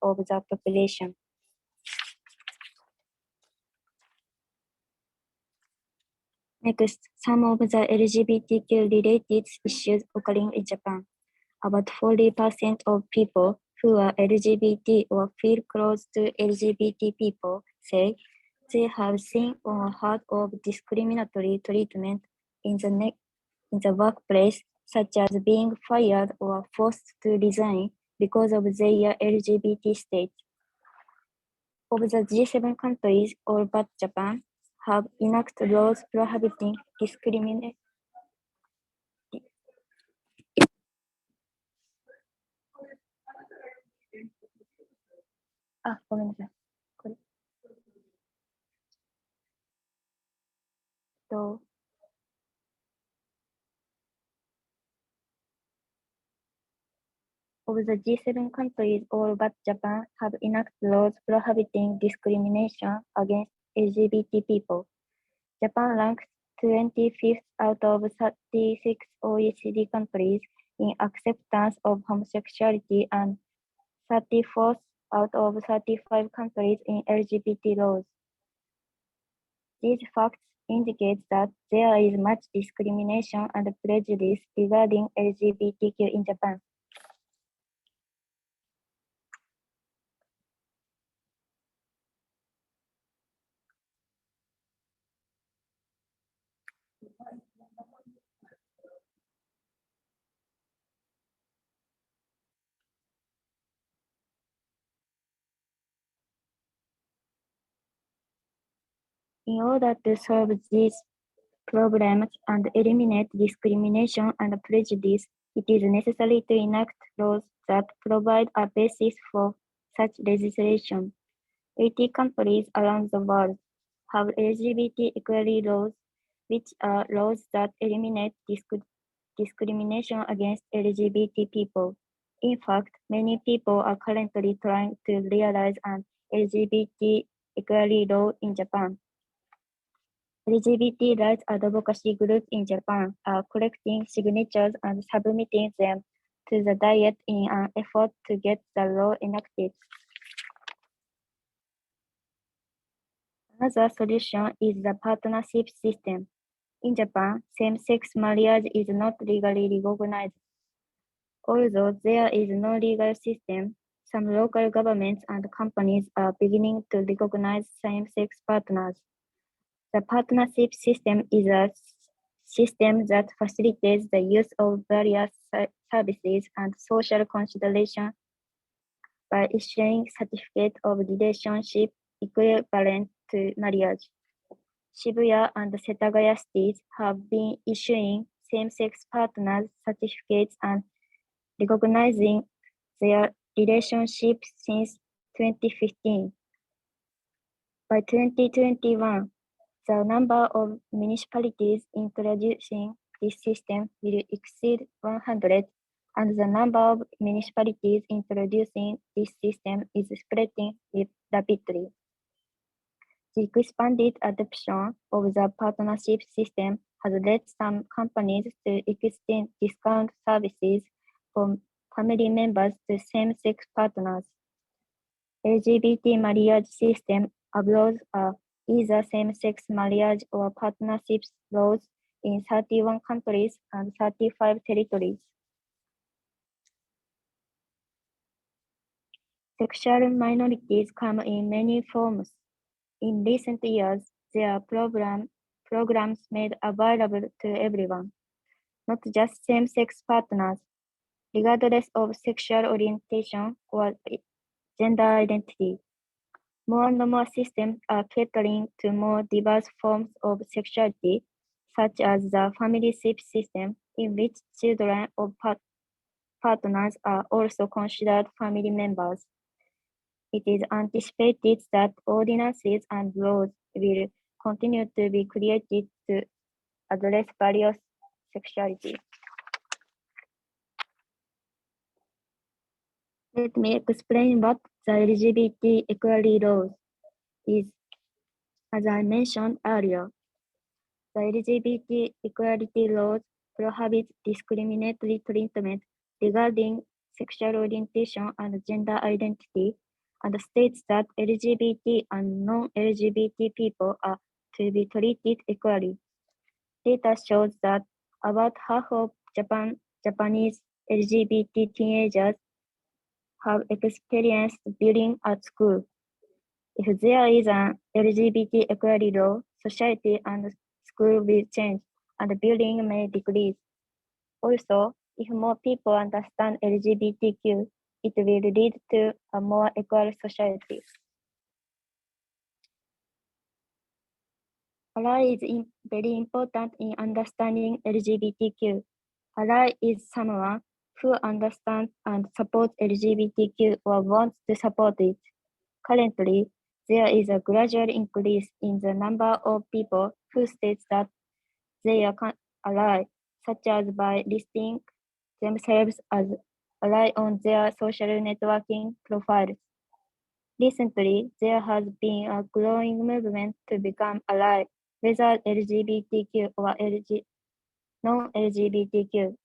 of the population. Next, some of the LGBTQ related issues occurring in Japan. About 40% of people who are LGBT or feel close to LGBT people say they have seen or heard of discriminatory treatment in the workplace, such as being fired or forced to resign because of their LGBT state. Of the G7 countries, all but Japan have enacted laws prohibiting discrimination. あ、ごめんなさい。これ。Of the G7 countries, all but Japan have enacted laws prohibiting discrimination against LGBT people. Japan ranks 25th out of 36 OECD countries in acceptance of homosexuality and 34th out of 35 countries in LGBT laws. These facts indicate that there is much discrimination and prejudice regarding LGBTQ in Japan. In order to solve these problems and eliminate discrimination and prejudice, it is necessary to enact laws that provide a basis for such legislation. 80 countries around the world have LGBT equality laws, which are laws that eliminate discrimination against LGBT people. In fact, many people are currently trying to realize an LGBT equality law in Japan. LGBT rights advocacy groups in Japan are collecting signatures and submitting them to the Diet in an effort to get the law enacted. Another solution is the partnership system. In Japan, same-sex marriage is not legally recognized. Although there is no legal system, some local governments and companies are beginning to recognize same-sex partners. The partnership system is a system that facilitates the use of various services and social considerations by issuing certificate of relationship equivalent to marriage. Shibuya and Setagaya cities have been issuing same-sex partners certificates and recognizing their relationship since 2015. By 2021, the number of municipalities introducing this system will exceed 100, and the number of municipalities introducing this system is spreading rapidly. The expanded adoption of the partnership system has led some companies to extend discount services for family members to same-sex partners. LGBT marriage system abroad are either same-sex marriage or partnerships laws in 31 countries and 35 territories. Sexual minorities come in many forms. In recent years, there are programs made available to everyone, not just same-sex partners, regardless of sexual orientation or gender identity. More and more systems are catering to more diverse forms of sexuality, such as the family-ship system, in which children of partners are also considered family members. It is anticipated that ordinances and laws will continue to be created to address various sexuality. Let me explain what the LGBT equality law is. As I mentioned earlier, the LGBT equality laws prohibit discriminatory treatment regarding sexual orientation and gender identity, and states that LGBT and non-LGBT people are to be treated equally. Data shows that about half of Japanese LGBT teenagers have experienced bullying at school. If there is an LGBT equality law, society and school will change and bullying may decrease. Also, if more people understand LGBTQ, it will lead to a more equal society. Ally is very important in understanding LGBTQ. Ally is someone who understands and supports LGBTQ or wants to support it. Currently, there is a gradual increase in the number of people who state that they are ally, such as by listing themselves as ally on their social networking profiles. Recently, there has been a growing movement to become ally, whether LGBTQ or non-LGBTQ.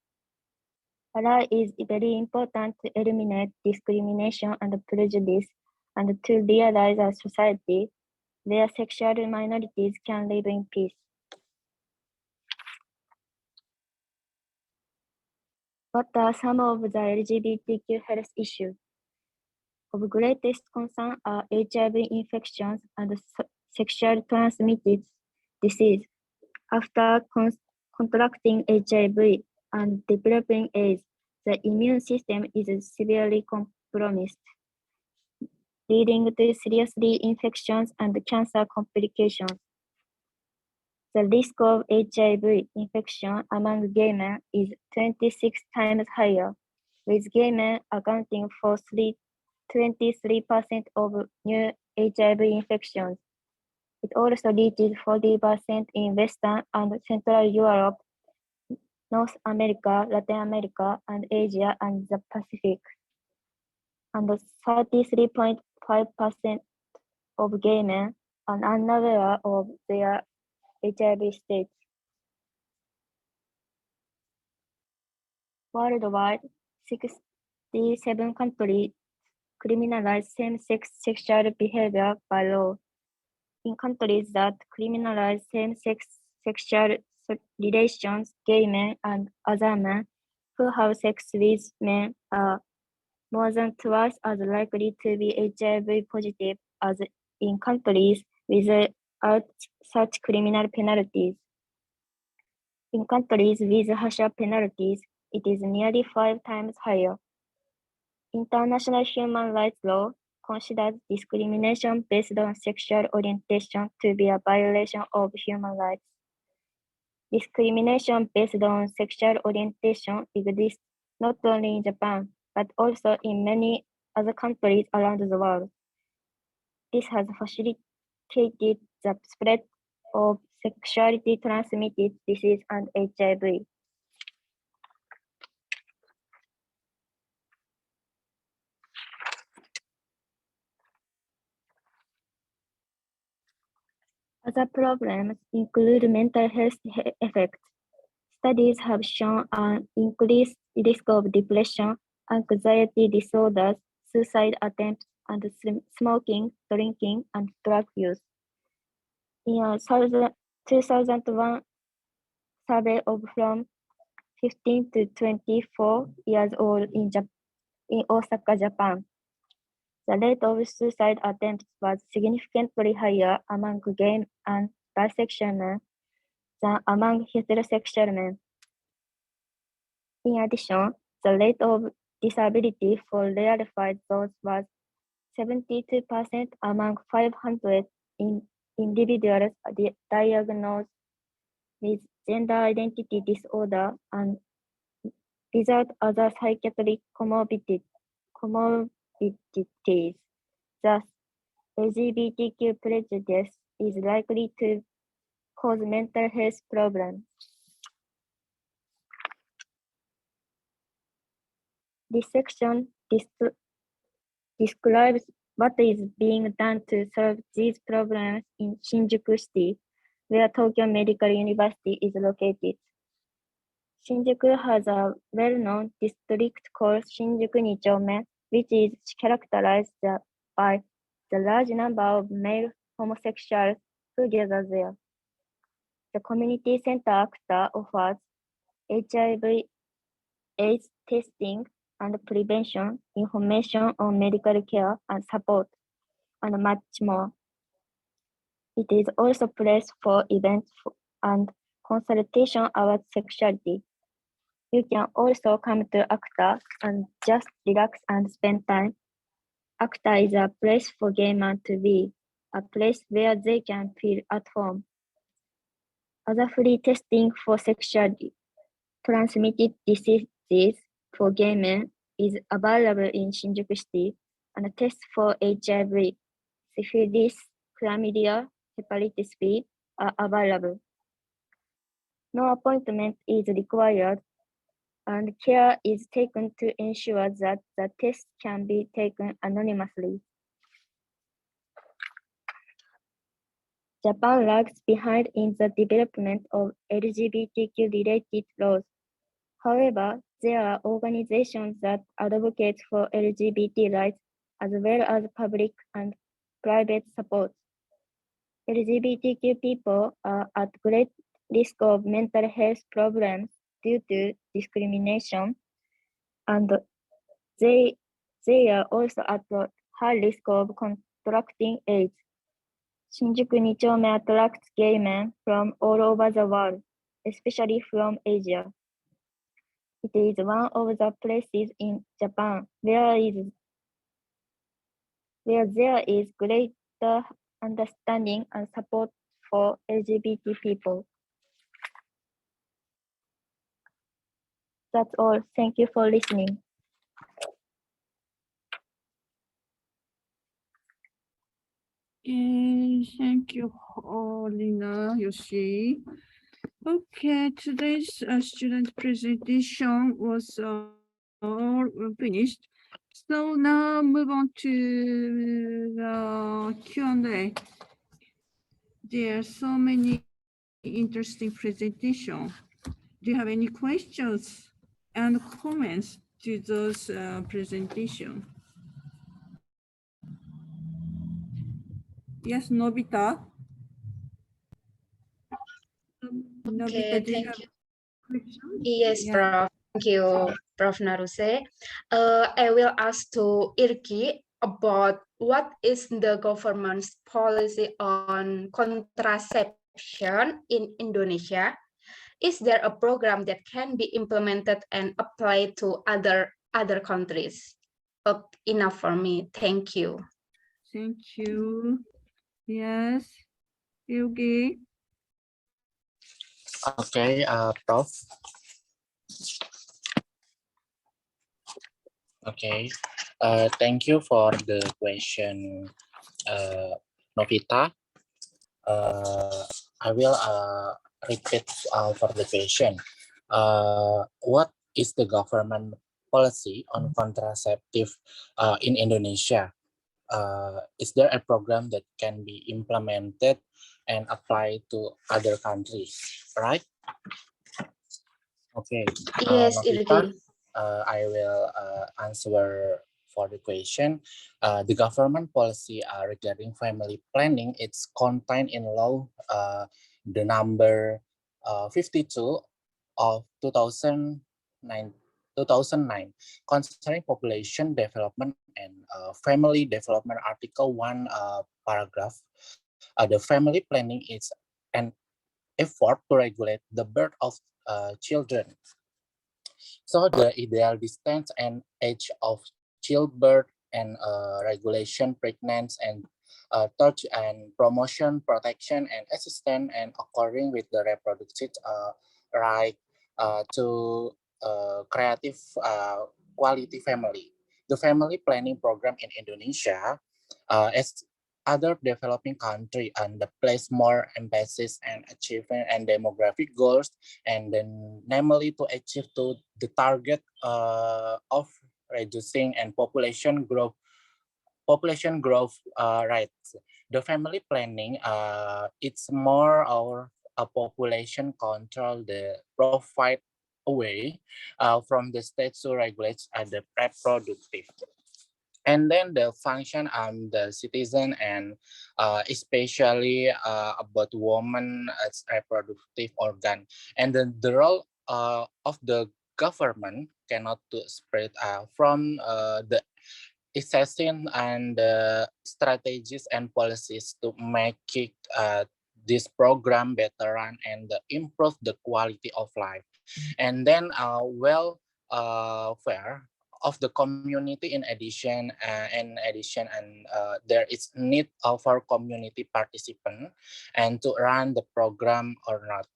Ally is very important to eliminate discrimination and prejudice and to realize a society where sexual minorities can live in peace. What are some of the LGBTQ health issues? Of greatest concern are HIV infections and sexually transmitted disease. After contracting HIV and developing AIDS, the immune system is severely compromised, leading to serious infections and cancer complications. The risk of HIV infection among gay men is 26 times higher, with gay men accounting for 23% of new HIV infections. It also reaches 40% in Western and Central Europe, North America, Latin America, and Asia and the Pacific. And 33.5% of gay men are unaware of their HIV status. Worldwide, 67 countries criminalize same-sex sexual behavior by law. In countries that criminalize same-sex sexual relations, gay men and other men who have sex with men are more than twice as likely to be HIV positive as in countries without such criminal penalties. In countries with harsher penalties, it is nearly 5 times higher. International human rights law considers discrimination based on sexual orientation to be a violation of human rights. Discrimination based on sexual orientation exists not only in Japan, but also in many other countries around the world. This has facilitated the spread of sexually transmitted disease and HIV. Other problems include mental health effects. Studies have shown an increased risk of depression, anxiety disorders, suicide attempts, and smoking, drinking, and drug use. In a 2001 survey of from 15 to 24 years old in Osaka, Japan, the rate of suicide attempts was significantly higher among gay and bisexual men than among heterosexual men. In addition, the rate of disability for rarefied those was 72% among 500 individuals diagnosed with gender identity disorder and without other psychiatric comorbidities. Thus, LGBTQ prejudice is likely to cause mental health problems. This section describes what is being done to solve these problems in Shinjuku City, where Tokyo Medical University is located. Shinjuku has a well-known district called Shinjuku Nichome, which is characterized by the large number of male homosexuals who gather there. The community center ACTA offers HIV/AIDS testing and prevention, information on medical care and support, and much more. It is also a place for events and consultation about sexuality. You can also come to ACTA and just relax and spend time. ACTA is a place for gay men to be, a place where they can feel at home. Other free testing for sexually transmitted diseases for gay men is available in Shinjuku City, and tests for HIV, syphilis, chlamydia, hepatitis B are available. No appointment is required, and care is taken to ensure that the test can be taken anonymously. Japan lags behind in the development of LGBTQ-related laws. However, there are organizations that advocate for LGBT rights as well as public and private support. LGBTQ people are at great risk of mental health problems due to discrimination, and they are also at a high risk of contracting AIDS. Shinjuku Nichome attracts gay men from all over the world, especially from Asia. It is one of the places in Japan where there is greater understanding and support for LGBT people. That's all. Thank you for listening. Thank you, Lina, Yoshi. Okay, today's student presentation was all finished. So now move on to the Q&A. There are so many interesting presentations. Do you have any questions and comments to those presentations? Yes, Nobita. Nobita, do you have questions? Yes, Yeah. Prof. Thank you, Prof. Naruse. I will ask to Irki about what is the government's policy on contraception in Indonesia. Is there a program that can be implemented and applied to other countries? Enough for me. Thank you. Thank you. Yes, Yogi. Okay, Prof. Okay. Thank you for the question, Novita. I will repeat for the question. What is the government policy on contraceptive in Indonesia? Is there a program that can be implemented and applied to other countries, right? Okay, Yes, Novita, Irgi. I will answer for the question. The government policy regarding family planning, it's contained in law the number 52 of 2009 concerning population development and family development, article 1 paragraph. The family planning is an effort to regulate the birth of children. So the ideal distance and age of childbirth and regulation pregnancy and touch and promotion, protection and assistance and according with the reproductive right to creative quality family. The family planning program in Indonesia as other developing country and place more emphasis and achievement and demographic goals and then namely to achieve to the target of reducing and population growth rates. The family planning it's more our a population control the provide away from the state to regulate the reproductive. And then the function the citizen and especially about woman as reproductive organ and then the role of the government cannot to spread from the assessing and strategies and policies to make it, this program better run and improve the quality of life and then welfare of the community in addition and there is need of our community participant and to run the program or not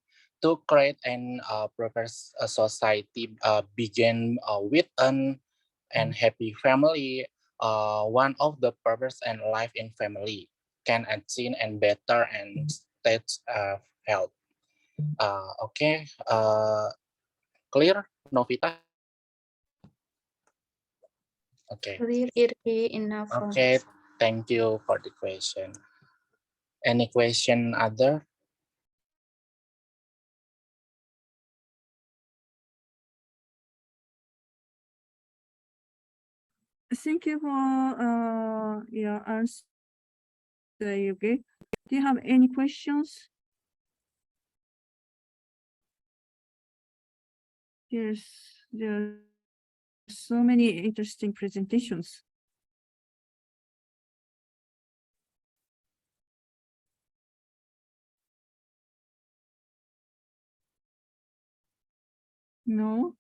to create an proper society begin with an and happy family. One of the purpose and life in family can achieve and better and state health. Okay, clear, Novita? Okay. Clear, Irgi, enough. Okay, thank you for the question. Any question other? Thank you for your answer, okay? Do you have any questions? Yes, there are so many interesting presentations. No?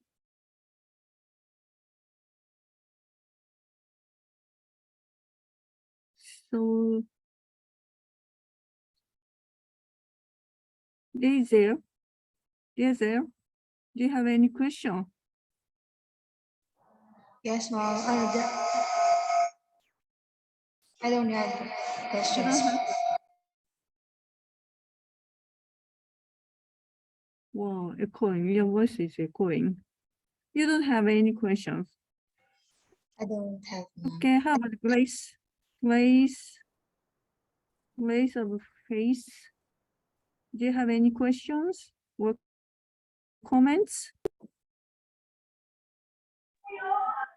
So, Daisy, do you have any question? Yes, ma'am. I don't have questions. Wow, echoing. Your voice is echoing. You don't have any questions. I don't have. Okay, how about Grace? Grace of Face. Do you have any questions or comments?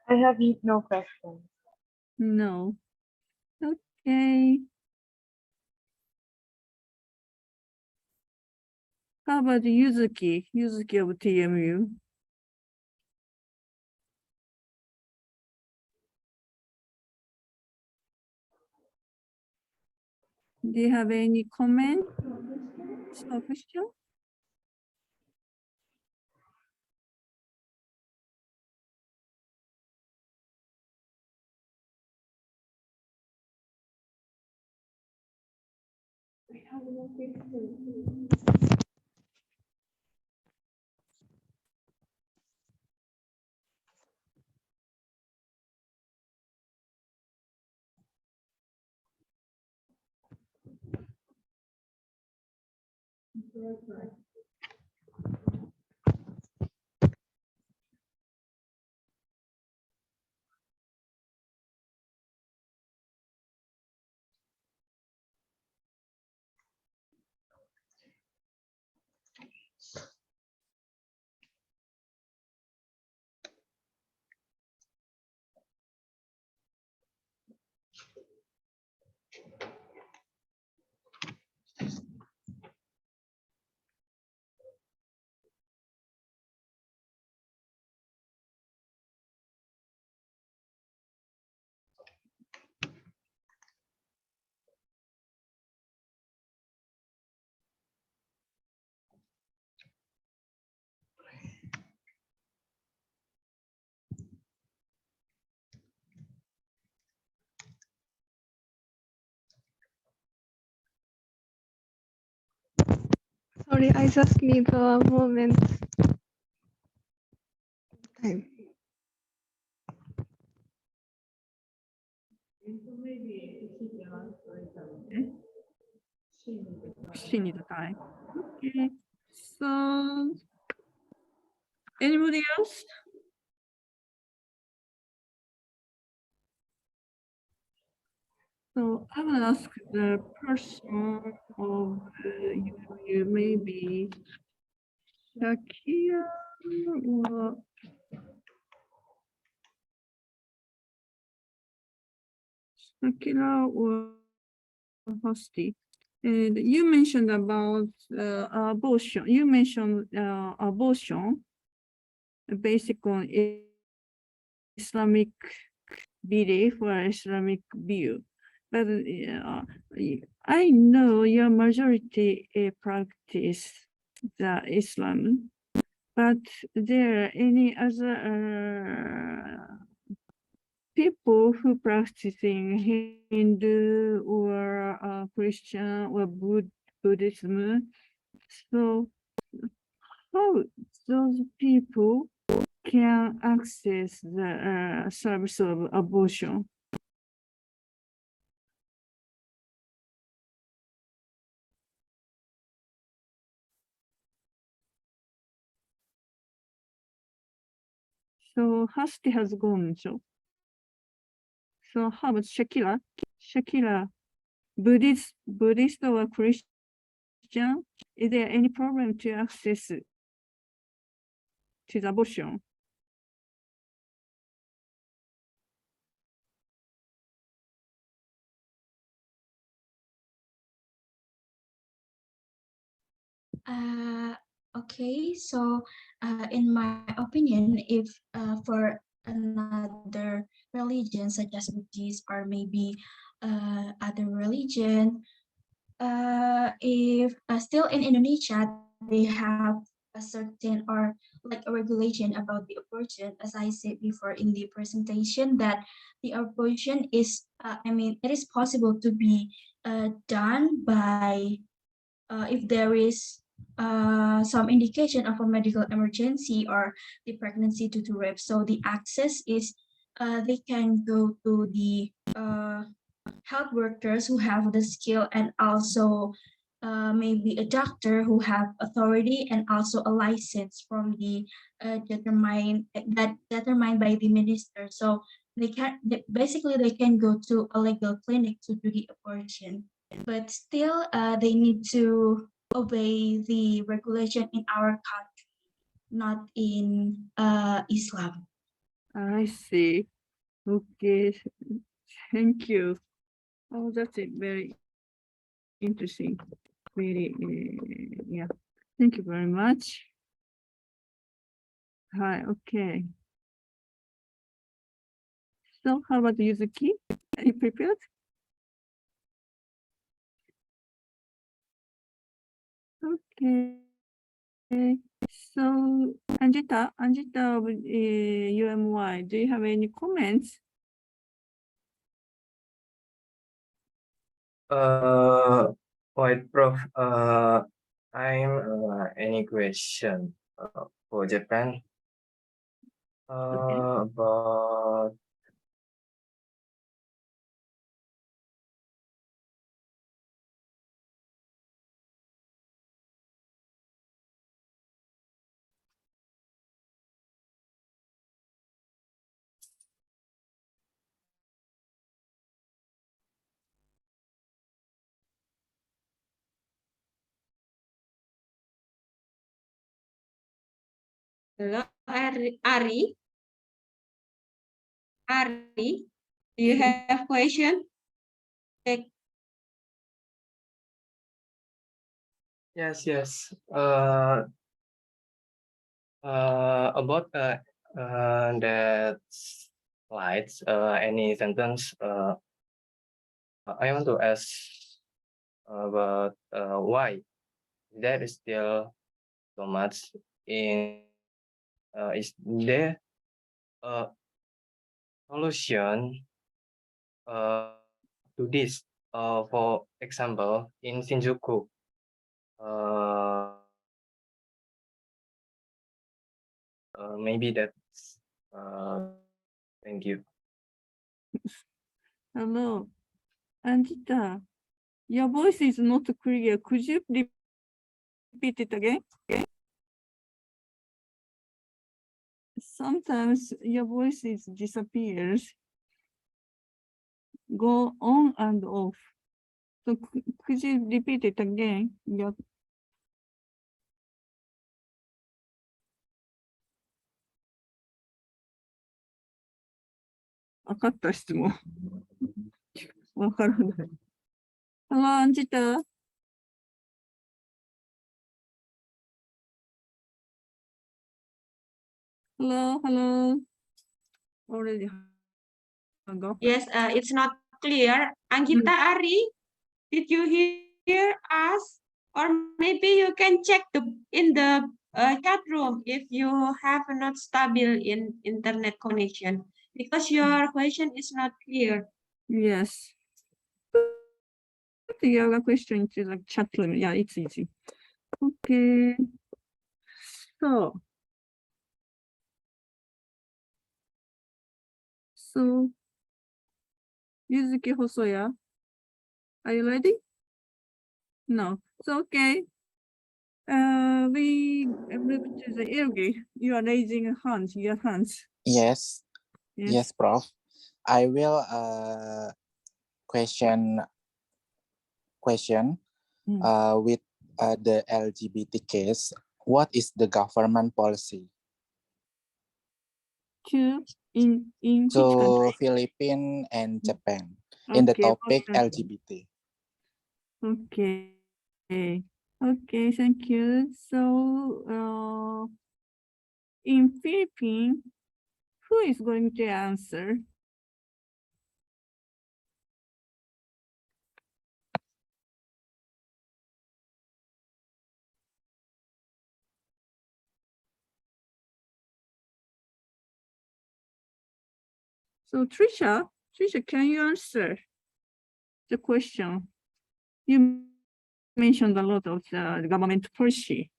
I have no questions. No. Okay. How about Yuzuki? Yuzuki of TMU. Do you have any comment or question? Sorry, I just need a moment. Time. She needs time. Okay. So, anybody else? So I will ask the person of you maybe Shakira or Hosti. And you mentioned about abortion. You mentioned abortion based on Islamic belief or Islamic view. But I know your majority practice the Islam, but there are any other people who practicing Hindu or Christian or Buddhism. So how those people can access the service of abortion? So Hasti has gone. So how about Shakira? Shakira, Buddhist or Christian? Is there any problem to access to the abortion? Okay, so in my opinion, if for another religion such as Buddhist or maybe other religion, if still in Indonesia they have a certain or like a regulation about the abortion, as I said before in the presentation, that the abortion is, I mean, it is possible to be done by if there is some indication of a medical emergency or the pregnancy due to rape. So the access is they can go to the health workers who have the skill, and also maybe a doctor who have authority and also a license from the determined by the minister. So basically they can go to a legal clinic to do the abortion, but still they need to obey the regulation in our country, not in Islam. I see. Okay. Thank you. Oh, that's it. Very interesting. Very, yeah. Thank you very much. Hi, okay. So how about Yuzuki? Are you prepared? Okay. So Anjita of UMY, do you have any comments? White Prof, I'm any question for Japan about Hello, Ari. Ari, do you have question? Yes, yes. About that slides, any sentence, I want to ask about why there is still so much in, is there a solution to this? For example, in Shinjuku, maybe that's, thank you. Hello, Anjita. Your voice is not clear. Could you repeat it again? Sometimes your voice disappears. Go on and off. So could you repeat it again? Yeah. 分かった質問。わからない。Hello, Anjita. Hello, hello. Already hung up. Yes, it's not clear. Anggita, Ari, did you hear us? Or maybe you can check in the chat room if you have not stable in internet connection, because your question is not clear. Yes. Put the other question into the chat room. Yeah, it's easy. Okay. So, Yuzuki Hosoya, are you ready? No. So, okay. We move to the Ilgi. You are raising your hands. Yes. Yes. Yes, Prof. I will question with the LGBT case. What is the government policy? In which So country? Philippines and Japan in the topic LGBT. Okay. Okay, thank you. So, in Philippines, who is going to answer? So Trisha, can you answer the question? You mentioned a lot of the government policy.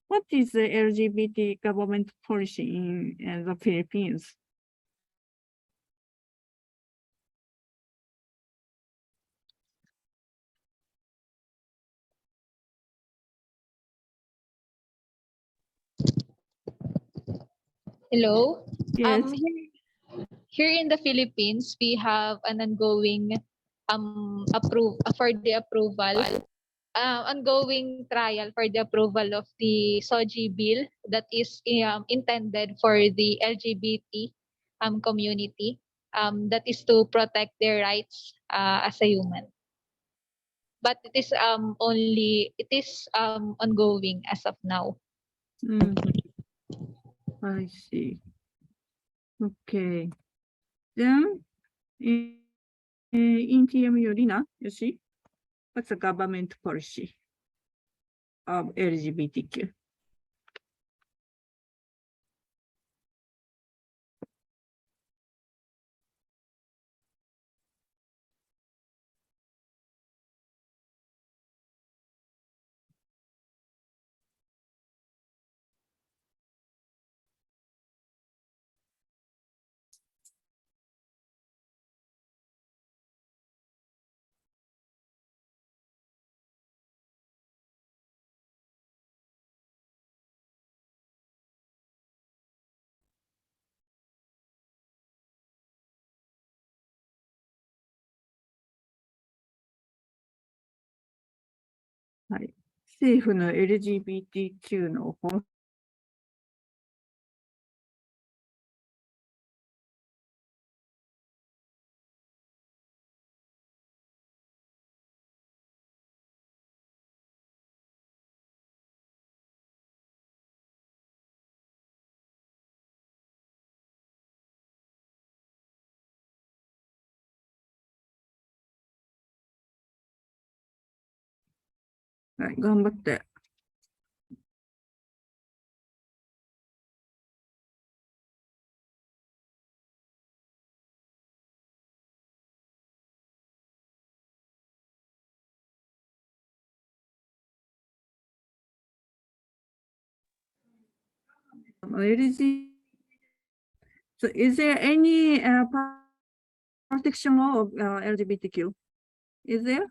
What is the LGBT government policy in the Philippines? Hello. Yes. Here in the Philippines, we have an ongoing ongoing trial for the approval of the SOGI bill that is intended for the LGBT community. That is to protect their rights as a human. But it is ongoing as of now. I see. Okay. Then in TMU, Lina, you see, what's the government policy of LGBTQ? Right. 政府の LGBTQ の法はい、頑張って。LG, so is there any protection law of LGBTQ? Is there?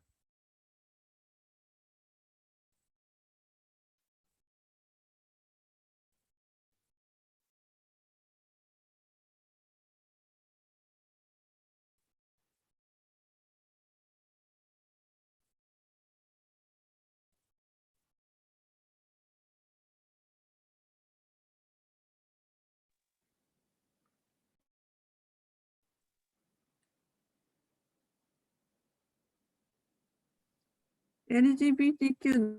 LGBTQ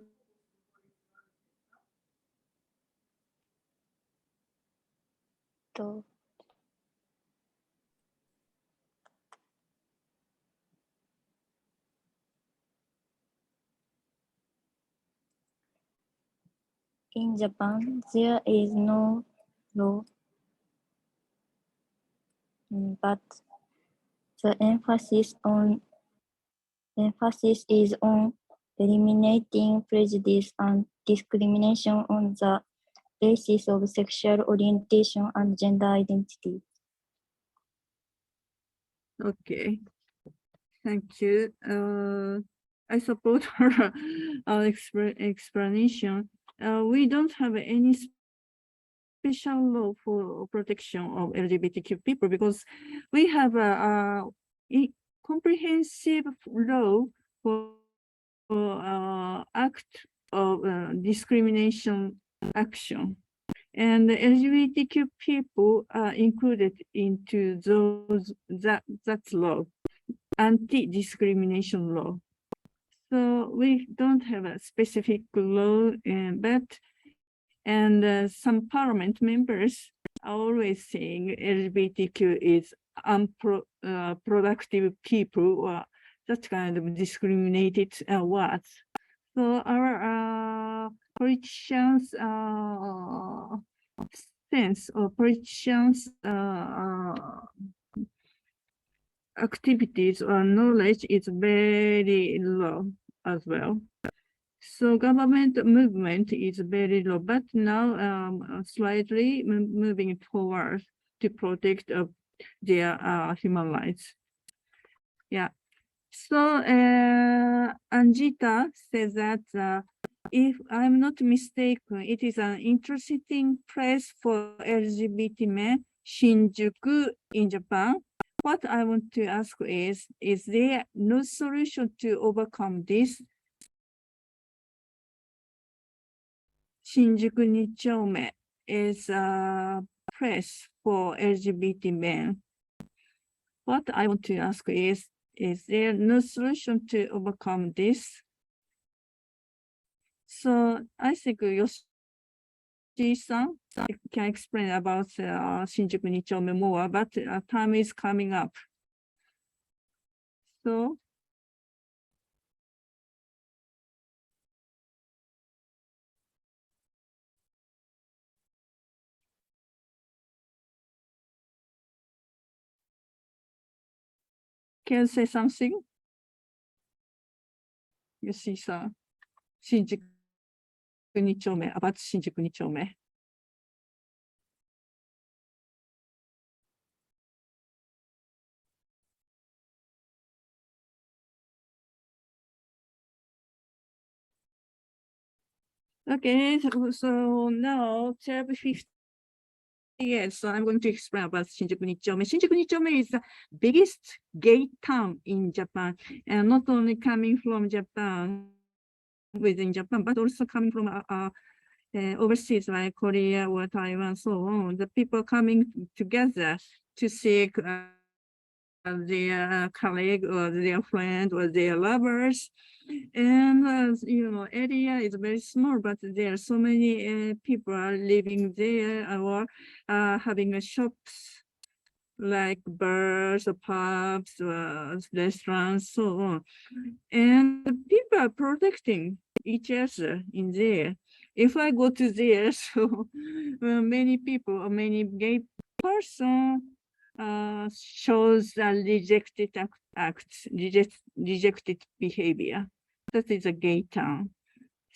to in Japan, there is no law, but the emphasis is on eliminating prejudice and discrimination on the basis of sexual orientation and gender identity. Okay, thank you. I support her explanation. We don't have any special law for protection of LGBTQ people because we have a comprehensive law for act of discrimination action. And LGBTQ people are included into that law, anti-discrimination law. So we don't have a specific law, and some parliament members are always saying LGBTQ is unproductive people or that kind of discriminated words. So our politicians' sense or politicians' activities or knowledge is very low as well. So government movement is very low, but now slightly moving forward to protect their human rights. Yeah. So Anjita says that if I'm not mistaken, it is an interesting place for LGBT men, Shinjuku in Japan. What I want to ask is there no solution to overcome this? Shinjuku Nichome is a place for LGBT men. What I want to ask is there no solution to overcome this? So I think Yoshi-san can explain about Shinjuku Nichome more, but time is coming up. So can you say something? Yoshi-san, Shinjuku Nichome, about Shinjuku Nichome. Okay, so now 12:50. Yes, so I'm going to explain about Shinjuku Nichome. Shinjuku Nichome is the biggest gay town in Japan, and not only coming from Japan, within Japan, but also coming from overseas like Korea or Taiwan, so on. The people coming together to seek their colleague or their friend or their lovers. And area is very small, but there are so many people are living there or having shops like bars, pubs, restaurants, so on. And people are protecting each other in there. If I go to there, so many people or many gay person shows rejected acts, rejected behavior. That is a gay town.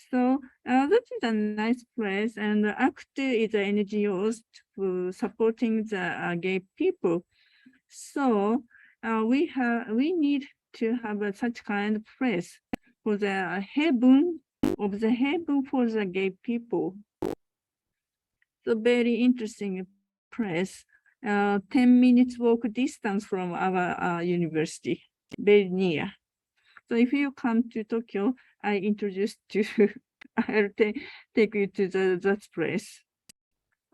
So that is a nice place, and ACT is an NGO for supporting the gay people. So we need to have such kind of place for the heaven for the gay people. So very interesting place. 10 minutes walk distance from our university, very near. So if you come to Tokyo, I introduce to, I'll take you to that place.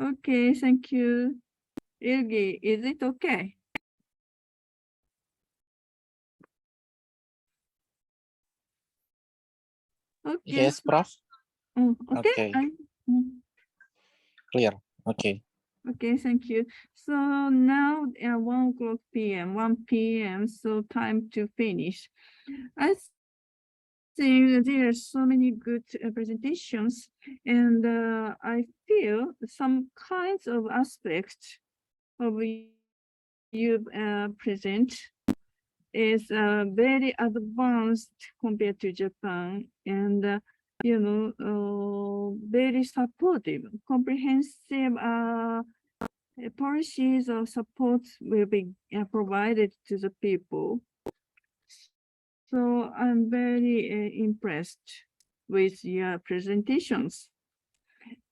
Okay, thank you. Ilgi, is it okay? Okay. Yes, Prof. Okay. Okay. Clear. Okay. Okay, thank you. So now at 1 p.m., 1 p.m., so time to finish. I think there are so many good presentations, and I feel some kinds of aspects of you present is very advanced compared to Japan, and very supportive, comprehensive policies of support will be provided to the people. So I'm very impressed with your presentations.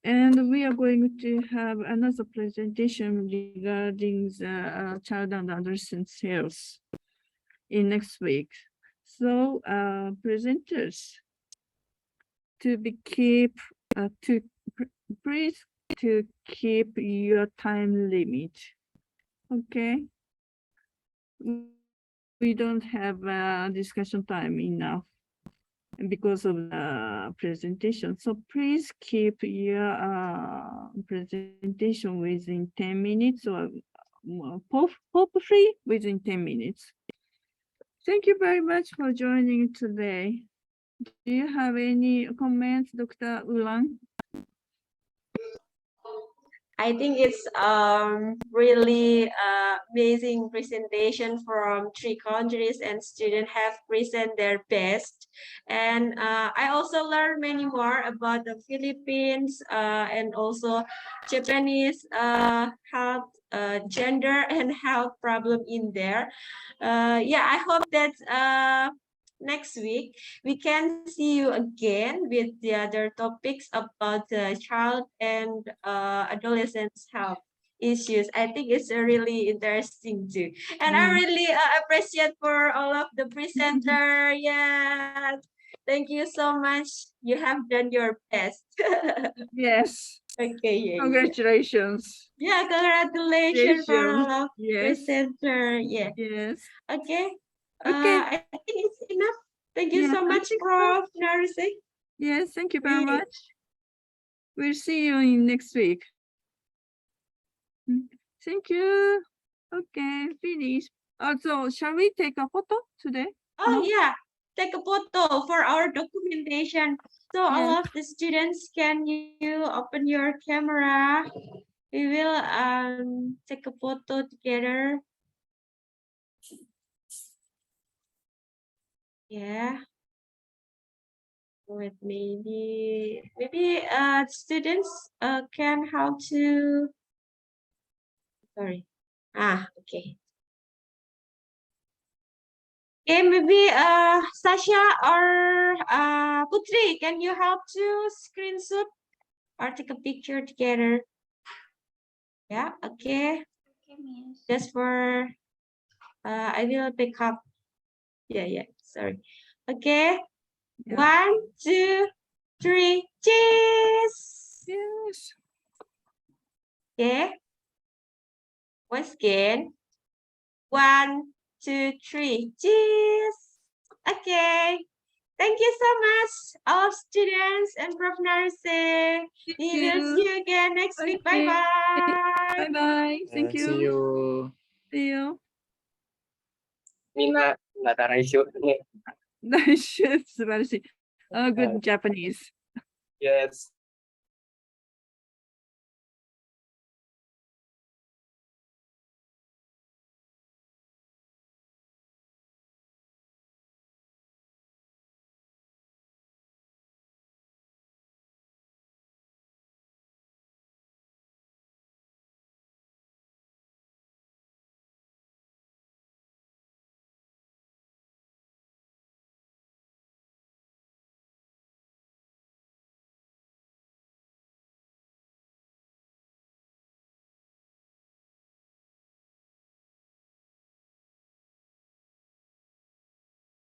And we are going to have another presentation regarding the child and adolescent health in next week. So presenters to be please to keep your time limit. Okay. We don't have discussion time enough because of the presentation. So please keep your presentation within 10 minutes or hopefully within 10 minutes. Thank you very much for joining today. Do you have any comments, Dr. Ulan? I think it's really amazing presentation from 3 countries, and students have present their best. And I also learned many more about the Philippines and also Japanese health, gender and health problem in there. Yeah, I hope that next week we can see you again with the other topics about the child and adolescents health issues. I think it's really interesting too, and I really appreciate for all of the presenter. Yeah, thank you so much. You have done your best. Yes. Okay. Yeah. Congratulations. Yeah, congratulations for all of yes. presenter. Yeah. Yes. Okay. Okay. I think it's enough. Thank you so much, Prof. Naruse. Yes, thank you very much. We'll see you in next week. Thank you. Okay, finish. Also, shall we take a photo today? Oh, yeah. Take a photo for our documentation. So all of the students, can you open your camera? We will take a photo together. Yeah. Wait, maybe students can how to, sorry. Okay. Okay, maybe Sasha or Putri, can you help to screenshot or take a picture together? Yeah, okay. Just for I will pick up. Yeah, sorry. Okay. 1, 2, 3, cheese. Yes. Okay. Once again. 1, 2, 3, cheese. Okay. Thank you so much, all students and Prof. Naruse. We will see you again next week. Bye-bye. Bye-bye. Thank you. See you. See you. Mina, 来しい。来週、素晴らしい。good Japanese. Yes.